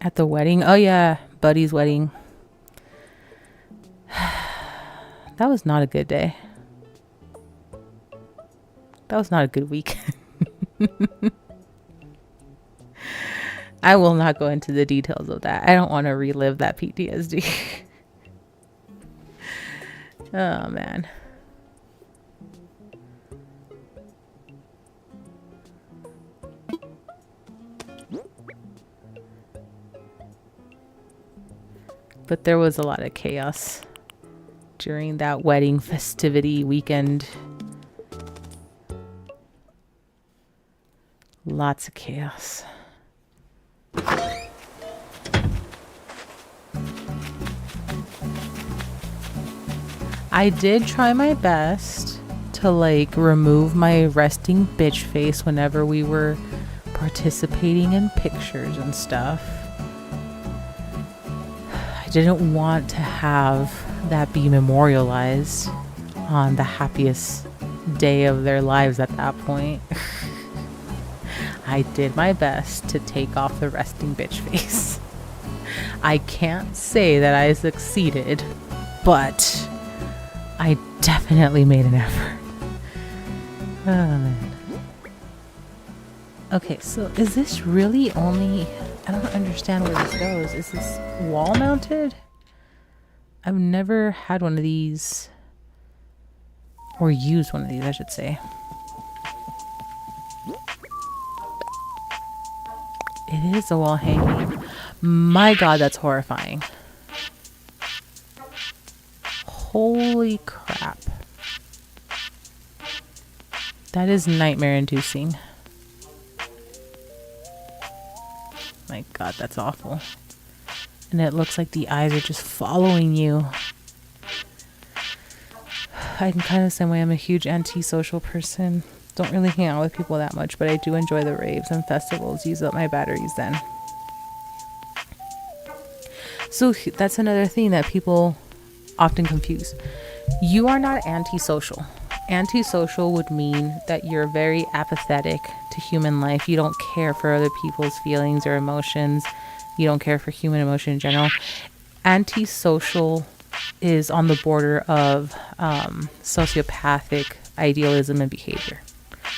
At the wedding? Oh yeah, Buddy's wedding. That was not a good day. That was not a good week. I will not go into the details of that. I don't want to relive that PTSD. Oh, man. But there was a lot of chaos during that wedding festivity weekend. Lots of chaos. I did try my best to like remove my resting bitch face whenever we were participating in pictures and stuff. I didn't want to have that be memorialized on the happiest day of their lives at that point. I did my best to take off the resting bitch face. I can't say that I succeeded, but I definitely made an effort. Oh, man. Okay, so is this really only... I don't understand where this goes. Is this wall mounted? I've never had one of these. Or used one of these, I should say. It is a wall hanging. My God, that's horrifying. Holy crap. That is nightmare inducing. My God, that's awful. And it looks like the eyes are just following you. I can kind of the same way. I'm a huge antisocial person. Don't really hang out with people that much, but I do enjoy the raves and festivals. Use up my batteries then. So that's another thing that people often confuse. You are not antisocial. Antisocial would mean that you're very apathetic to human life. You don't care for other people's feelings or emotions. You don't care for human emotion in general. Antisocial is on the border of sociopathic idealism and behavior.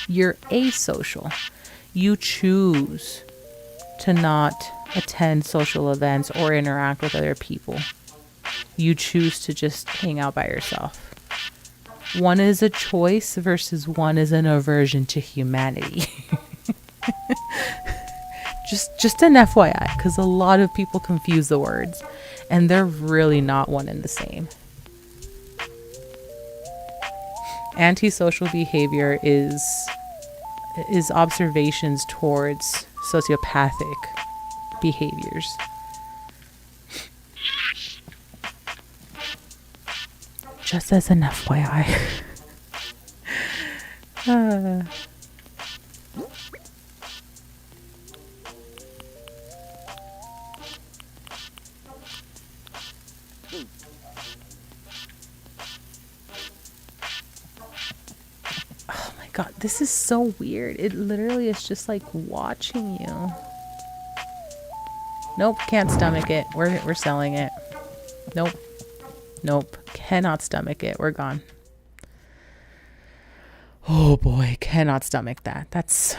You're asocial. You choose to not attend social events or interact with other people. You choose to just hang out by yourself. One is a choice versus one is an aversion to humanity. Just an FYI, because a lot of people confuse the words, and they're really not one and the same. Antisocial behavior is observations towards sociopathic behaviors. Just as an FYI. Oh my God, this is so weird. It literally is just like watching you. Nope, can't stomach it. We're selling it. Nope, cannot stomach it. We're gone. Oh boy, cannot stomach that. That's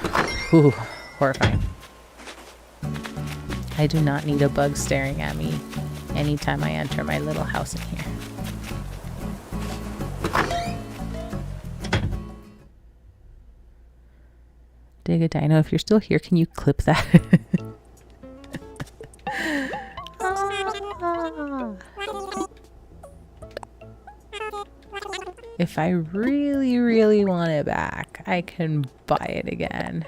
horrifying. I do not need a bug staring at me anytime I enter my little house in here. Dig a Dino, if you're still here, can you clip that? If I really, really want it back, I can buy it again.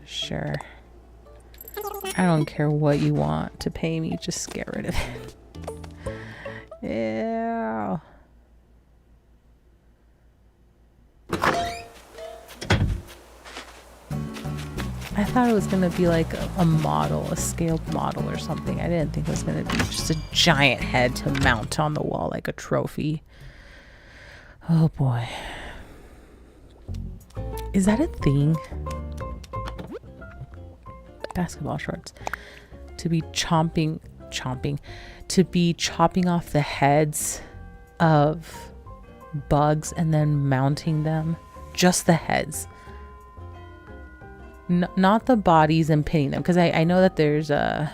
Sure. I don't care what you want to pay me, just get rid of it. Yeah. I thought it was gonna be like a model, a scaled model or something. I didn't think it was gonna be just a giant head to mount on the wall like a trophy. Oh boy. Is that a thing? Basketball shorts. To be chopping off the heads of bugs and then mounting them. Just the heads. Not the bodies and pinning them. Because I know that there's a...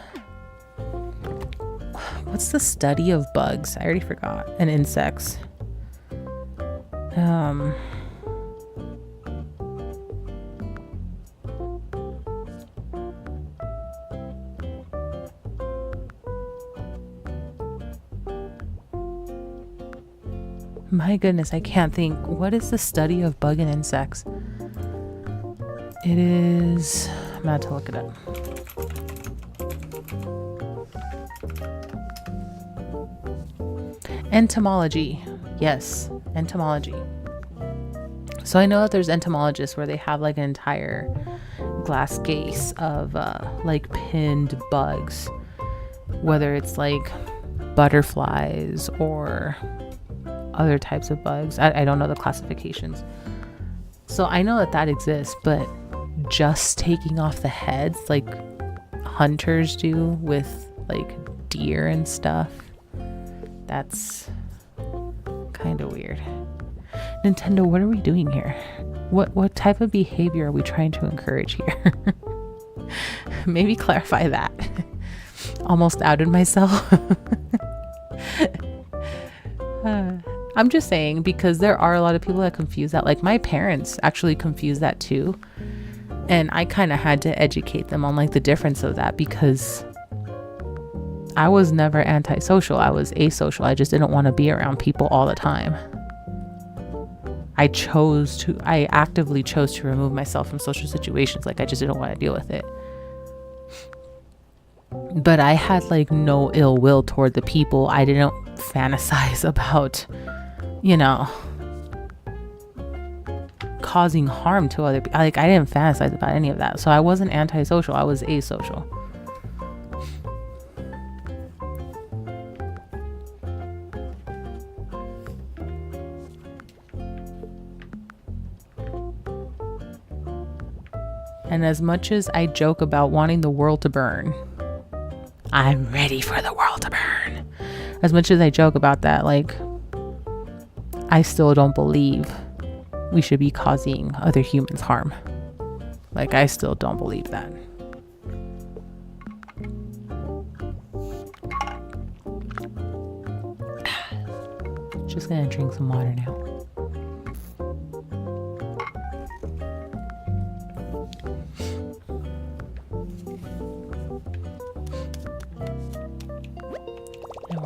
What's the study of bugs? I already forgot. And insects. My goodness, I can't think. What is the study of bug and insects? It is... I'm gonna have to look it up. Entomology. Yes, entomology. So I know that there's entomologists where they have like an entire glass case of like pinned bugs. Whether it's like butterflies or other types of bugs. I don't know the classifications. So I know that exists, but just taking off the heads like hunters do with like deer and stuff, that's kind of weird. Nintendo, what are we doing here? What type of behavior are we trying to encourage here? Maybe clarify that. Almost outed myself. I'm just saying, because there are a lot of people that confuse that. Like my parents actually confuse that too. And I kind of had to educate them on like the difference of that, because I was never antisocial. I was asocial. I just didn't want to be around people all the time. I actively chose to remove myself from social situations. Like I just didn't want to deal with it. But I had like no ill will toward the people. I didn't fantasize about, causing harm to other people. Like I didn't fantasize about any of that. So I wasn't antisocial. I was asocial. And as much as I joke about wanting the world to burn, I'm ready for the world to burn. As much as I joke about that, like, I still don't believe we should be causing other humans harm. Like, I still don't believe that. Just gonna drink some water now.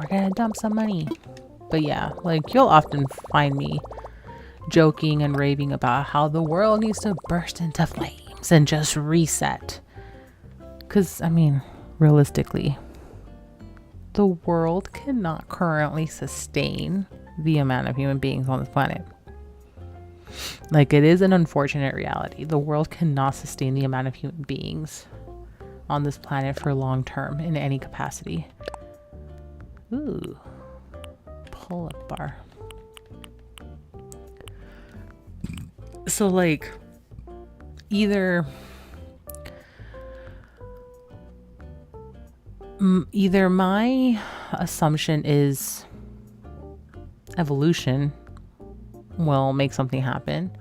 Gonna dump some money. But yeah, like you'll often find me joking and raving about how the world needs to burst into flames and just reset. Because I mean, realistically, the world cannot currently sustain the amount of human beings on this planet. Like, it is an unfortunate reality. The world cannot sustain the amount of human beings on this planet for long term in any capacity. Ooh, pull-up bar. So like, either my assumption is evolution will make something happen.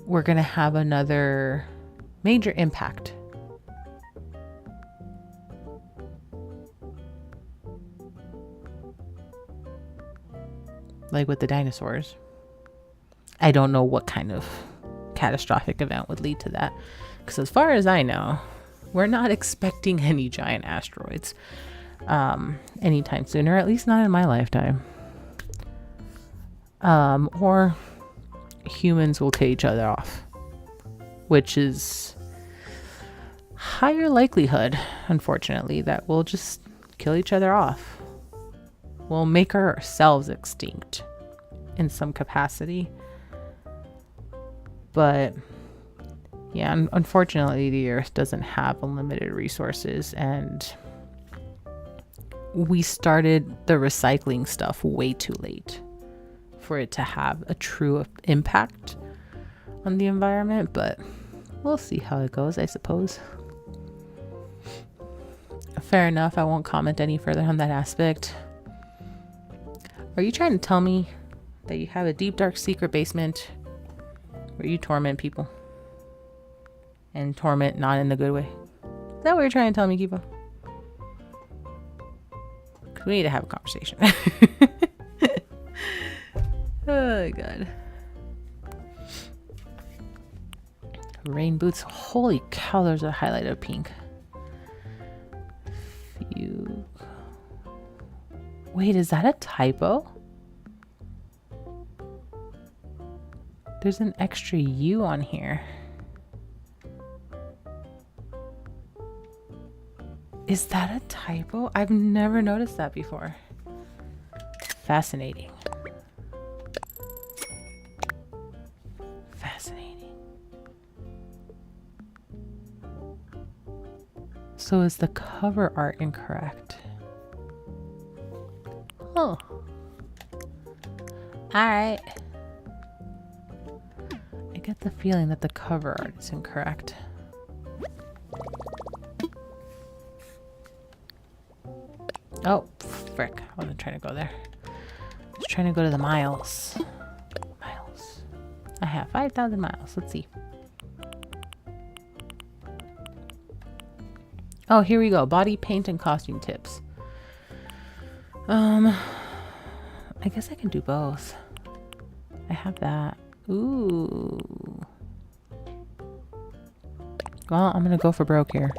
We're gonna have another major impact. Like with the dinosaurs. I don't know what kind of catastrophic event would lead to that. Because as far as I know, we're not expecting any giant asteroids. anytime soon, or at least not in my lifetime. Or humans will kill each other off, which is higher likelihood, unfortunately, that we'll just kill each other off. We'll make ourselves extinct in some capacity. But yeah, unfortunately, the Earth doesn't have unlimited resources, and we started the recycling stuff way too late for it to have a true impact on the environment. But we'll see how it goes, I suppose. Fair enough. I won't comment any further on that aspect. Are you trying to tell me that you have a deep, dark, secret basement where you torment people? And torment not in a good way? Is that what you're trying to tell me, Kiva? Because we need to have a conversation. Oh, God. Rain boots. Holy cow, there's a highlight of pink. Fugue. Wait, is that a typo? There's an extra U on here. Is that a typo? I've never noticed that before. Fascinating. Fascinating. So is the cover art incorrect? Oh. Alright. I get the feeling that the cover art is incorrect. Oh, frick. I wasn't trying to go there. I was trying to go to the miles. Miles. I have 5,000 miles. Let's see. Oh, here we go. Body paint and costume tips. I guess I can do both. I have that. Ooh. Well, I'm gonna go for broke here.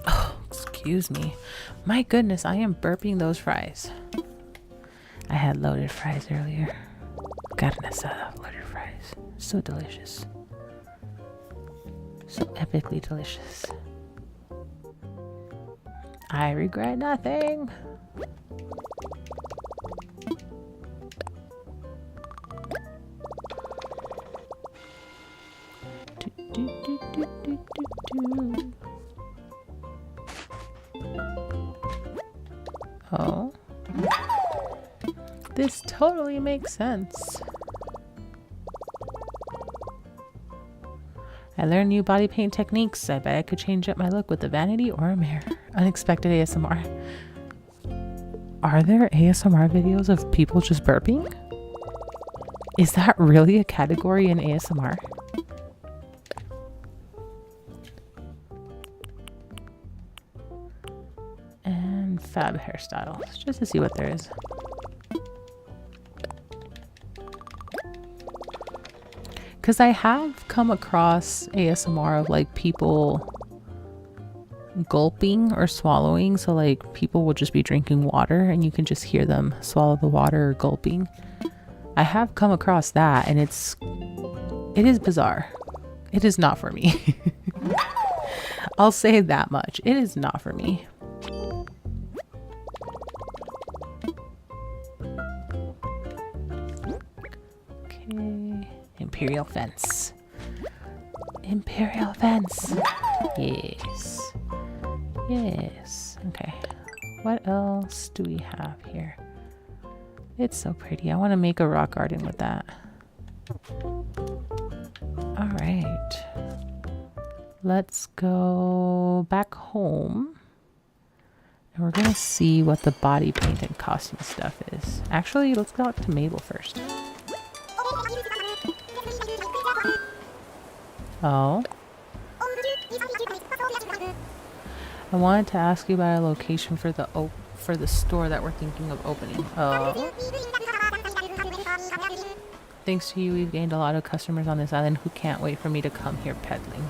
Oh, excuse me. My goodness, I am burping those fries. I had loaded fries earlier. Carne asada, loaded fries. So delicious. So epically delicious. I regret nothing. Oh. This totally makes sense. I learned new body paint techniques. I bet I could change up my look with a vanity or a mirror. Unexpected ASMR. Are there ASMR videos of people just burping? Is that really a category in ASMR? And fab hairstyles, just to see what there is. Because I have come across ASMR of like people gulping or swallowing. So like people will just be drinking water and you can just hear them swallow the water or gulping. I have come across that and it is bizarre. It is not for me. I'll say that much. It is not for me. Imperial fence. Imperial fence. Yes. Yes. Okay. What else do we have here? It's so pretty. I want to make a rock garden with that. All right. Let's go back home. And we're going to see what the body paint and costume stuff is. Actually, let's go out to Mabel first. Oh. I wanted to ask you about a location for the store that we're thinking of opening. Oh. Thanks to you, we've gained a lot of customers on this island who can't wait for me to come here peddling.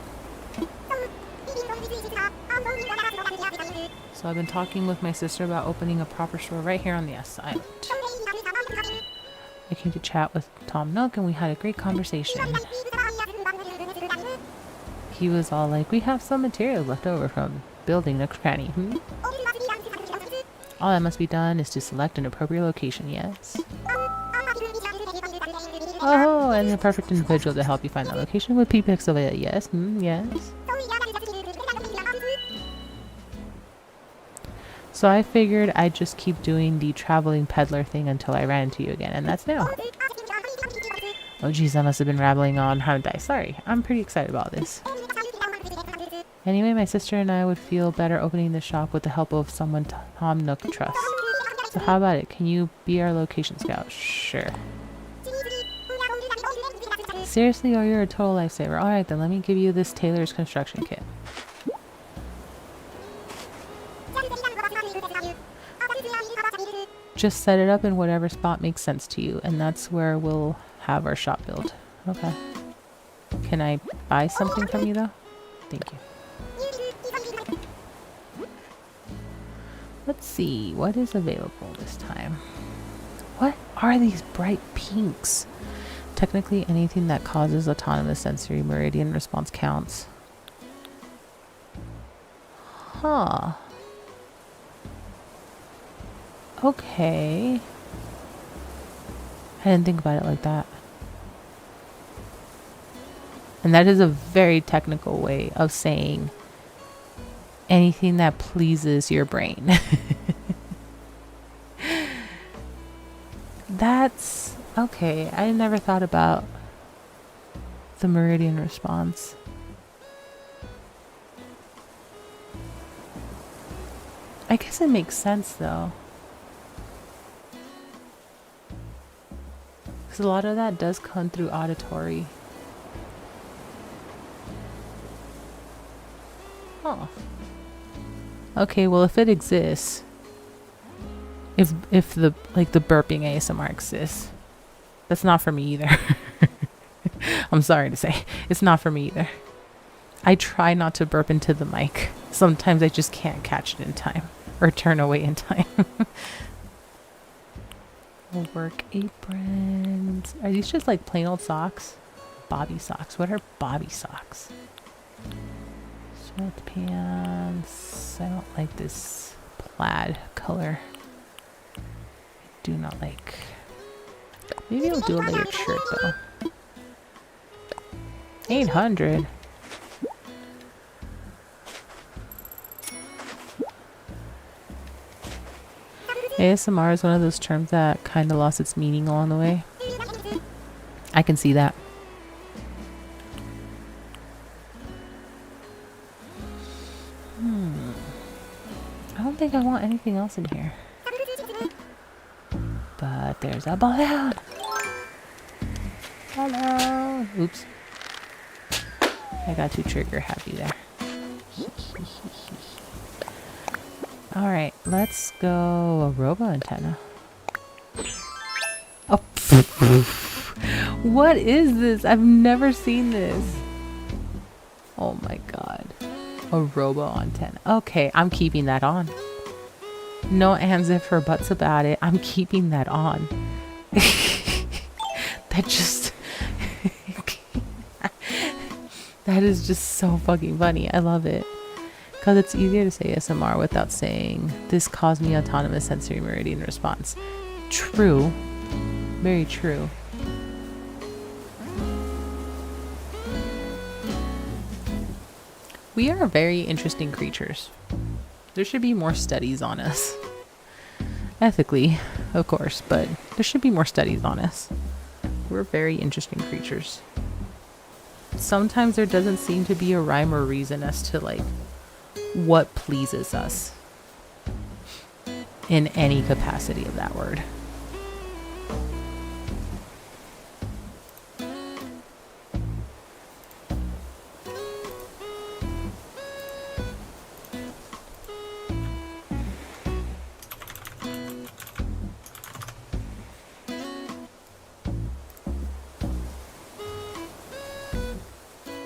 So I've been talking with my sister about opening a proper store right here on the S Island. I came to chat with Tom Nook and we had a great conversation. He was all like, we have some material left over from building Nook's Cranny. All that must be done is to select an appropriate location, yes. Oh, and the perfect individual to help you find that location would be pixelvelia, yes, yes. So I figured I'd just keep doing the traveling peddler thing until I ran into you again, and that's now. Oh geez, I must have been rambling on. How did I? Sorry, I'm pretty excited about this. Anyway, my sister and I would feel better opening the shop with the help of someone Tom Nook trusts. So how about it? Can you be our location scout? Sure. Seriously? Oh, you're a total lifesaver. Alright then, let me give you this tailor's construction kit. Just set it up in whatever spot makes sense to you, and that's where we'll have our shop build. Okay. Can I buy something from you though? Thank you. Let's see, what is available this time? What are these bright pinks? Technically, anything that causes autonomous sensory meridian response counts. Huh. Okay. I didn't think about it like that. And that is a very technical way of saying anything that pleases your brain. That's okay. I never thought about the meridian response. I guess it makes sense though. Because a lot of that does come through auditory. Huh. Okay, well if it exists, if the the burping ASMR exists, that's not for me either. I'm sorry to say, it's not for me either. I try not to burp into the mic. Sometimes I just can't catch it in time or turn away in time. Work aprons. Are these just like plain old socks? Bobby socks. What are bobby socks? Sweatpants. I don't like this plaid color. I do not like. Maybe I'll do a layered shirt though. 800. ASMR is one of those terms that kind of lost its meaning along the way. I can see that. I don't think I want anything else in here. But there's a balloon. Hello. Oops. I got too trigger happy there. Alright, let's go a robo antenna. Oh, what is this? I've never seen this. Oh my god. A robo antenna. Okay, I'm keeping that on. No ands if or buts about it. I'm keeping that on. That just... that is just so fucking funny. I love it. Because it's easier to say ASMR without saying, this caused me autonomous sensory meridian response. True. Very true. We are very interesting creatures. There should be more studies on us. Ethically, of course, but there should be more studies on us. We're very interesting creatures. Sometimes there doesn't seem to be a rhyme or reason as to like what pleases us in any capacity of that word.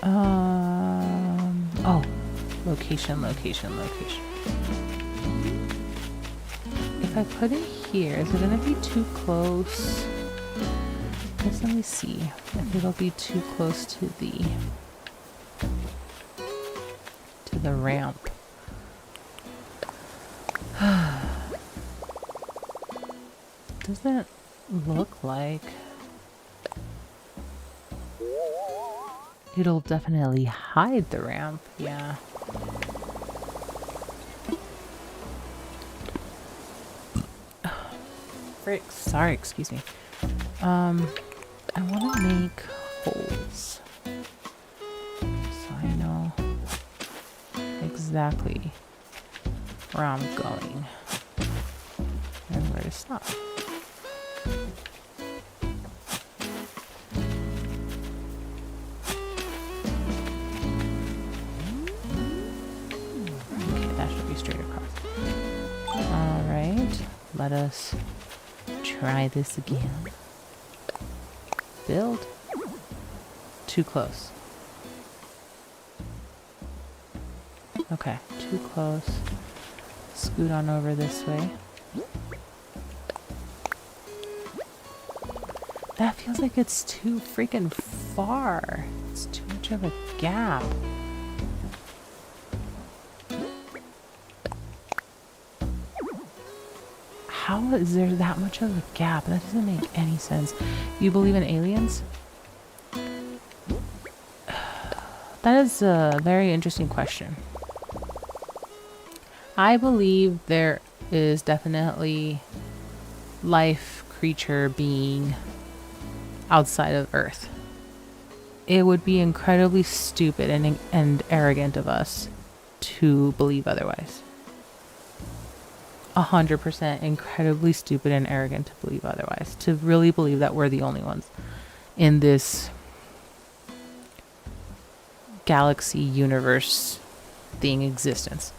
Oh, location. If I put it here, is it gonna be too close? Let me see if it'll be too close to the ramp. Doesn't look like it'll definitely hide the ramp. Yeah. Frick, sorry, excuse me. I want to make holes so I know exactly where I'm going and where to stop. Okay, that should be straight across. All right, let us try this again. Build. Too close. Okay, too close. Scoot on over this way. That feels like it's too freaking far. It's too much of a gap. How is there that much of a gap? That doesn't make any sense. You believe in aliens? That is a very interesting question. I believe there is definitely life, creature, being outside of Earth. It would be incredibly stupid and arrogant of us to believe otherwise. 100% incredibly stupid and arrogant to believe otherwise. To really believe that we're the only ones in this galaxy universe thing existence.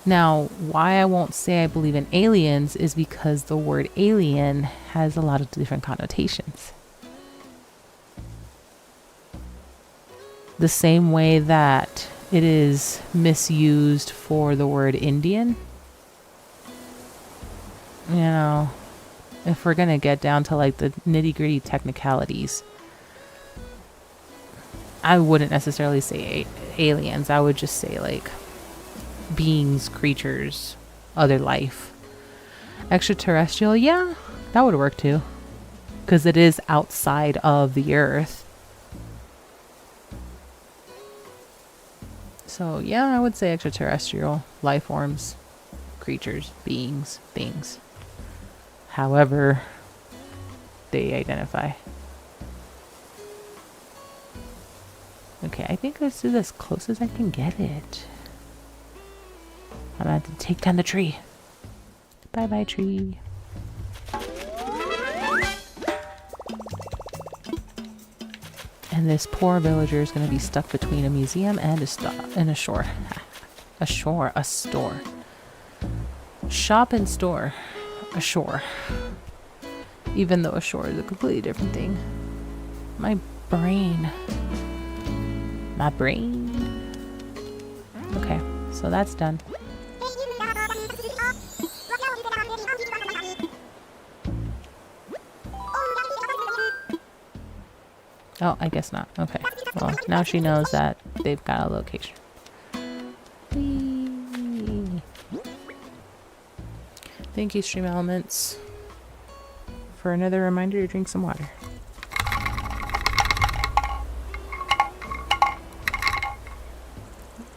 Now, why I won't say I believe in aliens is because the word alien has a lot of different connotations. The same way that it is misused for the word Indian. You know, if we're gonna get down to like the nitty-gritty technicalities, I wouldn't necessarily say aliens. I would just say like beings, creatures, other life. Extraterrestrial, yeah, that would work too, because it is outside of the Earth. So yeah, I would say extraterrestrial, life forms, creatures, beings, things. However they identify. Okay, I think this is as close as I can get it. I'm gonna have to take down the tree. Bye bye, tree. And this poor villager is gonna be stuck between a museum and a shore. A store. Shop and store. A shore. Even though a shore is a completely different thing. My brain. Okay, so that's done. Oh, I guess not. Okay. Well, now she knows that they've got a location. Whee! Thank you, Stream Elements, for another reminder to drink some water.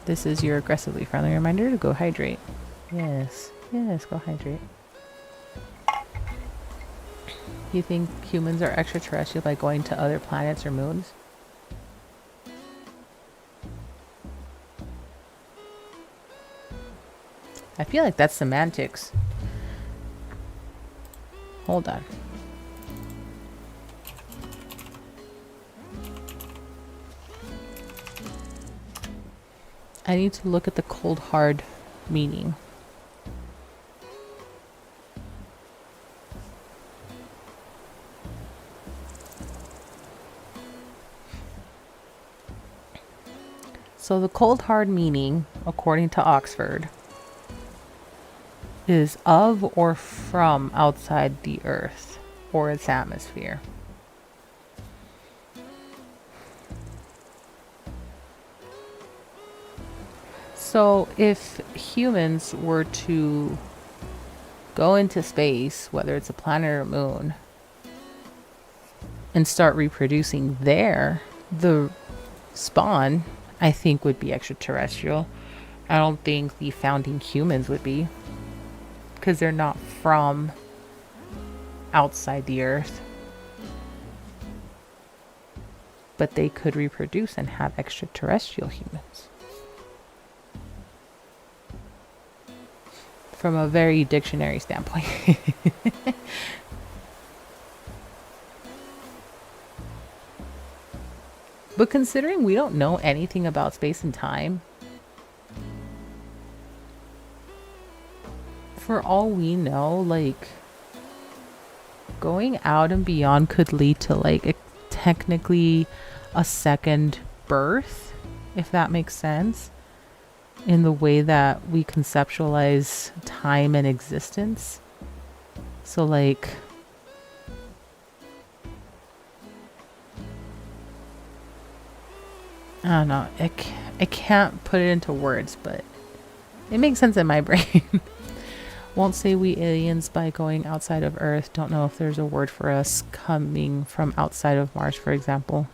This is your aggressively friendly reminder to go hydrate. Yes, go hydrate. You think humans are extraterrestrial by going to other planets or moons? I feel like that's semantics. Hold on. I need to look at the cold hard meaning. So the cold hard meaning, according to Oxford, is of or from outside the Earth or its atmosphere. So if humans were to go into space, whether it's a planet or moon, and start reproducing there, the spawn, I think, would be extraterrestrial. I don't think the founding humans would be, because they're not from outside the Earth. But they could reproduce and have extraterrestrial humans. From a very dictionary standpoint. But considering we don't know anything about space and time, for all we know, like, going out and beyond could lead to, like, technically a second birth, if that makes sense, in the way that we conceptualize time and existence. So, like, I don't know, I can't put it into words, but it makes sense in my brain. Won't say we aliens by going outside of Earth. Don't know if there's a word for us coming from outside of Mars, for example.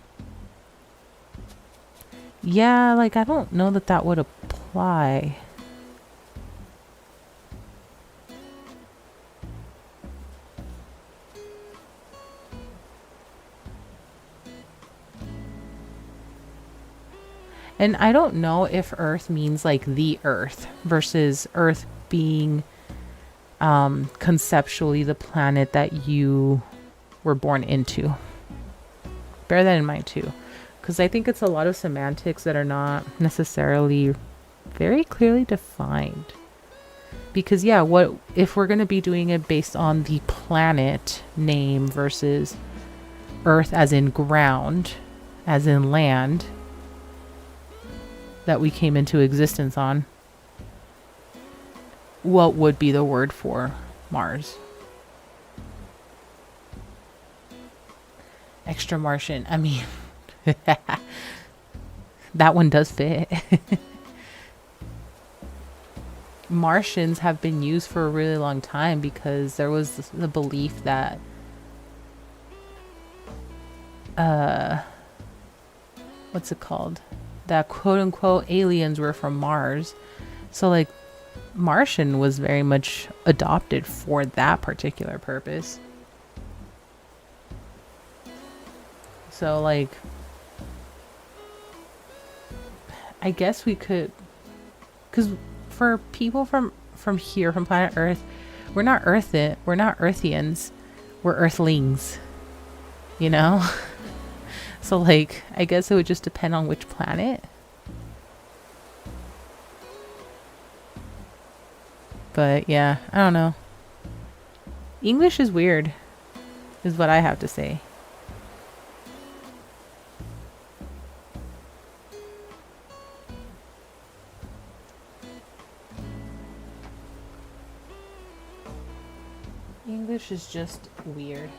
Yeah, like, I don't know that that would apply. And I don't know if Earth means like the Earth versus Earth being conceptually the planet that you were born into. Bear that in mind too, because I think it's a lot of semantics that are not necessarily very clearly defined. Because yeah, what if we're going to be doing it based on the planet name versus Earth as in ground, as in land that we came into existence on? What would be the word for Mars? Extra Martian. I mean, that one does fit. Martians have been used for a really long time because there was the belief that what's it called? That quote unquote aliens were from Mars. So like Martian was very much adopted for that particular purpose. So like I guess we could, because for people from here, from planet Earth, we're not Earthians, we're Earthlings, you know. So like I guess it would just depend on which planet. But yeah, I don't know. English is weird, is what I have to say. English is just weird,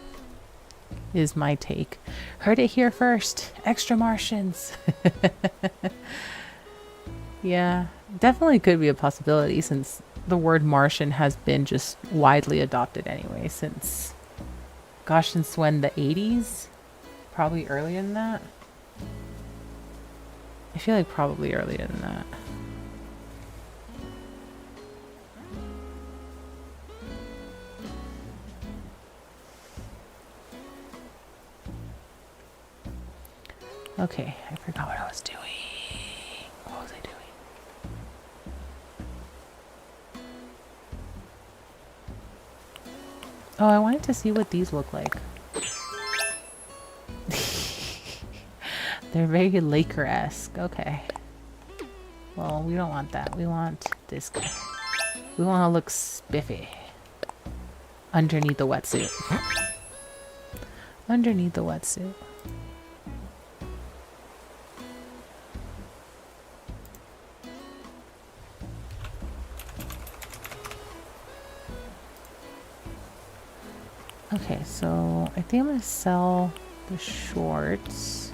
is my take. Heard it here first. Extra Martians. Yeah, definitely could be a possibility, since the word Martian has been just widely adopted anyway since, gosh, since when? The 80s? Probably earlier than that. I feel like probably earlier than that. Okay, I forgot what I was doing. What was I doing? Oh, I wanted to see what these look like. They're very Laker-esque. Okay. Well, we don't want that. We want this guy. We want to look spiffy. Underneath the wetsuit. Underneath the wetsuit. Okay, so I think I'm gonna sell the shorts.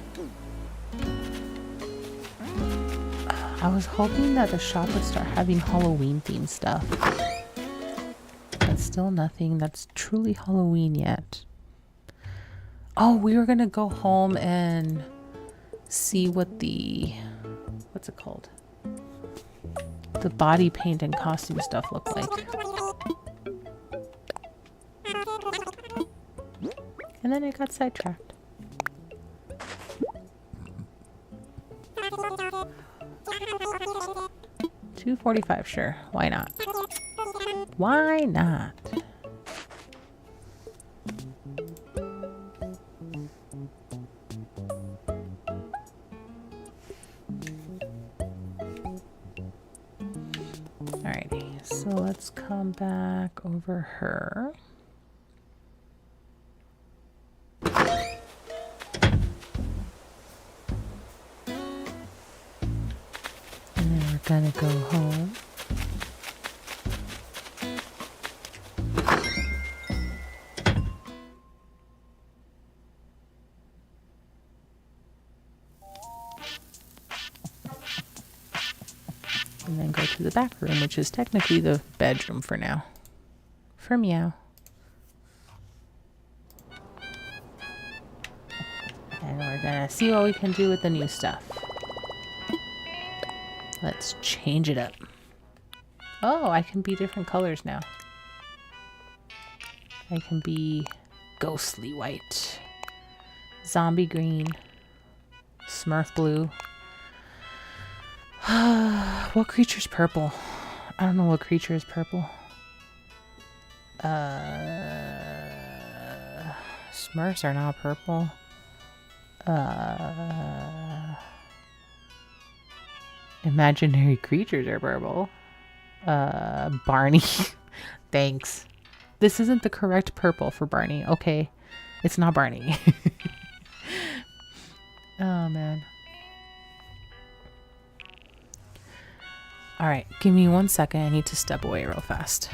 I was hoping that the shop would start having Halloween themed stuff. But still nothing that's truly Halloween yet. Oh, we were gonna go home and see what the, what's it called? The body paint and costume stuff look like. And then I got sidetracked. $2.45, sure. Why not? Why not? Alrighty, so let's come back over her. And then we're gonna go home. And then go to the back room, which is technically the bedroom for now. For Meow. And we're gonna see what we can do with the new stuff. Let's change it up. Oh, I can be different colors now. I can be ghostly white, zombie green, Smurf blue. What creature's purple? I don't know what creature is purple. Smurfs are not purple. Imaginary creatures are purple. Barney. Thanks. This isn't the correct purple for Barney. Okay. It's not Barney. Oh, man. Alright, give me 1 second. I need to step away real fast.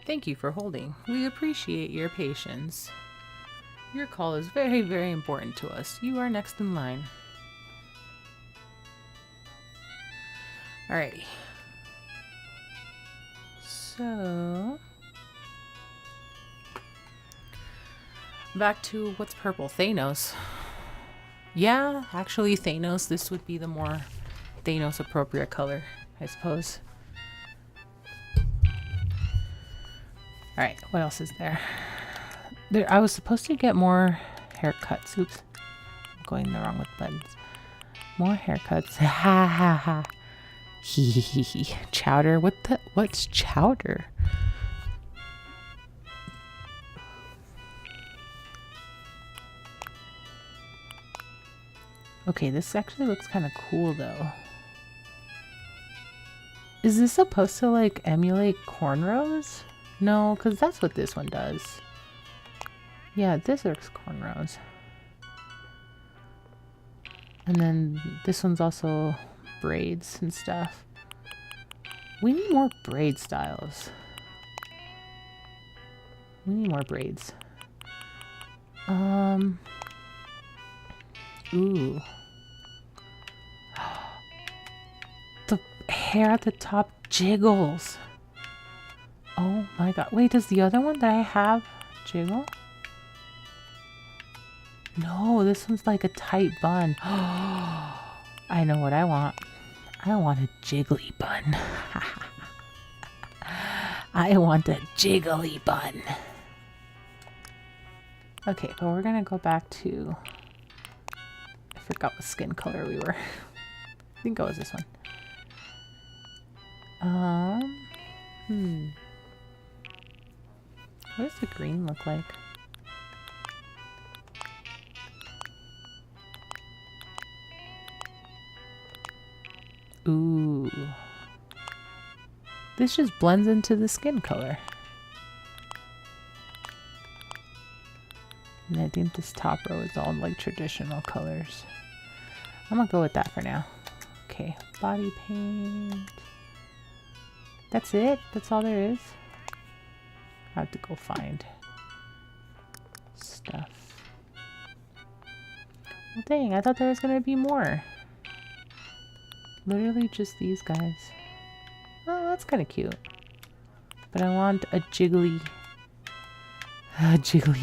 Thank you for holding. We appreciate your patience. Your call is very, very important to us. You are next in line. Alrighty. So... back to what's purple? Thanos. Yeah, actually Thanos. This would be the more Thanos appropriate color, I suppose. Alright, what else is there? I was supposed to get more haircuts. Oops. I'm going the wrong with buttons. More haircuts. Ha ha ha. Hee hee hee. Chowder? What's chowder? Okay, this actually looks kind of cool though. Is this supposed to like emulate cornrows? No, because that's what this one does. Yeah, this looks cornrows. And then this one's also braids and stuff. We need more braid styles. We need more braids. Ooh. The hair at the top jiggles. Oh my god. Wait, does the other one that I have jiggle? No, this one's like a tight bun. I know what I want. I want a jiggly bun. I want a jiggly bun. Okay, but we're gonna go back to... I forgot what skin color we were. I think it was this one. What does the green look like? Ooh. This just blends into the skin color. And I think this top row is all like traditional colors. I'm gonna go with that for now. Okay, body paint. That's it? That's all there is? I have to go find stuff. Well, dang, I thought there was gonna be more. Literally just these guys. Oh, that's kind of cute. But I want a jiggly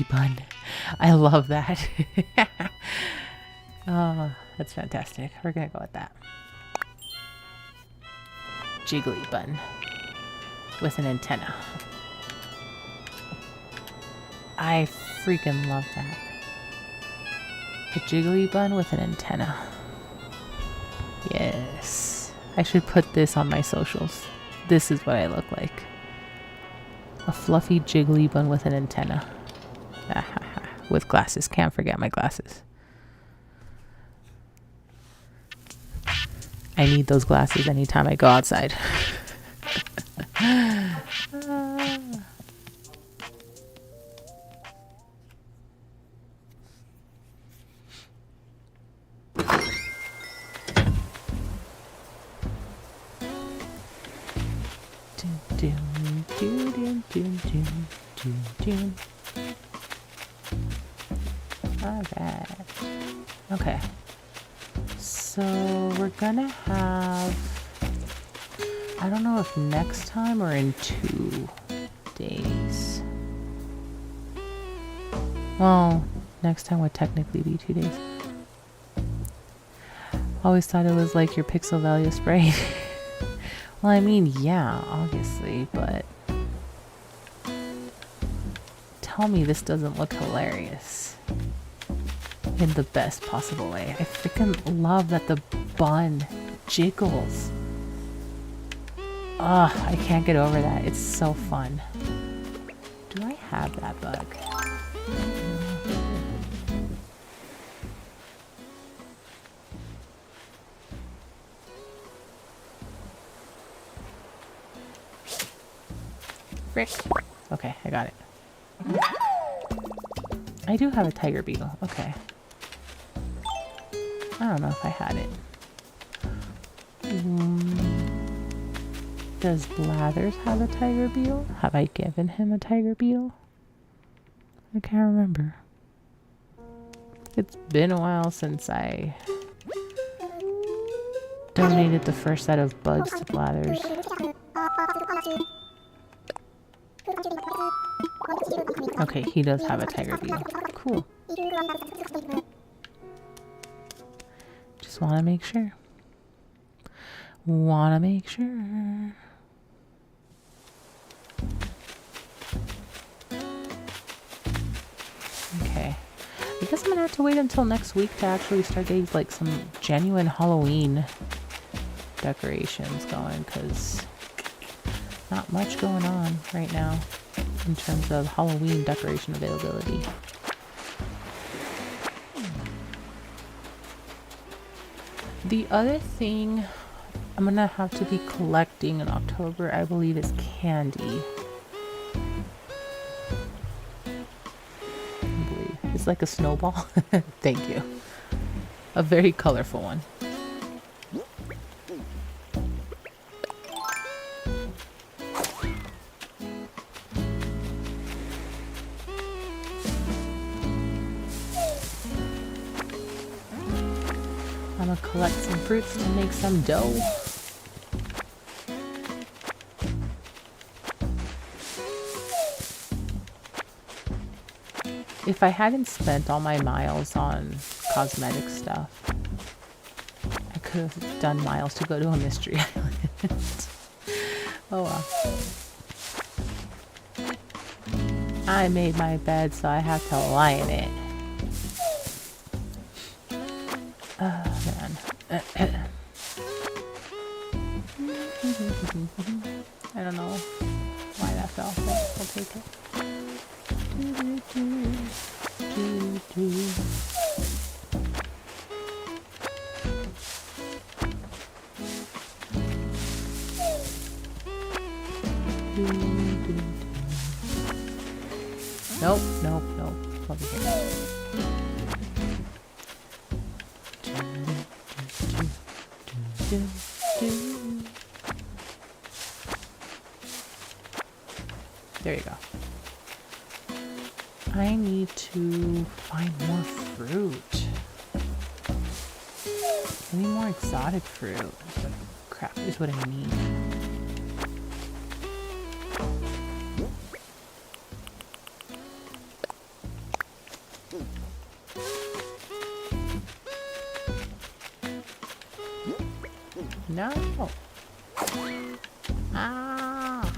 bun. I love that. Oh, that's fantastic. We're gonna go with that. Jiggly bun with an antenna. I freaking love that. A jiggly bun with an antenna. Yes. I should put this on my socials. This is what I look like. A fluffy jiggly bun with an antenna. With glasses. Can't forget my glasses. I need those glasses anytime I go outside. Alright. Okay. So we're gonna have, I don't know if next time or in 2 days. Well, next time would technically be 2 days. Always thought it was like your pixelvelia spray. Well, I mean, yeah, obviously, but tell me this doesn't look hilarious in the best possible way. I freaking love that the bun jiggles. Ugh, I can't get over that. It's so fun. Do I have that bug? Frick. Okay, I got it. I do have a tiger beetle. Okay. I don't know if I had it. Does Blathers have a tiger beetle? Have I given him a tiger beetle? I can't remember. It's been a while since I donated the first set of bugs to Blathers. Okay, he does have a tiger beetle. Cool. Just want to make sure. Want to make sure. Okay. I guess I'm gonna have to wait until next week to actually start getting like some genuine Halloween decorations going, because not much going on right now in terms of Halloween decoration availability. The other thing I'm gonna have to be collecting in October, I believe, is candy. It's like a snowball. Thank you. A very colorful one. I'm gonna collect some fruits to make some dough. If I hadn't spent all my miles on cosmetic stuff, I could have done miles to go to a mystery island. Oh well. I made my bed, so I have to lie in it. Oh man. I don't know why that fell, but I'll take it. Nope, nope, nope. Over here. There you go. I need to find more fruit. I need more exotic fruit. Crap is what I need. No. Ah.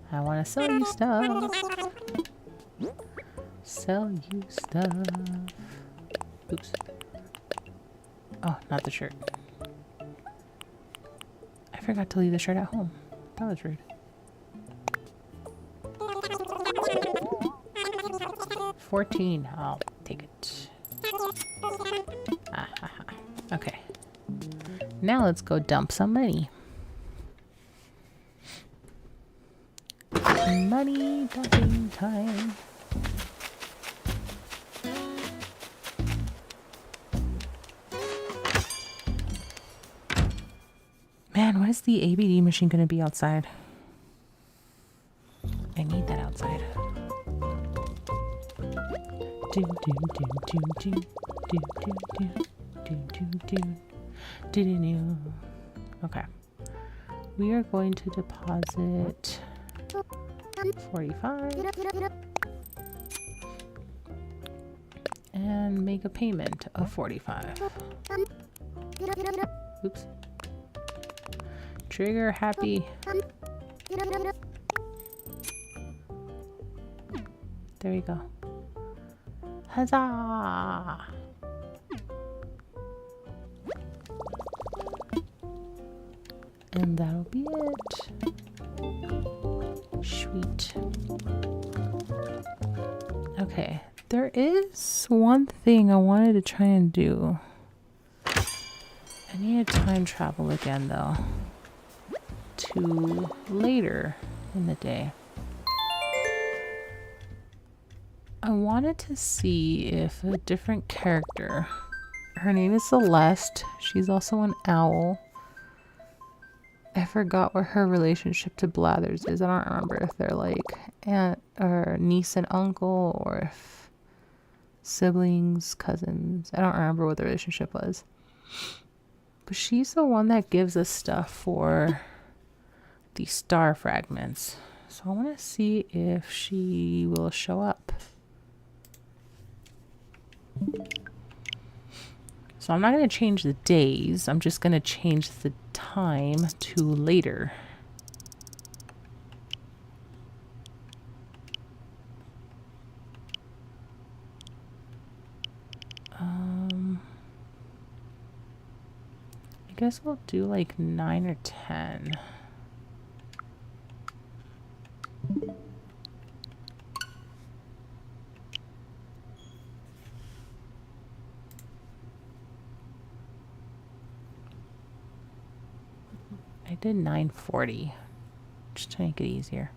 I want to sell you stuff. Sell you stuff. Oops. Oh, not the shirt. I forgot to leave the shirt at home. That was rude. 14. I'll take it. Okay. Now let's go dump some money. Money dumping time. Man, why is the ABD machine going to be outside? I need that outside. Okay. We are going to deposit 45 and make a payment of 45. Oops. Trigger happy. There we go. Huzzah! And that'll be it. Sweet. Okay, There is one thing I wanted to try and do. I need to time travel again, though. To later in the day. I wanted to see if a different character... Her name is Celeste. She's also an owl. I forgot what her relationship to Blathers is. I don't remember if they're like aunt or niece and uncle or if siblings, cousins. I don't remember what the relationship was. But she's the one that gives us stuff for the star fragments. So I want to see if she will show up. So I'm not going to change the days. I'm just going to change the time to later. I guess we'll do like 9 or 10. I did 9:40 just to make it easier.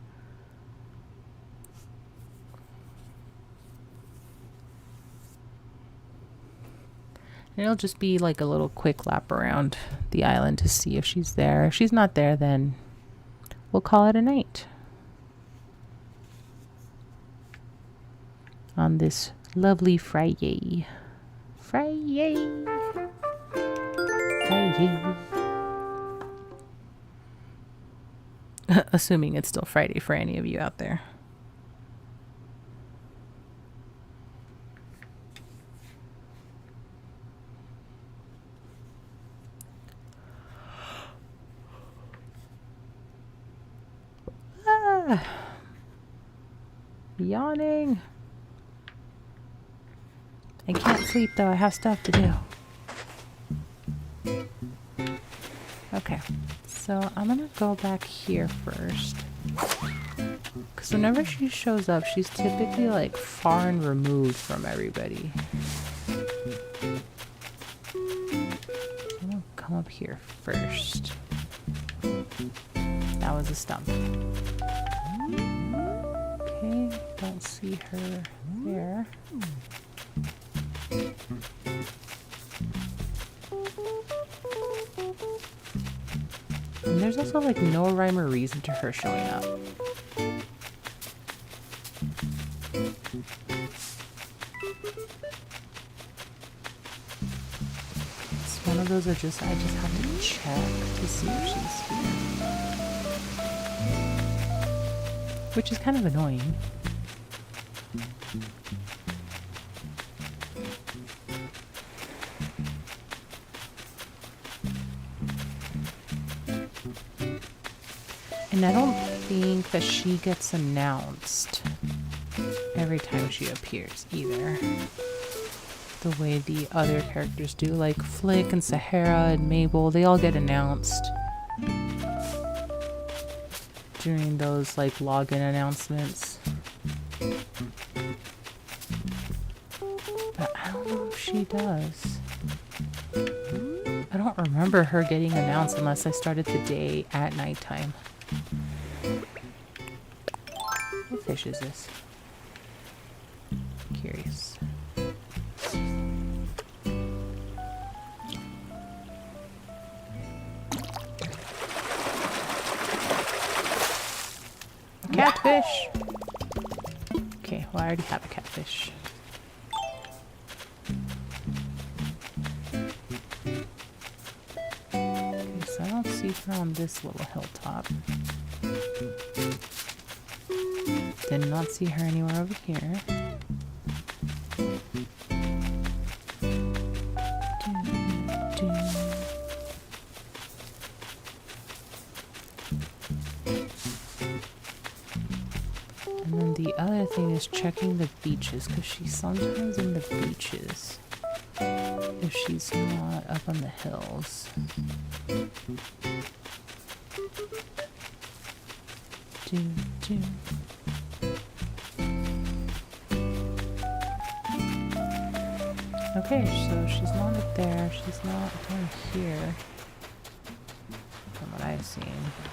And it'll just be like a little quick lap around the island to see if she's there. If she's not there, then we'll call it a night. On this lovely Friday. Friday. Friday. Assuming it's still Friday for any of you out there. Yawning. I can't sleep though. I have stuff to do. Okay. So I'm gonna go back here first. Because whenever she shows up, she's typically like far and removed from everybody. I'm gonna come up here first. That was a stump. Okay, don't see her there. And there's also like no rhyme or reason to her showing up. It's one of those that I just have to check to see if she's here. Which is kind of annoying. And I don't think that she gets announced every time she appears either. The way the other characters do, like Flick and Sahara and Mabel, they all get announced during those like login announcements. But I don't know if she does. I don't remember her getting announced unless I started the day at nighttime. What fish is this? Curious. Catfish! Okay, well I already have a catfish. Okay, so I don't see her on this little hilltop. Did not see her anywhere over here. And then the other thing is checking the beaches, because she's sometimes in the beaches if she's not up on the hills. Okay, so she's not up there. She's not down here. From what I've seen.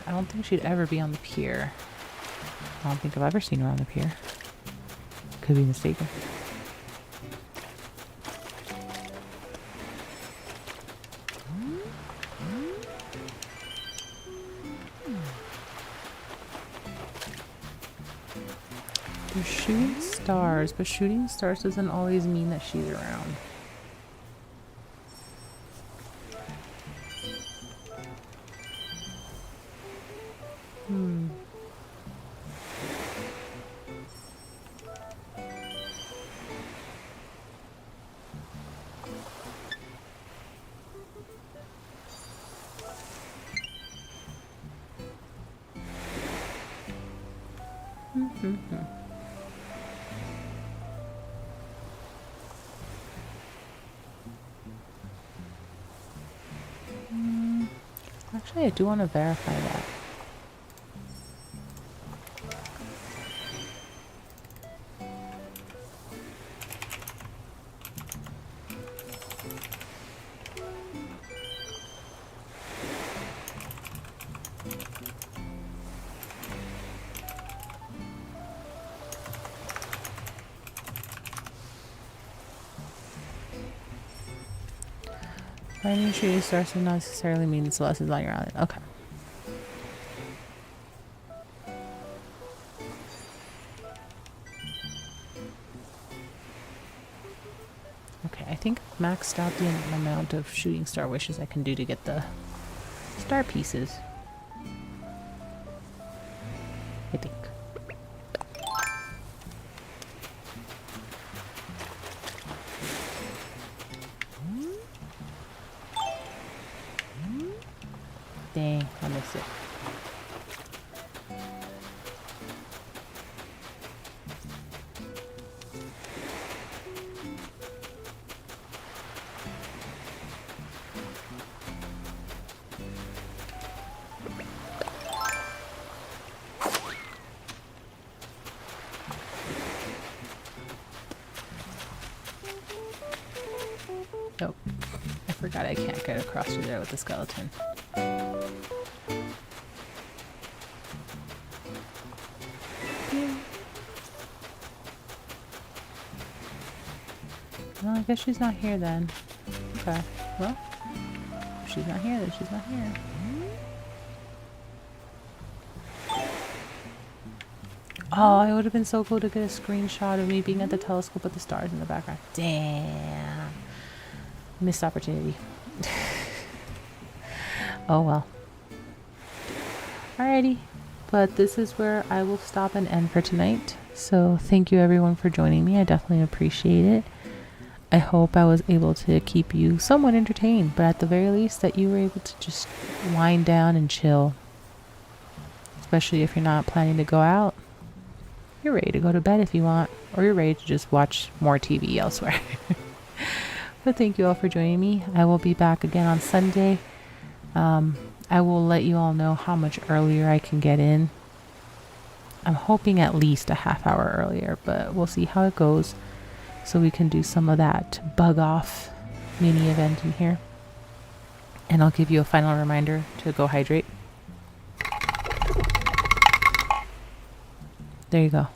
I don't think she'd ever be on the pier. I don't think I've ever seen her on the pier. Could be mistaken. They're shooting stars, but shooting stars doesn't always mean that she's around. Actually, I do want to verify that. Finding shooting stars does not necessarily mean Celeste is on your island. Okay. Okay, I think I've maxed out the amount of shooting star wishes I can do to get the star pieces. I think. Dang, I missed it. Nope. I forgot I can't get across through there with the skeleton. Well, I guess she's not here then. Okay. Well, if she's not here, then she's not here. Oh, it would have been so cool to get a screenshot of me being at the telescope with the stars in the background. Damn. Missed opportunity. Oh well. Alrighty. But this is where I will stop and end for tonight. So thank you everyone for joining me. I definitely appreciate it. I hope I was able to keep you somewhat entertained, but at the very least that you were able to just wind down and chill. Especially if you're not planning to go out. You're ready to go to bed if you want, or you're ready to just watch more TV elsewhere. But thank you all for joining me. I will be back again on Sunday. I will let you all know how much earlier I can get in. I'm hoping at least a half hour earlier, but we'll see how it goes. So we can do some of that bug off mini event in here. And I'll give you a final reminder to go hydrate. There you go.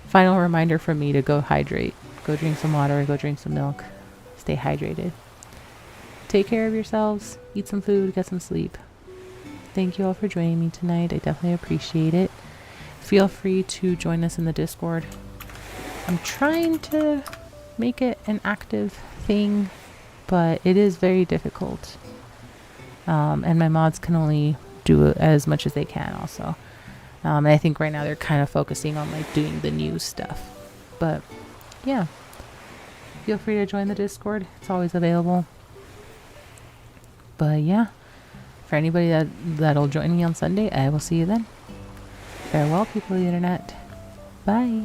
Final reminder from me to go hydrate. Go drink some water, go drink some milk. Stay hydrated. Take care of yourselves. Eat some food, get some sleep. Thank you all for joining me tonight. I definitely appreciate it. Feel free to join us in the Discord. I'm trying to make it an active thing, but it is very difficult. And my mods can only do as much as they can also. And I think right now they're kind of focusing on like doing the news stuff. But yeah, feel free to join the Discord. It's always available. But yeah, for anybody that'll join me on Sunday, I will see you then. Farewell, people of the internet. Bye.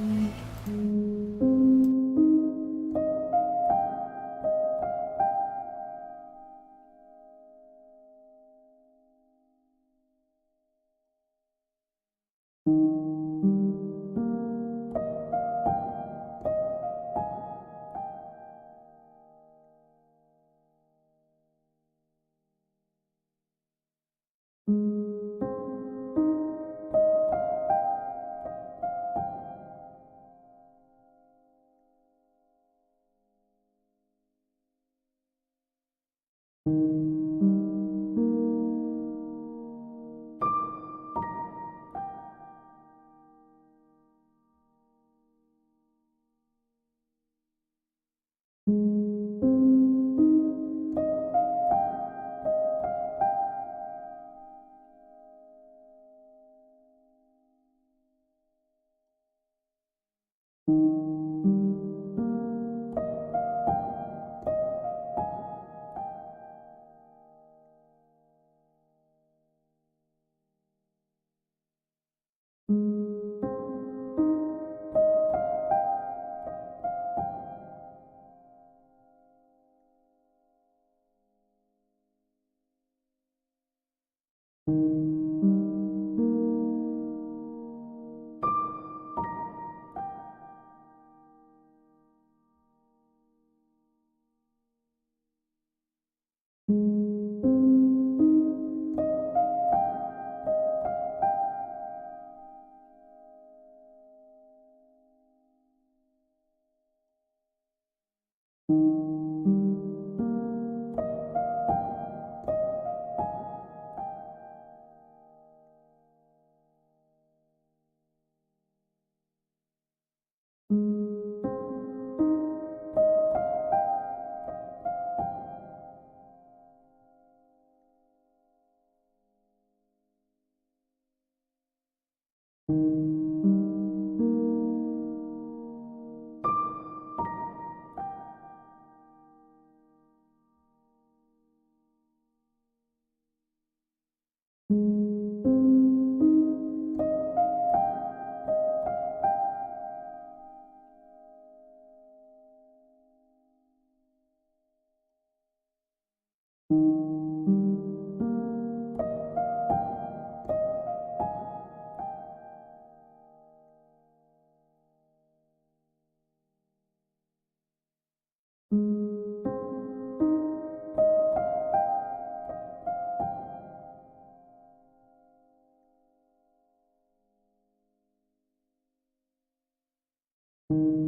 you.